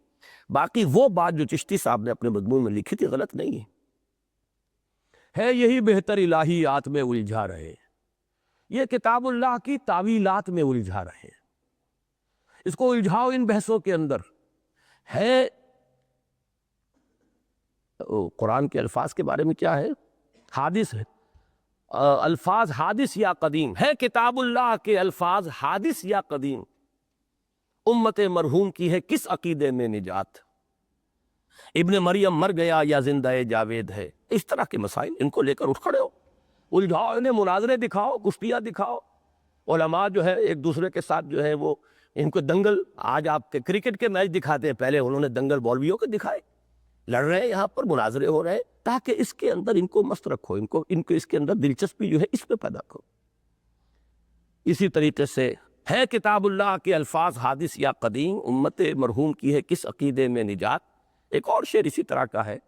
باقی وہ بات جو چشتی صاحب نے اپنے مضمون میں لکھی تھی غلط نہیں ہے. یہی بہتر الہیات میں الجھا رہے، یہ کتاب اللہ کی تعویلات میں الجھا رہے. اس کو الجھاؤ ان بحثوں کے اندر. ہے قرآن کے الفاظ کے بارے میں کیا ہے؟ حادث ہے. الفاظ حادث یا قدیم ہے. کتاب اللہ کے الفاظ حادث یا قدیم، امت مرحوم کی ہے کس عقیدے میں نجات، ابن مریم مر گیا یا زندہ جاوید ہے. اس طرح کے مسائل، ان کو لے کر اٹھ کھڑے ہو، الجھاؤ انہیں، مناظرے دکھاؤ، کشتیاں دکھاؤ. علماء جو ہے ایک دوسرے کے ساتھ جو ہے وہ ان کو دنگل، آج آپ کے کرکٹ کے میچ دکھاتے ہیں، پہلے انہوں نے دنگل مولویوں کے دکھائے. لڑ رہے ہیں یہاں پر، مناظرے ہو رہے ہیں، تاکہ اس کے اندر ان کو مست رکھو، ان کو اس کے اندر دلچسپی جو ہے اس پہ پیدا کرو. اسی طریقے سے ہے کتاب اللہ کے الفاظ حادث یا قدیم، امت مرحوم کی ہے کس عقیدے میں نجات. ایک اور شعر اسی طرح کا ہے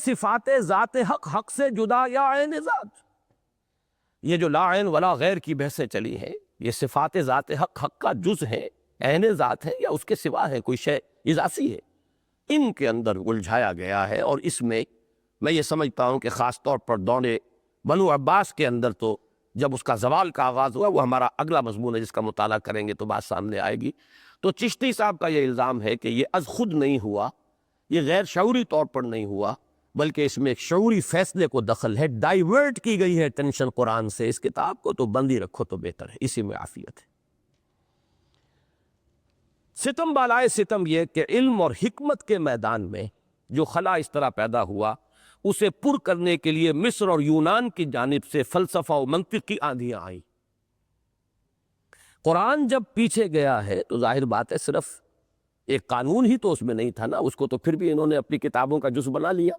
صفات ذات حق، حق سے جدا یا عین ذات. یہ جو لا عین ولا غیر کی بحثیں چلی ہیں، یہ صفات ذات حق، حق کا جز ہے، عین ذات ہے یا اس کے سوا ہے، کوئی شے اضافی ہے. ان کے اندر الجھایا گیا ہے. اور اس میں میں یہ سمجھتا ہوں کہ خاص طور پر دور بنو عباس کے اندر تو جب اس کا زوال کا آغاز ہوا، وہ ہمارا اگلا مضمون ہے جس کا مطالعہ کریں گے تو بات سامنے آئے گی. تو چشتی صاحب کا یہ الزام ہے کہ یہ از خود نہیں ہوا، یہ غیر شعوری طور پر نہیں ہوا، بلکہ اس میں ایک شعوری فیصلے کو دخل ہے. ڈائیورٹ کی گئی ہے ٹینشن قرآن سے. اس کتاب کو تو بند ہی رکھو تو بہتر ہے، اسی میں عافیت ہے. ستم بالائے ستم یہ کہ علم اور حکمت کے میدان میں جو خلا اس طرح پیدا ہوا، اسے پر کرنے کے لیے مصر اور یونان کی جانب سے فلسفہ و منطق کی آندھیاں آئیں. قرآن جب پیچھے گیا ہے تو ظاہر بات ہے صرف ایک قانون ہی تو اس میں نہیں تھا نا، اس کو تو پھر بھی انہوں نے اپنی کتابوں کا جز بنا لیا.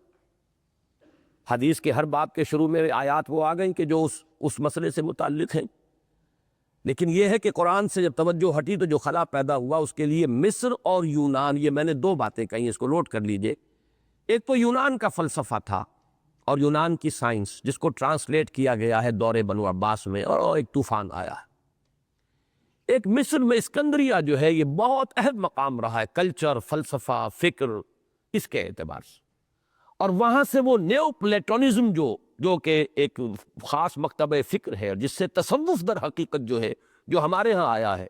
حدیث کے ہر باب کے شروع میں آیات وہ آ گئیں کہ جو اس مسئلے سے متعلق ہیں. لیکن یہ ہے کہ قرآن سے جب توجہ ہٹی تو جو خلا پیدا ہوا اس کے لیے مصر اور یونان، یہ میں نے دو باتیں کہیں، اس کو نوٹ کر لیجئے. ایک تو یونان کا فلسفہ تھا اور یونان کی سائنس، جس کو ٹرانسلیٹ کیا گیا ہے دور بنو عباس میں، اور ایک طوفان آیا. ایک مصر میں اسکندریہ جو ہے یہ بہت اہم مقام رہا ہے کلچر، فلسفہ، فکر، اس کے اعتبار سے. اور وہاں سے وہ نیو پلیٹونزم جو کہ ایک خاص مکتبہ فکر ہے، جس سے تصوف در حقیقت جو ہے جو ہمارے ہاں آیا ہے،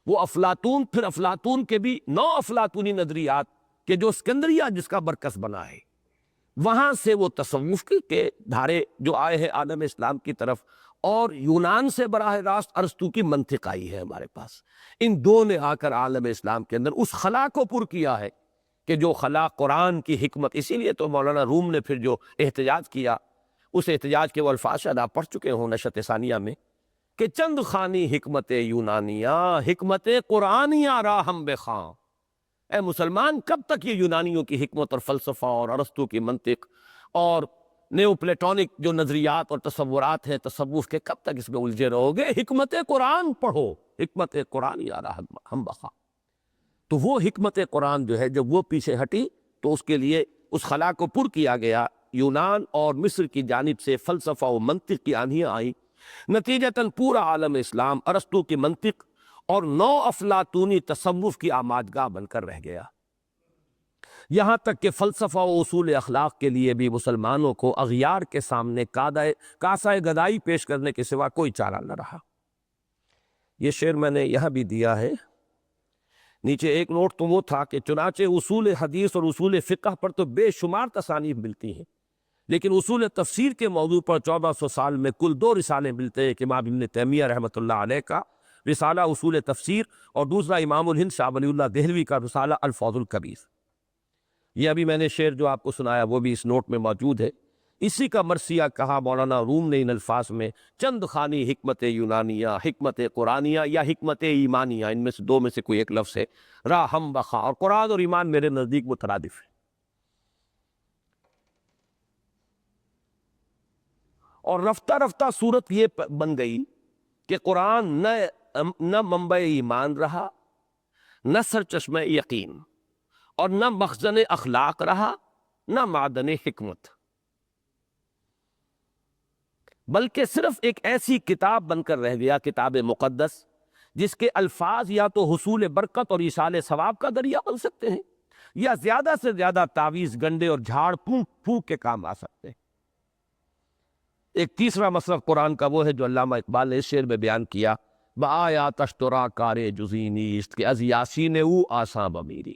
وہ افلاطون، پھر افلاطون کے بھی نو افلاطونی نظریات کہ جو اسکندریہ جس کا مرکز بنا ہے، وہاں سے وہ تصوف کے دھارے جو آئے ہیں عالم اسلام کی طرف، اور یونان سے براہ راست ارسطو کی منطق آئی ہے ہمارے پاس. ان دو نے آ کر عالم اسلام کے اندر اس خلا کو پر کیا ہے کہ جو خلا قرآن کی حکمت. اسی لیے تو مولانا روم نے پھر جو احتجاج کیا، اس احتجاج کے وہ الفاظ شاید آپ پڑھ چکے ہوں نشأت ثانیہ میں، کہ چند خانی حکمت یونانیہ حکمت قرآنیہ را ہم بخواں. اے مسلمان، کب تک یہ یونانیوں کی حکمت اور فلسفہ اور ارسطو کی منطق اور نیو پلیٹونک جو نظریات اور تصورات ہیں تصوف کے، کب تک اس میں الجھے رہو گے؟ حکمت قرآن پڑھو، حکمت قرآن یا ہم بخواں. تو وہ حکمت قرآن جو ہے جب وہ پیچھے ہٹی تو اس کے لیے اس خلا کو پر کیا گیا. یونان اور مصر کی جانب سے فلسفہ و منطق کی آندھیاں آئیں، نتیجتاً پورا عالم اسلام ارسطو کی منطق اور نو افلاطونی تصوف کی آمادگاہ بن کر رہ گیا. یہاں تک کہ فلسفہ و اصول اخلاق کے لیے بھی مسلمانوں کو اغیار کے سامنے کاسہ گدائی پیش کرنے کے سوا کوئی چارہ نہ رہا. یہ شعر میں نے یہاں بھی دیا ہے. نیچے ایک نوٹ تو وہ تھا کہ چنانچہ اصول حدیث اور اصول فقہ پر تو بے شمار تصانیف ملتی ہیں، لیکن اصول تفسیر کے موضوع پر 1400 سال میں کل 2 رسالے ملتے ہیں. کہ امام ابن تیمیہ رحمۃ اللہ علیہ کا رسالہ اصول تفسیر، اور دوسرا امام الہند شاہ ولی اللہ دہلوی کا رسالہ الفوز الکبیر. یہ ابھی میں نے شعر جو آپ کو سنایا وہ بھی اس نوٹ میں موجود ہے. اسی کا مرثیہ کہا مولانا روم نے ان الفاظ میں: چند خانی حکمت یونانیہ حکمت قرآنیہ یا حکمت ایمانیہ، ان میں سے 2 میں سے کوئی ایک لفظ ہے، را ہم بخواں. اور قرآن اور ایمان میرے نزدیک مترادف ہے. اور رفتہ رفتہ صورت یہ بن گئی کہ قرآن نہ منبع ایمان رہا، نہ سرچشمہ یقین، اور نہ مخزن اخلاق رہا، نہ معدن حکمت، بلکہ صرف ایک ایسی کتاب بن کر رہ گیا، کتاب مقدس، جس کے الفاظ یا تو حصول برکت اور ایصال ثواب کا ذریعہ بن سکتے ہیں، یا زیادہ سے زیادہ تعویذ گنڈے اور جھاڑ پھونک کے کام آ سکتے ہیں. ایک تیسرا مصرف قرآن کا وہ ہے جو علامہ اقبال نے اس شعر میں بیان کیا: بآیات اشترا کار جزی نیست کہ از یاسین او آساں بمیری.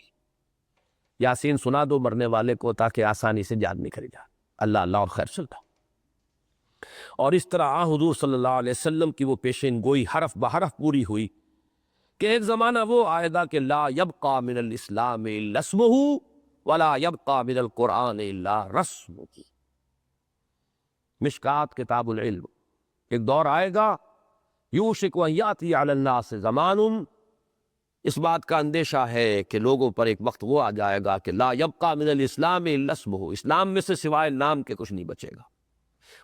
یاسین سنا دو مرنے والے کو تاکہ آسانی سے جان نکل جائے. اللہ اللہ اور خیر سلطہ. اور اس طرح حضور صلی اللہ علیہ وسلم کی وہ پیشین گوئی حرف بحرف پوری ہوئی کہ ایک زمانہ وہ آئے گا کہ لا یبقى من الاسلام الا اسمہ ولا یبقى من القرآن الا رسمہ. مشکات کتاب العلم. ایک دور آئے گا یوشک ان یاتی علی الناس زمان، اس بات کا اندیشہ ہے کہ لوگوں پر ایک وقت وہ آ جائے گا کہ لا یبقى من الاسلام الا اسمہ، اسلام میں سے سوائے نام کے کچھ نہیں بچے گا.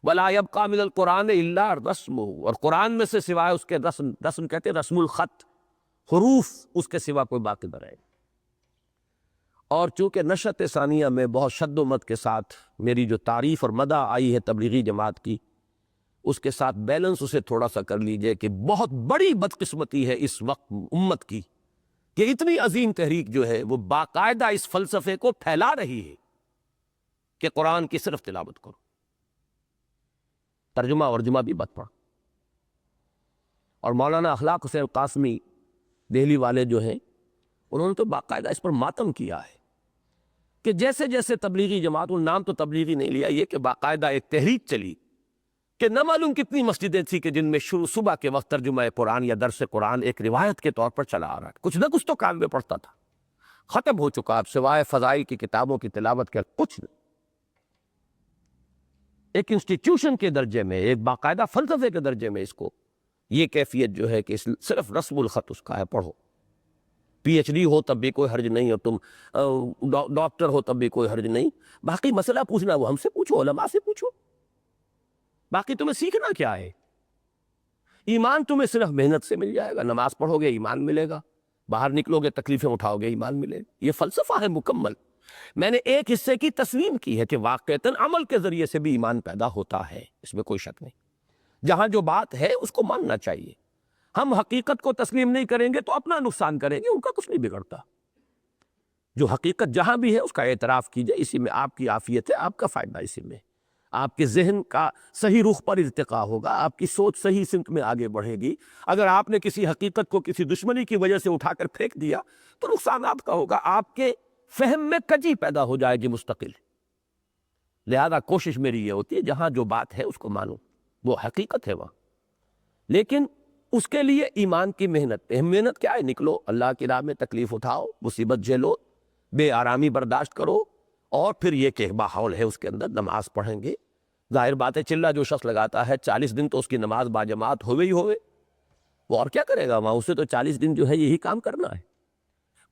ولا یبقى من القرآن الا رسمہ، اور قرآن میں سے سوائے اس کے رسم کہتے ہیں رسم الخط، حروف، اس کے سوا کوئی باقی نہ رہے. اور چونکہ نشأت ثانیہ میں بہت شد و مد کے ساتھ میری جو تعریف اور مدح آئی ہے تبلیغی جماعت کی، اس کے ساتھ بیلنس اسے تھوڑا سا کر لیجئے کہ بہت بڑی بدقسمتی ہے اس وقت امت کی کہ اتنی عظیم تحریک جو ہے وہ باقاعدہ اس فلسفے کو پھیلا رہی ہے کہ قرآن کی صرف تلاوت کرو، ترجمہ ورجمہ بھی مت پڑھو. اور مولانا اخلاق حسین قاسمی دہلی والے جو ہیں، انہوں نے تو باقاعدہ اس پر ماتم کیا ہے کہ جیسے جیسے تبلیغی جماعت، ان نام تو تبلیغی نہیں لیا، یہ کہ باقاعدہ ایک تحریک چلی کہ نہ معلوم کتنی مسجدیں تھیں کہ جن میں صبح کے وقت ترجمہ قرآن یا درس قرآن ایک روایت کے طور پر چلا آ رہا ہے، کچھ نہ کچھ تو کان میں پڑتا تھا. ختم ہو چکا اب سوائے فضائل کی کتابوں کی تلاوت کے کچھ نہیں. ایک انسٹیٹیوشن کے درجے میں، ایک باقاعدہ فلسفے کے درجے میں اس کو یہ کیفیت جو ہے کہ صرف رسم الخط اس کا ہے، پڑھو. پی ایچ ڈی ہو تب بھی کوئی حرج نہیں، اور تم ڈاکٹر ہو تب بھی کوئی حرج نہیں. باقی مسئلہ پوچھنا وہ ہم سے پوچھو، علماء سے پوچھو. باقی تمہیں سیکھنا کیا ہے؟ ایمان تمہیں صرف محنت سے مل جائے گا. نماز پڑھو گے ایمان ملے گا، باہر نکلو گے تکلیفیں اٹھاؤ گے ایمان ملے گا. یہ فلسفہ ہے مکمل. میں نے ایک حصے کی تسلیم کی ہے کہ واقعتاً عمل کے ذریعے سے بھی ایمان پیدا ہوتا ہے، اس میں کوئی شک نہیں. جہاں جو بات ہے اس کو ماننا چاہیے. ہم حقیقت کو تسلیم نہیں کریں گے تو اپنا نقصان کریں گے، ان کا کچھ نہیں بگڑتا۔ جو حقیقت جہاں بھی ہے اس کا اعتراف کیجئے، اسی میں آپ کی عافیت ہے، آپ کا فائدہ اسی میں۔ آپ کے ذہن کا صحیح رخ پر ارتقا ہوگا، آپ کی سوچ صحیح سمت میں آگے بڑھے گی۔ اگر آپ نے کسی حقیقت کو کسی دشمنی کی وجہ سے اٹھا کر پھینک دیا تو نقصان آپ کا ہوگا، آپ کے فہم میں کجی پیدا ہو جائے گی مستقل۔ لہذا کوشش میری یہ ہوتی ہے جہاں جو بات ہے اس کو مانو، وہ حقیقت ہے وہاں، لیکن اس کے لیے ایمان کی محنت۔ محنت کیا ہے؟ نکلو اللہ کی راہ میں، تکلیف اٹھاؤ، مصیبت جھیلو، بے آرامی برداشت کرو، اور پھر یہ کہ ماحول ہے اس کے اندر نماز پڑھیں گے۔ ظاہر بات ہے چلہ جو شخص لگاتا ہے 40 دن تو اس کی نماز باجماعت ہوئے ہی ہوئے، وہ اور کیا کرے گا وہاں؟ اسے تو 40 دن جو ہے یہی کام کرنا ہے،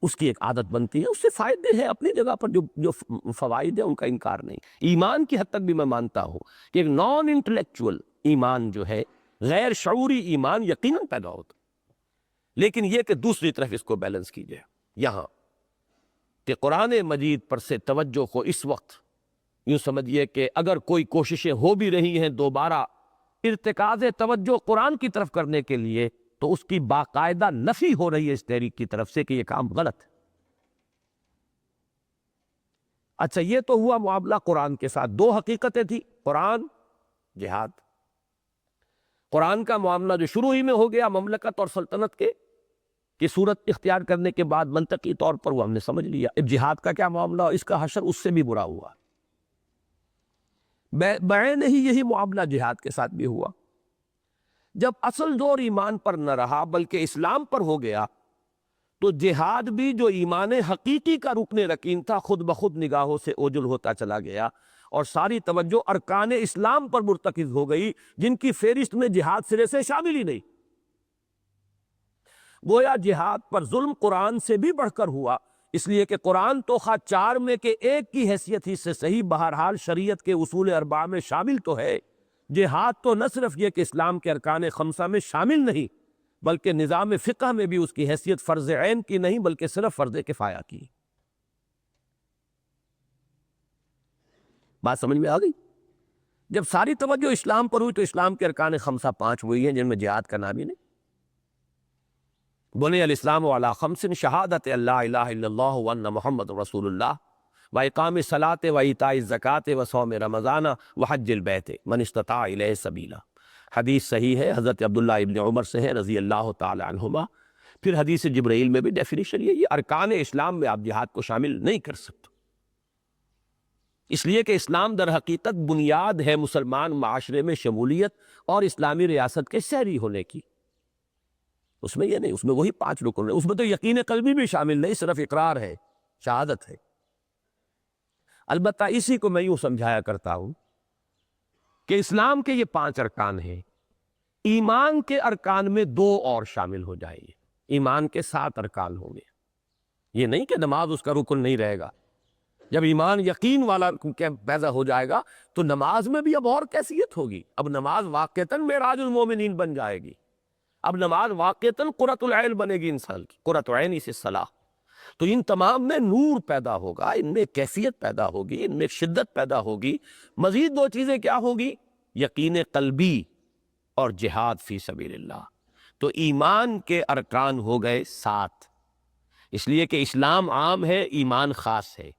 اس کی ایک عادت بنتی ہے، اس سے فائدے ہیں اپنی جگہ پر، جو فوائد ہیں ان کا انکار نہیں۔ ایمان کی حد تک بھی میں مانتا ہوں کہ ایک نان انٹلیکچول ایمان جو ہے، غیر شعوری ایمان یقیناً پیدا ہوتا، لیکن یہ کہ دوسری طرف اس کو بیلنس کیجئے یہاں کہ قرآن مجید پر سے توجہ کو اس وقت یوں سمجھیے کہ اگر کوئی کوششیں ہو بھی رہی ہیں دوبارہ ارتکاز توجہ قرآن کی طرف کرنے کے لیے، تو اس کی باقاعدہ نفی ہو رہی ہے اس تحریک کی طرف سے کہ یہ کام غلط ہے۔ اچھا، یہ تو ہوا معاملہ قرآن کے ساتھ، دو حقیقتیں تھی، قرآن، جہاد۔ قرآن کا معاملہ جو شروع ہی میں ہو گیا مملکت اور سلطنت کے کی صورت اختیار کرنے کے بعد منطقی طور پر وہ ہم نے سمجھ لیا۔ اب جہاد کا کیا معاملہ، اس کا حشر اس سے بھی برا ہوا۔ بعین ہی یہی معاملہ جہاد کے ساتھ بھی ہوا۔ جب اصل زور ایمان پر نہ رہا بلکہ اسلام پر ہو گیا، تو جہاد بھی جو ایمان حقیقی کا رکن رکین تھا خود بخود نگاہوں سے اوجھل ہوتا چلا گیا، اور ساری توجہ ارکان اسلام پر مرتکز ہو گئی جن کی فہرست میں جہاد سرے سے شامل ہی نہیں۔ گویا جہاد پر ظلم قرآن سے بھی بڑھ کر ہوا، اس لیے کہ قرآن تو خواہ 4 میں کے ایک کی حیثیت ہی سے صحیح، بہرحال شریعت کے اصول 4 میں شامل تو ہے۔ جہاد تو نہ صرف یہ کہ اسلام کے ارکان 5 میں شامل نہیں، بلکہ نظام فقہ میں بھی اس کی حیثیت فرض عین کی نہیں بلکہ صرف فرض کفایہ کی۔ بات سمجھ میں آ گئی؟ جب ساری توجہ اسلام پر ہوئی تو اسلام کے ارکان 5 5 وہی ہیں جن میں جہاد کا نام ہی نہیں۔ بنی الاسلام علی 5 شہادت اللہ الہ الا اللہ وان محمد رسول اللہ واقام الصلاۃ وایتاء الزکوٰۃ وصوم رمضان وحج البیت من استطاع الیہ سبیلا۔ حدیث صحیح ہے، حضرت عبداللہ ابن عمر سے ہے رضی اللہ تعالی عنہما۔ پھر حدیث جبرائیل میں بھی ڈیفینیشن یہ ارکان اسلام میں آپ جہاد کو شامل نہیں کر سکتے، اس لیے کہ اسلام در حقیقت بنیاد ہے مسلمان معاشرے میں شمولیت اور اسلامی ریاست کے شہری ہونے کی۔ اس میں یہ نہیں، اس میں وہی 5 رکن ہیں، اس میں تو یقین قلبی بھی شامل نہیں، صرف اقرار ہے، شہادت ہے۔ البتہ اسی کو میں یوں سمجھایا کرتا ہوں کہ اسلام کے یہ 5 ارکان ہیں، ایمان کے ارکان میں 2 اور شامل ہو جائیں گے، ایمان کے 7 ارکان ہوں گے۔ یہ نہیں کہ نماز اس کا رکن نہیں رہے گا، جب ایمان یقین والا پیدا ہو جائے گا تو نماز میں بھی اب اور کیفیت ہوگی، اب نماز واقعتاً معراج المومنین بن جائے گی، اب نماز واقعتاً قرۃ العین بنے گی انسان کی، قرۃ عین سے صلاح۔ تو ان تمام میں نور پیدا ہوگا، ان میں کیفیت پیدا ہوگی، ان میں شدت پیدا ہوگی۔ مزید 2 چیزیں کیا ہوگی؟ یقین قلبی اور جہاد فی سبیل اللہ۔ تو ایمان کے ارکان ہو گئے 7، اس لیے کہ اسلام عام ہے، ایمان خاص ہے،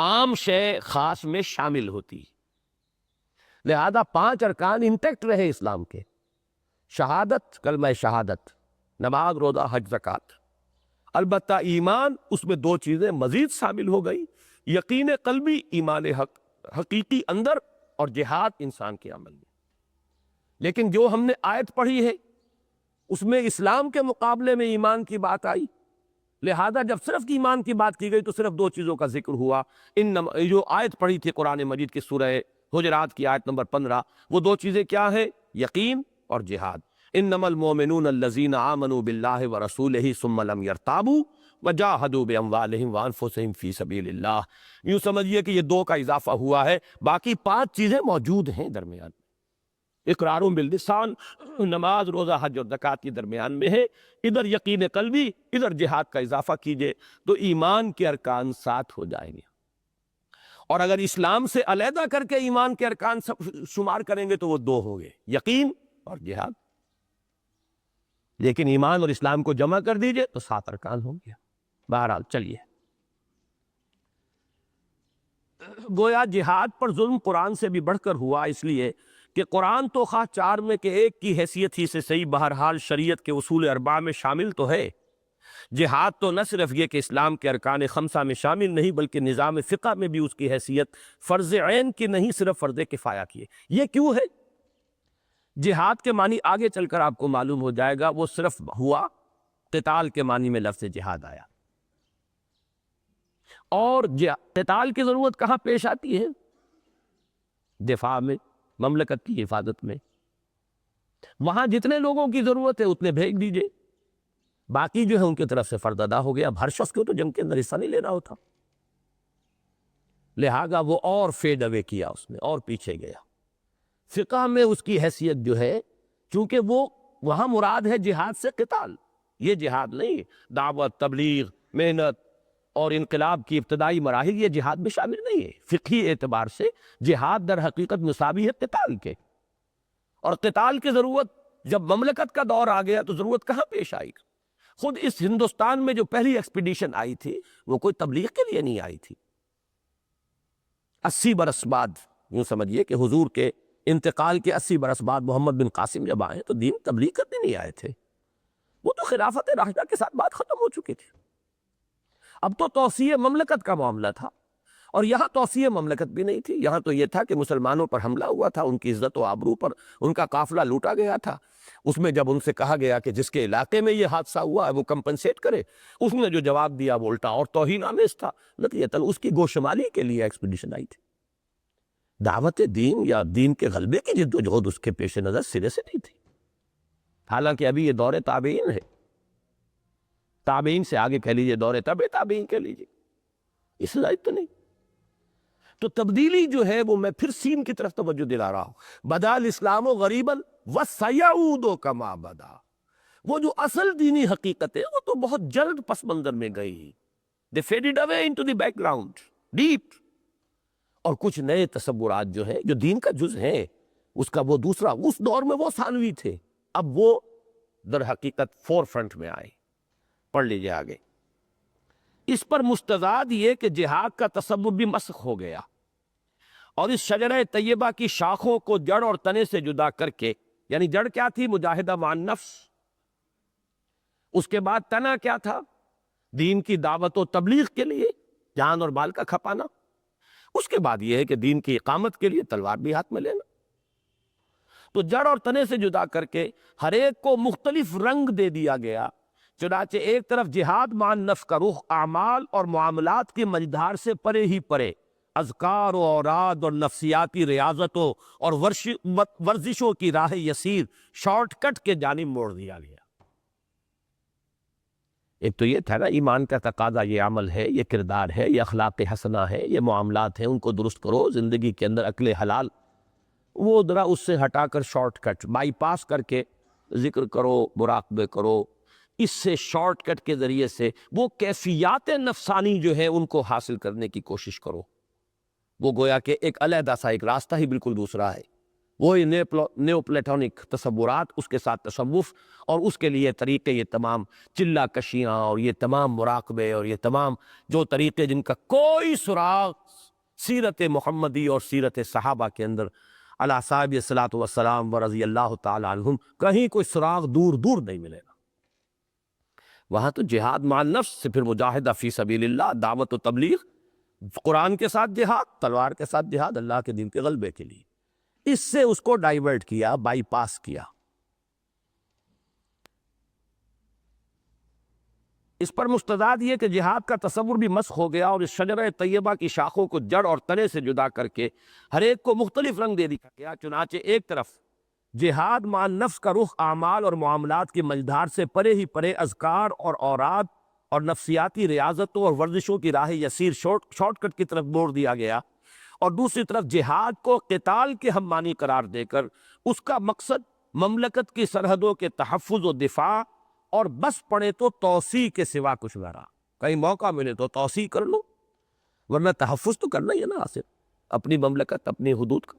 عام شے خاص میں شامل ہوتی، لہذا 5 ارکان انٹیکٹ رہے اسلام کے، شہادت، کلمہ شہادت، نماز، روزہ، حج، زکوٰۃ۔ البتہ ایمان، اس میں 2 چیزیں مزید شامل ہو گئی، یقین قلبی، ایمان حقیقی اندر، اور جہاد انسان کے عمل میں۔ لیکن جو ہم نے آیت پڑھی ہے اس میں اسلام کے مقابلے میں ایمان کی بات آئی، لہذا جب صرف ایمان کی بات کی گئی تو صرف 2 چیزوں کا ذکر ہوا۔ جو آیت پڑھی تھی قرآن مجید کی سورہ حجرات کی آیت نمبر 15، وہ 2 چیزیں کیا ہیں؟ یقین اور جہاد۔ انما المؤمنون الذین آمنوا باللہ ورسولہ ثم لم یرتابوا وجاہدوا باموالہم وانفسہم فی سبیل اللہ۔ یوں سمجھیے کہ یہ 2 کا اضافہ ہوا ہے، باقی 5 چیزیں موجود ہیں درمیان، اقرار باللسان، نماز، روزہ، حج اور زکوٰۃ کے درمیان میں ہے، ادھر یقین قلبی، ادھر جہاد کا اضافہ کیجئے تو ایمان کے ارکان 7 ہو جائیں گے۔ اور اگر اسلام سے علیحدہ کر کے ایمان کے ارکان شمار کریں گے تو وہ 2 ہوں گے، یقین اور جہاد۔ لیکن ایمان اور اسلام کو جمع کر دیجئے تو 7 ارکان ہو گیا۔ بہرحال چلیے، گویا جہاد پر ظلم قرآن سے بھی بڑھ کر ہوا، اس لیے کہ قرآن تو خواہ 4 میں کے ایک کی حیثیت ہی سے صحیح بہرحال شریعت کے اصول 4 میں شامل تو ہے۔ جہاد تو نہ صرف یہ کہ اسلام کے ارکان 5 میں شامل نہیں، بلکہ نظام فقہ میں بھی اس کی حیثیت فرض عین کی نہیں، صرف فرض کفایہ کی ہے۔ یہ کیوں ہے؟ جہاد کے معنی آگے چل کر آپ کو معلوم ہو جائے گا، وہ صرف ہوا قتال کے معنی میں لفظ جہاد آیا، اور قتال کی ضرورت کہاں پیش آتی ہے؟ دفاع میں، مملکت کی حفاظت میں۔ وہاں جتنے لوگوں کی ضرورت ہے اتنے بھیج دیجئے، باقی جو ہے ان کی طرف سے فرض ادا ہو گیا۔ اب ہر شخص کو تو جنگ کے اندر حصہ نہیں لینا ہوتا، لہذا وہ اور فیڈ اوے کیا، اس میں اور پیچھے گیا۔ فقہ میں اس کی حیثیت جو ہے، چونکہ وہ وہاں مراد ہے جہاد سے قتال، یہ جہاد نہیں، دعوت، تبلیغ، محنت اور انقلاب کی ابتدائی مراحل یہ جہاد میں شامل نہیں ہے۔ فقہی اعتبار سے جہاد در حقیقت مساوی ہے قتال کے، اور قتال کی ضرورت جب مملکت کا دور آ گیا تو ضرورت کہاں پیش آئی؟ خود اس ہندوستان میں جو پہلی ایکسپیڈیشن آئی تھی وہ کوئی تبلیغ کے لیے نہیں آئی تھی۔ 80 برس بعد، یوں سمجھیے کہ حضور کے انتقال کے 80 برس بعد محمد بن قاسم جب آئے تو دین تبلیغ کرنے نہیں آئے تھے، وہ تو خلافت راشدہ کے ساتھ بات ختم ہو چکی تھی۔ اب تو توسیع مملکت کا معاملہ تھا، اور یہاں توسیع مملکت بھی نہیں تھی، یہاں تو یہ تھا کہ مسلمانوں پر حملہ ہوا تھا، ان کی عزت و آبرو پر ان کا قافلہ لوٹا گیا تھا۔ اس میں جب ان سے کہا گیا کہ جس کے علاقے میں یہ حادثہ ہوا ہے وہ کمپنسیٹ کرے، اس نے جو جواب دیا وہ الٹا اور توہین آمیز تھا۔ نتیجتاً اس کی گوشمالی کے لیے ایکسپیڈیشن آئی تھی، دعوت دین یا دین کے غلبے کی جد و جہد اس کے پیش نظر سرے سے نہیں تھی۔ حالانکہ ابھی یہ دور تابعین ہے، تابعین سے آگے کہہ لیجئے دور تبع تابعین کہہ لیجئے، اس سے زائد تو نہیں۔ تو تبدیلی جو ہے وہ میں پھر سین کی طرف توجہ دلا رہا ہوں، بدا الاسلام غریبا وسیعود کما بدا۔ وہ جو اصل دینی حقیقت ہے وہ تو بہت جلد پس منظر میں گئی، they faded away into the background deep، اور کچھ نئے تصورات جو ہیں جو دین کا جز ہیں، اس کا وہ دوسرا، اس دور میں وہ ثانوی تھے، اب وہ در حقیقت فور فرنٹ میں آئے۔ پڑھ لیجئے آگے۔ اس پر مستضاد یہ کہ جہاد کا تصور بھی مسخ ہو گیا، اور اس شجرہ طیبہ کی شاخوں کو جڑ اور تنے سے جدا کر کے، یعنی جڑ کیا تھی؟ مجاہدہ مع النفس، اس کے بعد تنا کیا تھا؟ دین کی دعوت و تبلیغ کے لیے جان اور مال کا کھپانا، اس کے بعد یہ ہے کہ دین کی اقامت کے لیے تلوار بھی ہاتھ میں لینا۔ تو جڑ اور تنے سے جدا کر کے ہر ایک کو مختلف رنگ دے دیا گیا، چنانچہ ایک طرف جہاد مع النفس کا رخ اعمال اور معاملات کی مجدھار سے پرے ہی پرے، اذکار و اوراد اور نفسیاتی ریاضتوں اور ورزشوں کی راہ یسیر، شارٹ کٹ کے جانب موڑ دیا گیا۔ ایک تو یہ تھا نا، ایمان کا تقاضا یہ عمل ہے، یہ کردار ہے، یہ اخلاق حسنہ ہے، یہ معاملات ہیں، ان کو درست کرو، زندگی کے اندر عقل حلال، وہ ذرا اس سے ہٹا کر شارٹ کٹ بائی پاس کر کے ذکر کرو، مراقبے کرو، اس سے شارٹ کٹ کے ذریعے سے وہ کیفیات نفسانی جو ہے ان کو حاصل کرنے کی کوشش کرو۔ وہ گویا کہ ایک علیحدہ سا ایک راستہ ہی بالکل دوسرا ہے، وہی نیو پلیٹونک تصورات، اس کے ساتھ تصوف، اور اس کے لیے طریقے یہ تمام چلہ کشیاں اور یہ تمام مراقبے اور یہ تمام جو طریقے جن کا کوئی سراغ سیرت محمدی اور سیرت صحابہ کے اندر علی صاحب الصلاۃ والسلام و رضی اللہ تعالی عنہم کہیں کوئی سراغ دور دور نہیں ملے گا۔ وہاں تو جہاد مع النفس سے پھر مجاہدہ فی سبیل اللہ، دعوت و تبلیغ، قرآن کے ساتھ جہاد، تلوار کے ساتھ جہاد اللہ کے دین کے غلبے کے لیے، اس سے اس کو ڈائیورٹ کیا، بائی پاس کیا۔ اس پر مستضاد یہ کہ جہاد کا تصور بھی مسخ ہو گیا، اور اس شجرہ طیبہ کی شاخوں کو جڑ اور تنے سے جدا کر کے ہر ایک کو مختلف رنگ دے دیا گیا، چنانچہ ایک طرف جہاد مع النفس کا رخ اعمال اور معاملات کی مجدھار سے پرے ہی پرے، اذکار اور اوراد اور نفسیاتی ریاضتوں اور ورزشوں کی راہ یسیر، شارٹ کٹ کی طرف موڑ دیا گیا، اور دوسری طرف جہاد کو قتال کے ہم معنی قرار دے کر اس کا مقصد مملکت کی سرحدوں کے تحفظ و دفاع اور بس پڑے تو توسیع کے سوا کچھ نہ رہا۔ کہیں موقع ملے تو توسیع کر لو، ورنہ تحفظ تو کرنا ہی ہے نا حاصل اپنی مملکت، اپنی حدود کا،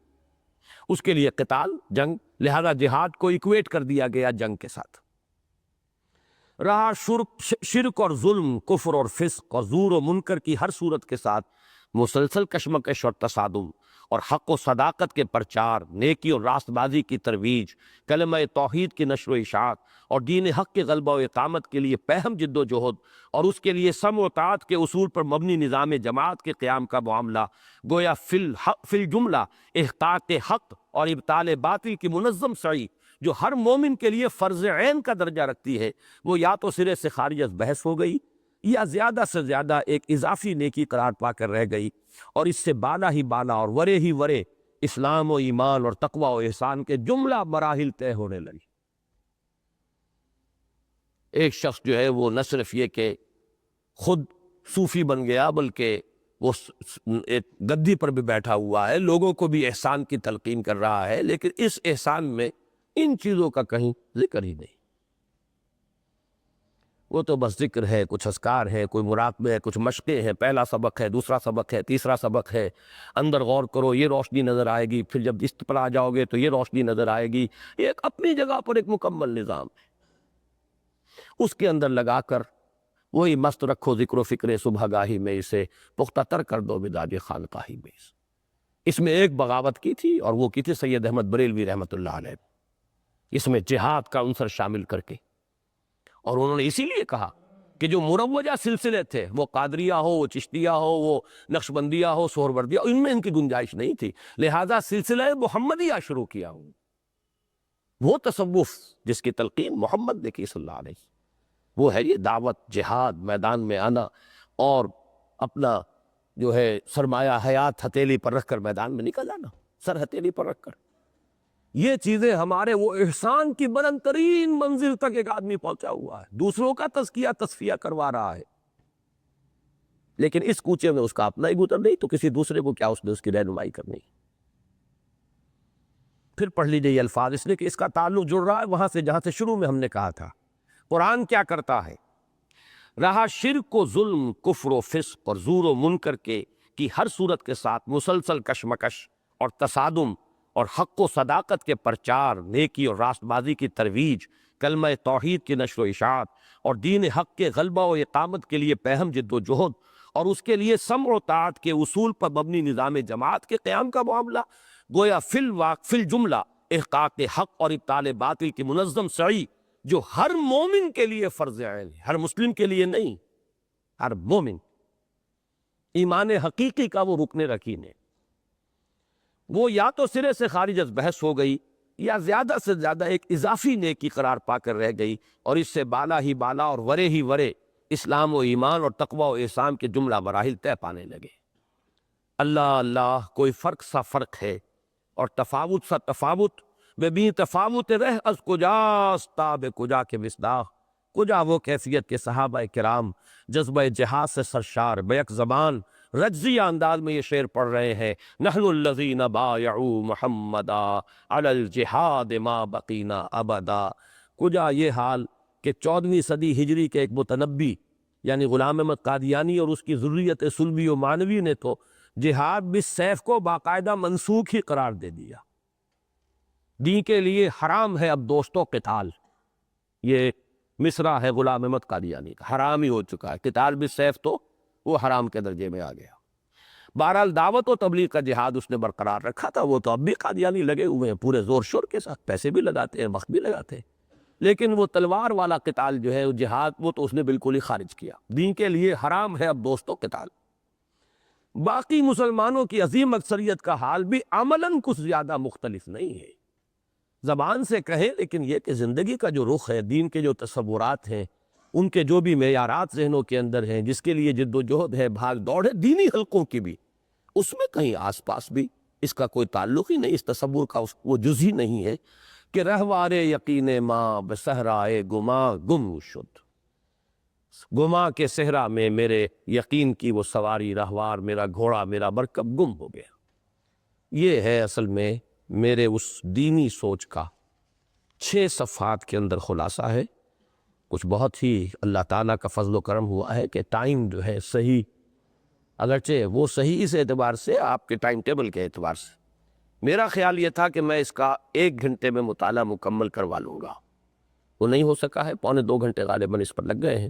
اس کے لیے قتال، جنگ، لہذا جہاد کو ایکویٹ کر دیا گیا جنگ کے ساتھ۔ رہا شرک اور ظلم، کفر اور فسق اور زور و منکر کی ہر صورت کے ساتھ مسلسل کشمکش اور تصادم، اور حق و صداقت کے پرچار، نیکی اور راست بازی کی ترویج، کلمہ توحید کی نشر و اشاعت اور دین حق کے غلبہ و اقامت کے لیے پہم جد و جہد، اور اس کے لیے سمع و طاعت کے اصول پر مبنی نظام جماعت کے قیام کا معاملہ، گویا فی الجملہ احقاق حق اور ابطال باطل کی منظم سعی جو ہر مومن کے لیے فرض عین کا درجہ رکھتی ہے، وہ یا تو سرے سے خارج از بحث ہو گئی یا زیادہ سے زیادہ ایک اضافی نیکی قرار پا کر رہ گئی، اور اس سے بالا ہی بالا اور ورے ہی ورے اسلام و ایمان اور تقوی و احسان کے جملہ مراحل طے ہونے لگی۔ ایک شخص جو ہے وہ نہ صرف یہ کہ خود صوفی بن گیا، بلکہ وہ ایک گدی پر بھی بیٹھا ہوا ہے، لوگوں کو بھی احسان کی تلقین کر رہا ہے، لیکن اس احسان میں ان چیزوں کا کہیں ذکر ہی نہیں۔ وہ تو بس ذکر ہے، کچھ اذکار ہے، کوئی مراقبے ہے، کچھ مشقیں ہیں، پہلا سبق ہے، دوسرا سبق ہے، تیسرا سبق ہے، اندر غور کرو یہ روشنی نظر آئے گی، پھر جب اس پر آ جاؤ گے تو یہ روشنی نظر آئے گی۔ یہ ایک اپنی جگہ پر ایک مکمل نظام ہے، اس کے اندر لگا کر وہی مست رکھو ذکر و فکر صبح گاہی میں، اسے پختہ تر کر دو مزاج خانقاہی میں۔ اس میں ایک بغاوت کی تھی، اور وہ کی تھی سید احمد بریلوی رحمۃ اللہ علیہ، اس میں جہاد کا عنصر شامل کر کے، اور انہوں نے اسی لیے کہا کہ جو مروجہ سلسلے تھے، وہ قادریہ ہو، وہ چشتیہ ہو، وہ نقشبندیہ ہو، سہروردیہ، ان میں ان کی گنجائش نہیں تھی، لہذا سلسلہ محمدیہ شروع کیا ہوں، وہ تصوف جس کی تلقین محمد نے کی صلی اللہ علیہ، وہ ہے یہ دعوت، جہاد، میدان میں آنا، اور اپنا جو ہے سرمایہ حیات ہتھیلی پر رکھ کر میدان میں نکل آنا، سر ہتھیلی پر رکھ کر۔ یہ چیزیں ہمارے وہ احسان کی بلند ترین منزل تک ایک آدمی پہنچا ہوا ہے، دوسروں کا تزکیہ تصفیہ کروا رہا ہے، لیکن اس کوچے میں اس کا اپنا ہی گزر نہیں تو کسی دوسرے کو کیا اس نے اس کی رہنمائی کرنی۔ پھر پڑھ لیجئے یہ الفاظ، اس لیے کہ اس کا تعلق جڑ رہا ہے وہاں سے جہاں سے شروع میں ہم نے کہا تھا۔ قرآن کیا کرتا ہے؟ رہا شرک و ظلم، کفر و فسق اور زور و منکر کی ہر صورت کے ساتھ مسلسل کشمکش اور تصادم، اور حق و صداقت کے پرچار، نیکی اور راست بازی کی ترویج، کلمہ توحید کی نشر و اشاعت اور دین حق کے غلبہ و اقامت کے لیے پہم جد و جہد، اور اس کے لیے سمع و طاعت کے اصول پر مبنی نظام جماعت کے قیام کا معاملہ، گویا فی الجملہ احقاق حق اور ابطال باطل کی منظم سعی جو ہر مومن کے لیے فرض عین ہے، ہر مسلم کے لیے نہیں، ہر مومن، ایمان حقیقی کا وہ رکن رکین ہے، وہ یا تو سرے سے خارج از بحث ہو گئی یا زیادہ سے زیادہ ایک اضافی نیکی قرار پا کر رہ گئی، اور اس سے بالا ہی بالا اور ورے ہی ورے اسلام و ایمان اور تقوی و احسان کے جملہ مراحل طے پانے لگے۔ اللہ اللہ، کوئی فرق سا فرق ہے اور تفاوت سا تفاوت، بے بھی تفاوت رہ از کجاست تاب کجا کے مصداق، کجا وہ کیفیت کے صحابہ کرام جذبہ جہاد سے سرشار بیک زبان رجزیہ انداز میں یہ شعر پڑھ رہے ہیں، نحن الذین بایعوا محمدا علی الجہاد ما بقینا ابدا۔ کجا یہ حال کہ 14ویں صدی ہجری کے ایک متنبی یعنی غلام احمد قادیانی اور اس کی ذریت سلبی و مانوی نے تو جہاد بالسیف کو باقاعدہ منسوخ ہی قرار دے دیا، دین کے لیے حرام ہے اب دوستوں قتال، یہ مصرع ہے غلام احمد قادیانی کا، حرام ہی ہو چکا ہے قتال بالسیف، تو وہ حرام کے درجے میں آ گیا۔ بہرحال دعوت و تبلیغ کا جہاد اس نے برقرار رکھا تھا، وہ تو اب بھی قادیانی لگے ہوئے ہیں پورے زور شور کے ساتھ، پیسے بھی لگاتے ہیں، وقت بھی لگاتے ہیں، لیکن وہ تلوار والا قتال جو ہے وہ جہاد، وہ تو اس نے بالکل ہی خارج کیا، دین کے لیے حرام ہے اب دوستوں قتال۔ باقی مسلمانوں کی عظیم اکثریت کا حال بھی عملاً کچھ زیادہ مختلف نہیں ہے، زبان سے کہیں، لیکن یہ کہ زندگی کا جو رخ ہے، دین کے جو تصورات ہیں، ان کے جو بھی معیارات ذہنوں کے اندر ہیں، جس کے لیے جد و جہد ہے، بھاگ دوڑ ہے دینی حلقوں کی بھی، اس میں کہیں آس پاس بھی اس کا کوئی تعلق ہی نہیں، اس تصور کا وہ جز ہی نہیں ہے کہ رہوارے یقین ماں بصحرائے گماں گم شد، گما کے صحرا میں میرے یقین کی وہ سواری رہوار، میرا گھوڑا، میرا مرکب گم ہو گیا۔ یہ ہے اصل میں میرے اس دینی سوچ کا 6 صفحات کے اندر خلاصہ ہے۔ کچھ بہت ہی اللہ تعالیٰ کا فضل و کرم ہوا ہے کہ ٹائم جو ہے صحیح، اگرچہ وہ صحیح اس اعتبار سے آپ کے ٹائم ٹیبل کے اعتبار سے، میرا خیال یہ تھا کہ میں اس کا 1 گھنٹے میں مطالعہ مکمل کروا لوں گا، وہ نہیں ہو سکا ہے، 1.25 گھنٹے غالباً اس پر لگ گئے ہیں۔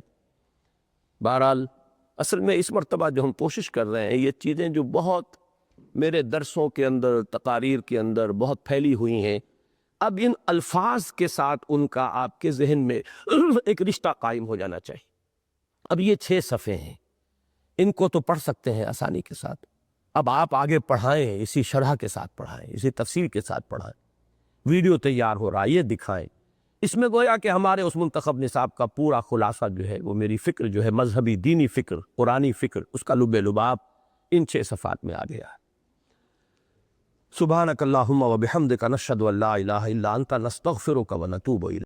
بہرحال اصل میں اس مرتبہ جو ہم کوشش کر رہے ہیں، یہ چیزیں جو بہت میرے درسوں کے اندر، تقاریر کے اندر بہت پھیلی ہوئی ہیں، اب ان الفاظ کے ساتھ ان کا آپ کے ذہن میں ایک رشتہ قائم ہو جانا چاہیے۔ اب یہ 6 صفحے ہیں، ان کو تو پڑھ سکتے ہیں آسانی کے ساتھ، اب آپ آگے پڑھائیں، اسی شرح کے ساتھ پڑھائیں، اسی تفسیر کے ساتھ پڑھائیں، ویڈیو تیار ہو رہا ہے یہ دکھائیں۔ اس میں گویا کہ ہمارے اس منتخب نصاب کا پورا خلاصہ جو ہے، وہ میری فکر جو ہے، مذہبی دینی فکر، قرآنی فکر، اس کا لب لباب ان 6 صفحات میں آ گیا ہے۔ سبحانک اللہم و بحمدک نشہد ان لا الہ الا انت نستغفرک و نتوب الیک۔